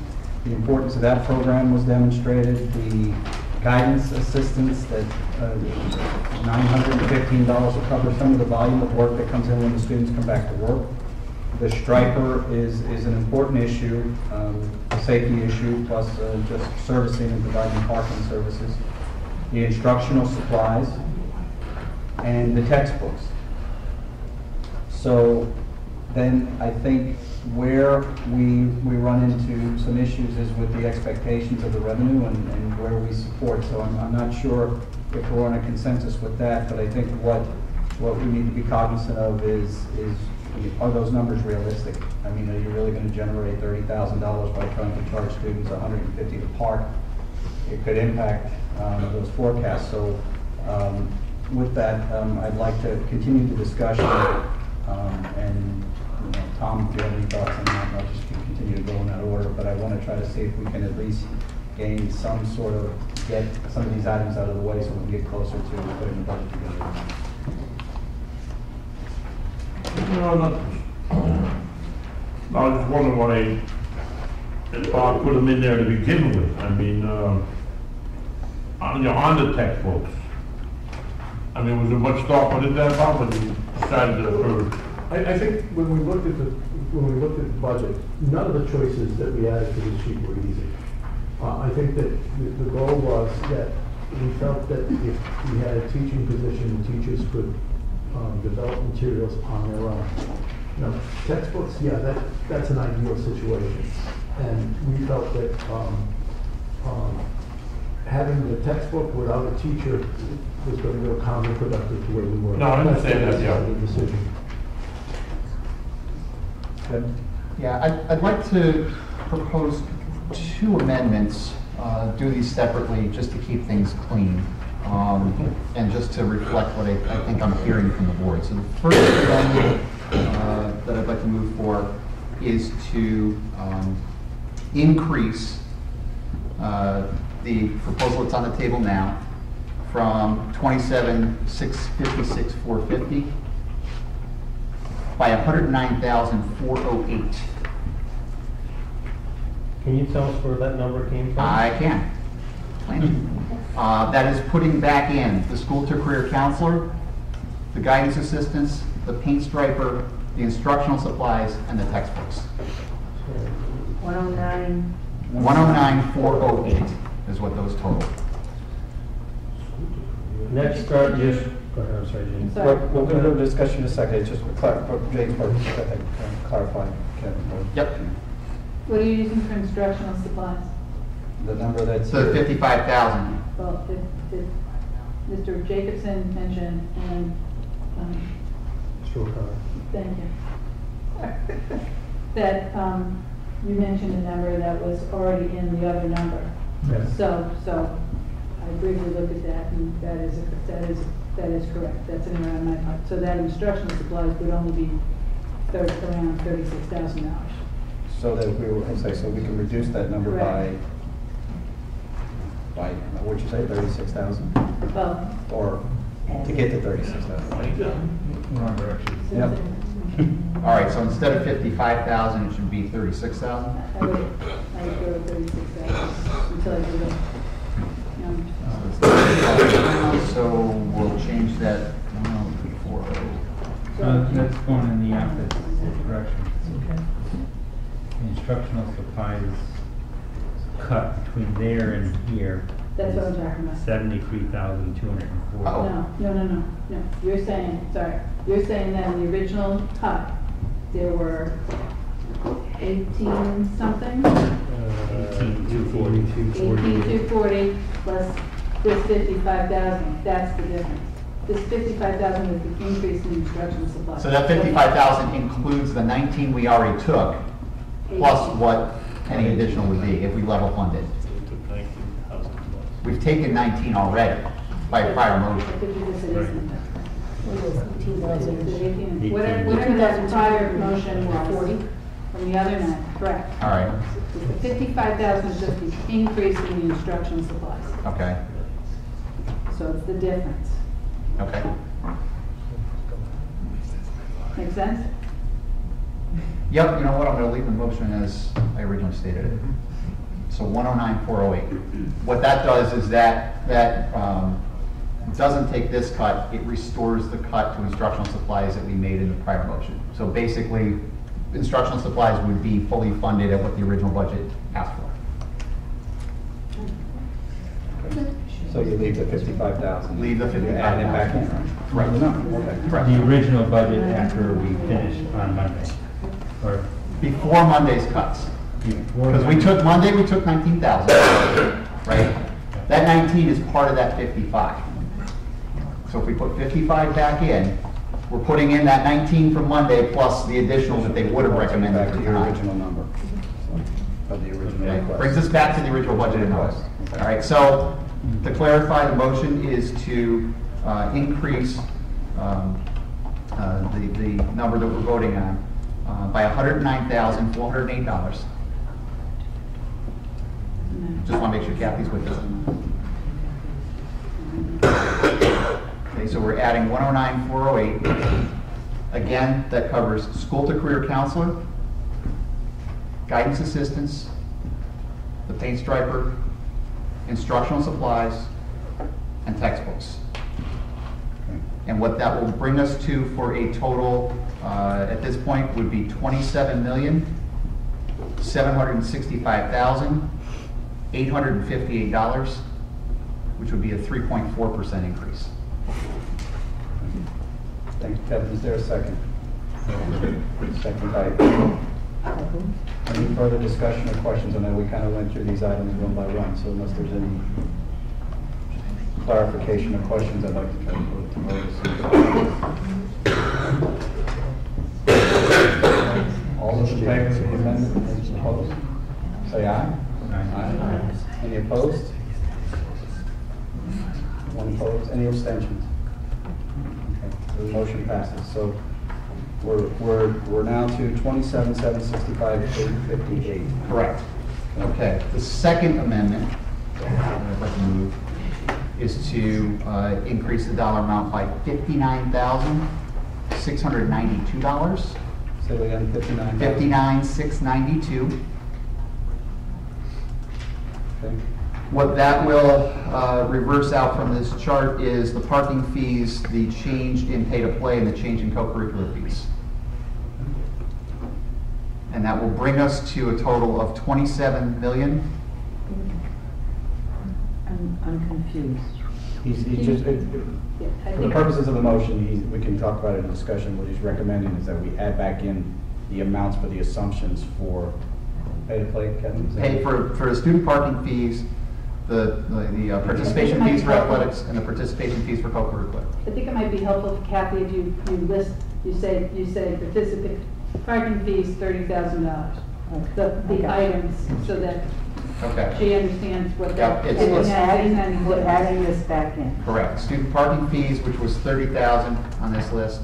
the importance of that program was demonstrated. The guidance assistance that $915 will cover some of the volume of work that comes in when the students come back to work. The striper is an important issue, a safety issue, plus just servicing and providing parking services. The instructional supplies, and the textbooks. So then I think where we run into some issues is with the expectations of the revenue and where we support. So I'm not sure if we're on a consensus with that, but I think what we need to be cognizant of is are those numbers realistic? I mean, are you really going to generate $30,000 by trying to charge students $150 to park? It could impact those forecasts. So with that, I'd like to continue the discussion. And Tom, if you have any thoughts on that, I'll just continue to go in that order. But I want to try to see if we can at least gain some sort of, get some of these items out of the way so we can get closer to putting the budget together. No, not. I was just wondering why Bob put them in there to begin with. I mean, on the textbooks. I mean, was there much thought put into that, Bob, when you decided to? I think when we looked at the budget, none of the choices that we added to the sheet were easy. I think that the goal was that we felt that if we had a teaching position, the teachers could develop materials on their own. Now, textbooks, yeah, that's an ideal situation. And we felt that having the textbook without a teacher was going to go counterproductive to where we were. No, I understand that, yeah. The decision. Yeah, I'd like to propose two amendments, do these separately just to keep things clean. And just to reflect what I think I'm hearing from the board. So the first amendment that I'd like to move for is to increase the proposal that's on the table now from 27,656,450 by 109,408. Can you tell us where that number came from? I can. That is putting back in the school to career counselor, the guidance assistants, the paint striper, the instructional supplies, and the textbooks. 109. 109,408 is what those total. Next, just, go ahead, I'm sorry, James. Sorry. We'll go to discussion in a second, it's just James, clarify. Yep. What are you using for instructional supplies? The number that's. So 55,000. Well, if Mr. Jacobson mentioned, and, thank you. That, you mentioned a number that was already in the other number. Yes. So I briefly looked at that, and that is correct. That's in around my part. So that instructional supplies would only be around $36,000. So that we will say, so we can reduce that number Correct. by, what'd you say, 36,000? Well, Or to get to 36,000? Yep. All right, so instead of 55,000, it should be 36,000? I would go with 36,000 until I do the numbers. So we'll change that 10340. That's going in the opposite direction. Instructional supplies cut between there and here. That's what I'm talking about. 73,240. No. You're saying that in the original cut, there were 18 something? 18,240 plus this 55,000. That's the difference. This 55,000 is the increase in instructional supplies. So that 55,000 includes the 19 we already took, plus what any additional would be if we level funded. We've taken 19 already by prior motion. Whatever that prior motion was, 40 from the other night, correct. All right. The 55,000 is just the increase in the instructional supplies. Okay. So it's the difference. Okay. Make sense? Yep, you know what, I'm going to leave the motion as I originally stated it. So 109,408. What that does is that doesn't take this cut, it restores the cut to instructional supplies that we made in the prior motion. So basically, instructional supplies would be fully funded at what the original budget asked for. So you leave the 55,000? Leave the 55,000. Add it back in, right? Right. Correct. The original budget after we finish on Monday. Or before Monday's cuts. Because we took 19,000, right? That 19 is part of that 55. So if we put 55 back in, we're putting in that 19 from Monday plus the additional that they would have recommended Back for to your tonight. original number. Of the original Okay. request. Brings us back to the original budget request. All right, so to clarify, the motion is to increase the number that we're voting on by $109,408. Just want to make sure Kathy's with us. Okay, so we're adding 109,408. Again, that covers school to career counselor, guidance assistants, the paint striper, instructional supplies, and textbooks. And what that will bring us to for a total, at this point, would be $27,765,858, which would be a 3.4% increase. Thank you, Kevin. Is there a second? Second by any further discussion or questions? I know we kind of went through these items one by one, so unless there's any clarification or questions, I'd like to try to move to vote. All those in favor of the amendment as proposed, say aye. Aye. Any opposed? One opposed. Any abstentions? Okay, the motion passes. So we're now to 27,765,858. Correct. Okay. The second amendment, if I can move, is to increase the dollar amount by $59,692. Say it again, 59. $59,692. Okay. What that will reverse out from this chart is the parking fees, the change in pay to play, and the change in co-curricular fees. And that will bring us to a total of 27 million. I'm confused. He's just, for the purposes of the motion, we can talk about it in discussion. What he's recommending is that we add back in the amounts for the assumptions for pay to play, Kevin? Pay for the student parking fees, the participation fees for athletics, and the participation fees for co-curricular. I think it might be helpful, Kathy, if you say participant parking fees $30,000. The items, so that she understands what that. We're adding this back in. Correct. Student parking fees, which was $30,000 on this list.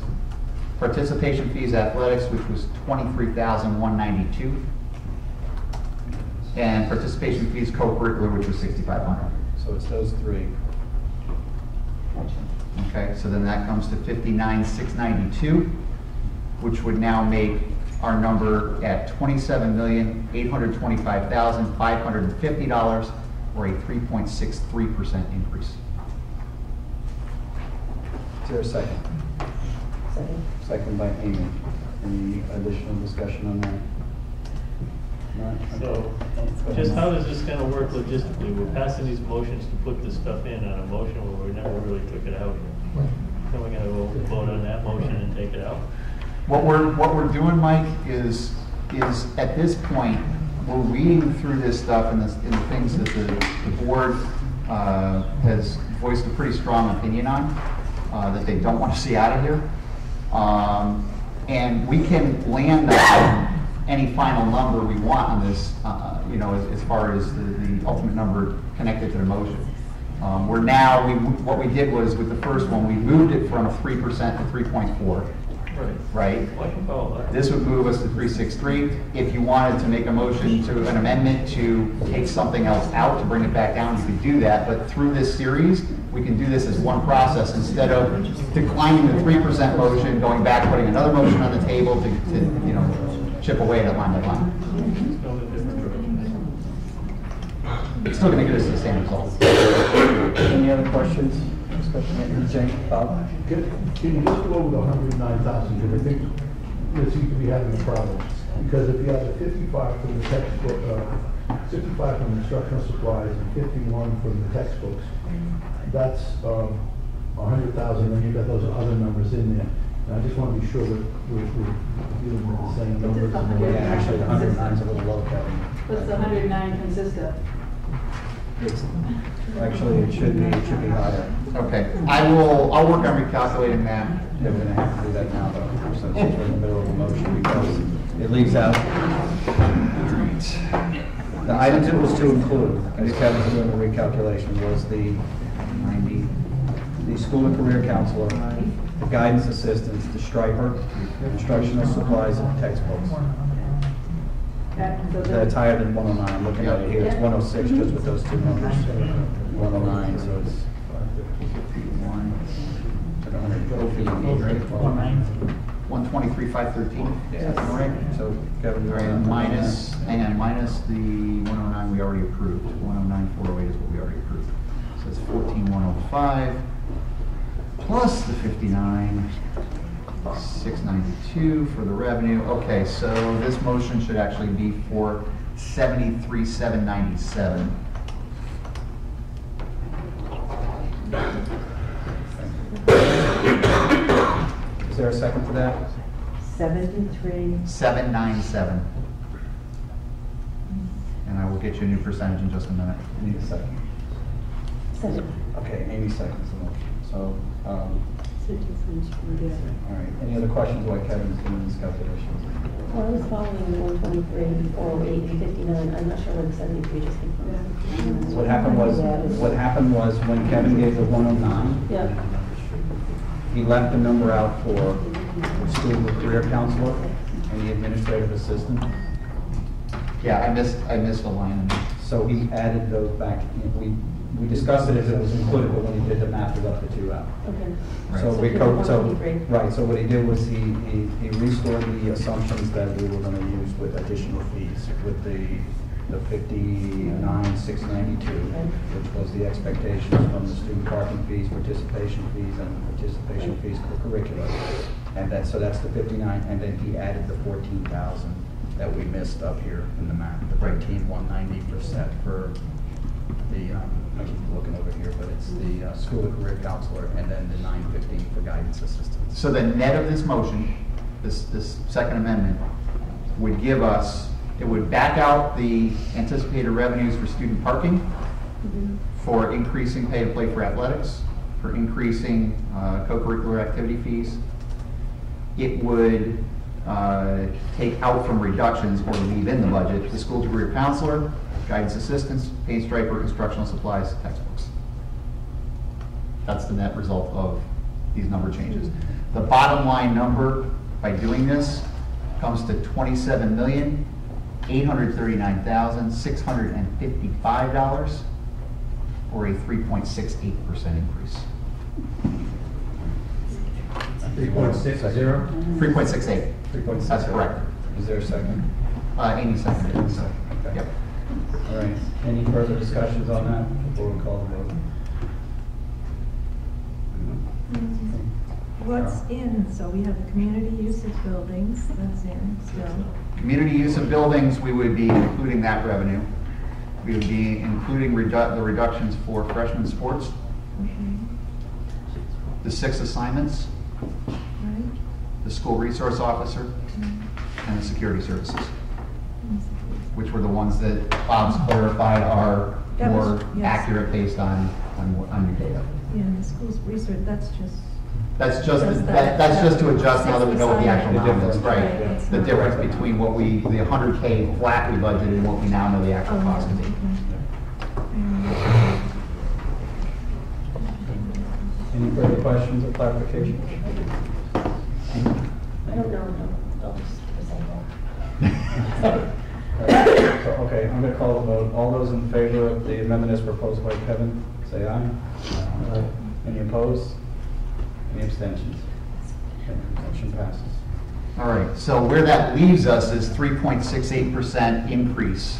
Participation fees athletics, which was $23,192. And participation fees co-curricular, which was $6,500. So it's those three. Okay, so then that comes to $59,692, which would now make our number at $27,825,550, or a 3.63% increase. Is there a second? Second. Second by Amy. Any additional discussion on that? No? So, just how is this gonna work logistically? We're passing these motions to put this stuff in on a motion where we never really took it out. Then we're gonna go vote on that motion and take it out? What we're doing, Mike, is at this point, we're reading through this stuff and the things that the board has voiced a pretty strong opinion on, that they don't want to see out of here. And we can land on any final number we want on this, as far as the ultimate number connected to the motion. What we did was, with the first one, we moved it from 3% to 3.4. Right? This would move us to 363. If you wanted to make a motion to an amendment to take something else out to bring it back down, you could do that. But through this series, we can do this as one process instead of declining the 3% motion, going back, putting another motion on the table to chip away at it line by line. It's still going to get us the same result. Any other questions? Bob? Can you just go over the 109,000, because I think this you could be having a problem. Because if you have the 55 from the textbook, 65 from the instructional supplies, and 51 from the textbooks, that's 100,000, and you've got those other numbers in there. And I just want to be sure that we're dealing with the same numbers. Yeah, actually, the 109 is a little low, Kevin. What's the 109 consist of? Actually, it should be higher. Okay, I'll work on recalculating that. Yeah, we're gonna have to do that now, though, since we're in the middle of the motion, because it leaves out. The items it was to include, as Kevin's doing the recalculation, was the school and career counselor, the guidance assistants, the striper, instructional supplies, and textbooks. That's higher than 109. I'm looking at it here. It's 106 just with those two numbers. 109, so it's 123,513. Yeah. All right. So Kevin, minus the 109 we already approved. 109,408 is what we already approved. So it's 14,105 plus the 59,692 for the revenue. Okay, so this motion should actually be for 73,797. Is there a second to that? 797. And I will get you a new percentage in just a minute. I need a second. Okay, Amy seconds the motion. So, all right. Any other questions while Kevin's doing these calculations? Well, I was following the 123, 408, and 59. I'm not sure where the 73 just came from. What happened was when Kevin gave the 109, he left the number out for the school and career counselor and the administrative assistant. Yeah, I missed a line in there. So he added those back in. we discussed it as it was included, but when he did the math, it left the two out. Okay. So So we, keep co- it so, 123. right, so what he did was he restored the assumptions that we were gonna use with additional fees, with the 59,692, which was the expectations from the student parking fees, participation fees, and participation fees for curriculum. And that, so that's the 59, and then he added the 14,000 that we missed up here in the math, the 13,190% for the, I keep looking over here, but it's the school and career counselor, and then the 915 for guidance assistants. So the net of this motion, this second amendment, would give us, it would back out the anticipated revenues for student parking, for increasing pay to play for athletics, for increasing co-curricular activity fees. It would take out from reductions or leave in the budget the school to career counselor, guidance assistants, paint striper, instructional supplies, textbooks. That's the net result of these number changes. The bottom line number by doing this comes to $27,839,655, or a 3.68% increase. 3.60? 3.68. 3.68. That's correct. Is there a second? Amy seconded. Okay. Yep. All right. Any further discussions on that before we call the vote? What's in, so we have the community use of buildings, that's in still. Community use of buildings, we would be including that revenue. We would be including the reductions for freshman sports, the 6 assignments, Right? the school resource officer, and the security services, which were the ones that Bob's clarified are That was- more yes. accurate based on new data. Yeah, and the schools research, that's just. That's just, Just that's just to adjust now that we know what the actual The amount is, difference. right? Right, it's The not- difference between what we, the 100K flat we budgeted and what we now know the actual cost to be. Any further questions or clarification? I don't know, no, I'll just present So, okay, I'm going to call the vote. All those in favor of the amendment as proposed by Kevin, say aye. Aye. Any opposed? Any abstentions? Okay, motion passes. All right, so where that leaves us is 3.68% increase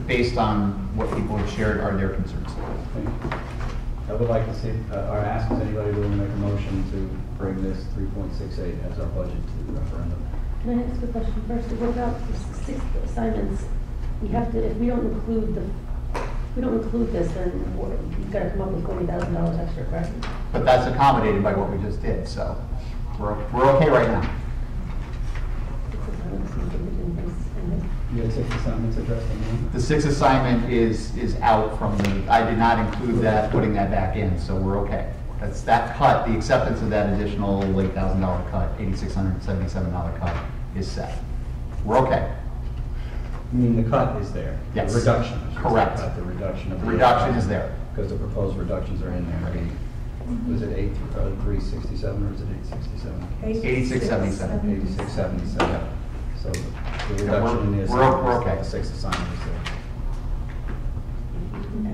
based on what people have shared are their concerns. I would like to see, or ask, is anybody willing to make a motion to bring this 3.68 as our budget to the referendum? Can I ask a question first? What about the 6 assignments? We have to, if we don't include this, then you've got to come up with $40,000 extra, correct? But that's accommodated by what we just did, so we're okay right now. You had 6 assignments addressed in there? The 6 assignment is out from the, I did not include that, putting that back in, so we're okay. That's that cut, the acceptance of that additional $8,000 cut, $8,677 cut is set. We're okay. I mean, the cut is there? Yes. The reduction? I should say, Correct. cut, the reduction of The reduction is there. Because the proposed reductions are in there. Was it 367 or is it 867? 8677. 8677. So the Yeah, reduction in the we're assignments, okay. the 6 assignments there.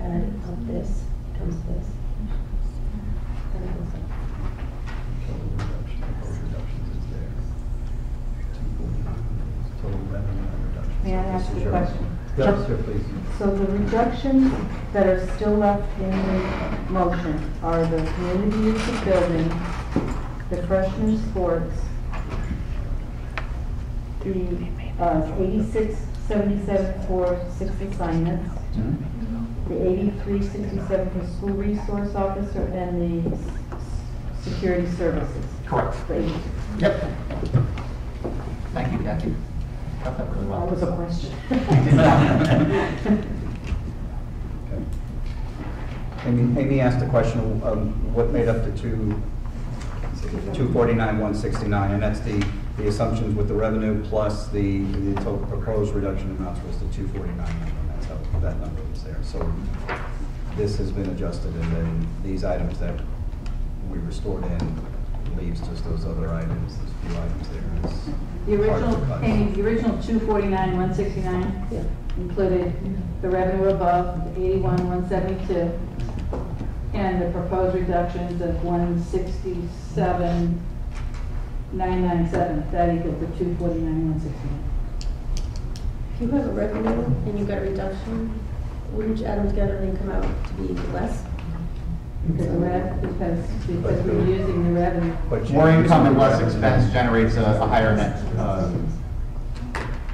Add of this comes this. Total reduction, proposed reductions is there. 249, total revenue reduction. May I ask This is you a your- question? Yes, sir, please. So the reductions that are still left in the motion are the community use of building, the freshman sports, the 8677 for 6 assignments, the 8367 for school resource officer, and the security services. Correct. Please. Yep. Thank you, Kathy. Got that really well. That was a question. Amy asked a question, what made up the 249,169, and that's the assumptions with the revenue plus the total proposed reduction amounts was the 249 number, and that's how that number was there. So this has been adjusted, and then these items that we restored in leaves just those other items, those few items there. It's The hard to original, cut. Amy, the original 249, 169 included the revenue above, the 81, 172, and the proposed reductions of 167, 997. That equals the 249, 169. If you have a revenue and you've got a reduction, wouldn't you add them together and they come out to be less? Because we're using the revenue. More income and less expense generates a higher net,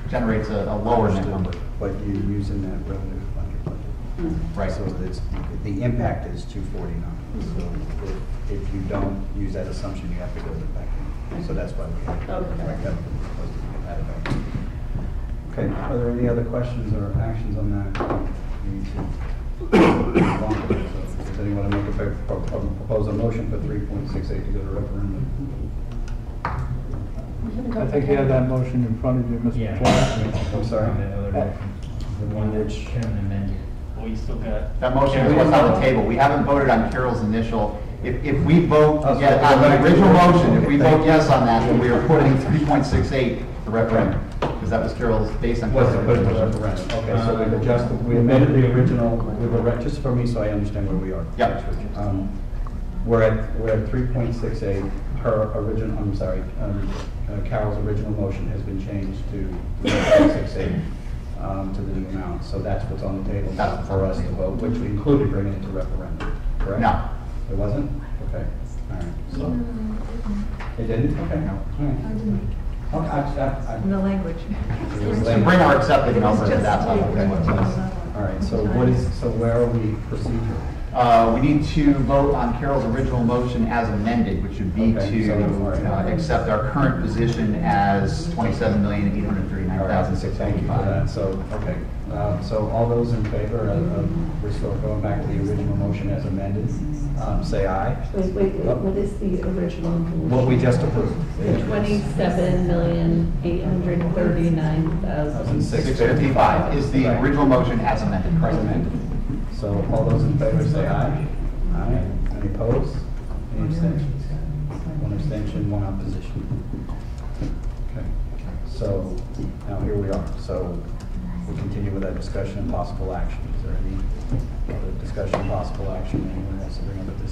generates a lower net number. But you're using that revenue to fund your budget. Right. So it's, the impact is 249. So if you don't use that assumption, you have to build it back in. So that's why we have to correct that. Add it back. Okay, are there any other questions or actions on that? We need to move on to it. So does anyone make propose a motion for 3.68 to go to referendum? I think you have that motion in front of you, Mr. Yeah. Chairman. I'm sorry. The other motion, the one that Karen amended. Well, you still got. That motion is what's on the table. We haven't voted on Carol's initial. If we vote yes on the original motion, if we vote yes on that, then we are putting 3.68 to referendum. Because that was Carol's, based on Was Carol's to put it to original motion. referendum. Okay, so we've adjusted, we amended the original, just for me so I understand where we are. Yep. We're at 3.68, her original, I'm sorry, Carol's original motion has been changed to 3.68 to the new amount. So that's what's on the table That's for us to vote, which included bringing it to referendum, correct? No. It wasn't? Okay, all right. So it didn't? Okay, no. All right. Okay, In the language. To bring our accepted number to that level. all right, so where are we procedurally? We need to vote on Carol's original motion as amended, which would be to accept our current position as $27,839,685. Thank you for that. So, okay, so all those in favor of, we're still going back to the original motion as amended, say aye. Wait, what is the original? What we just approved. 27,839,655 is the original motion as amended. As amended. So all those in favor say aye. Aye. Any opposed? Any abstentions? One abstention, one opposition. Okay. So now here we are. So we'll continue with that discussion and possible action. Is there any other discussion, possible action anyone wants to bring up at this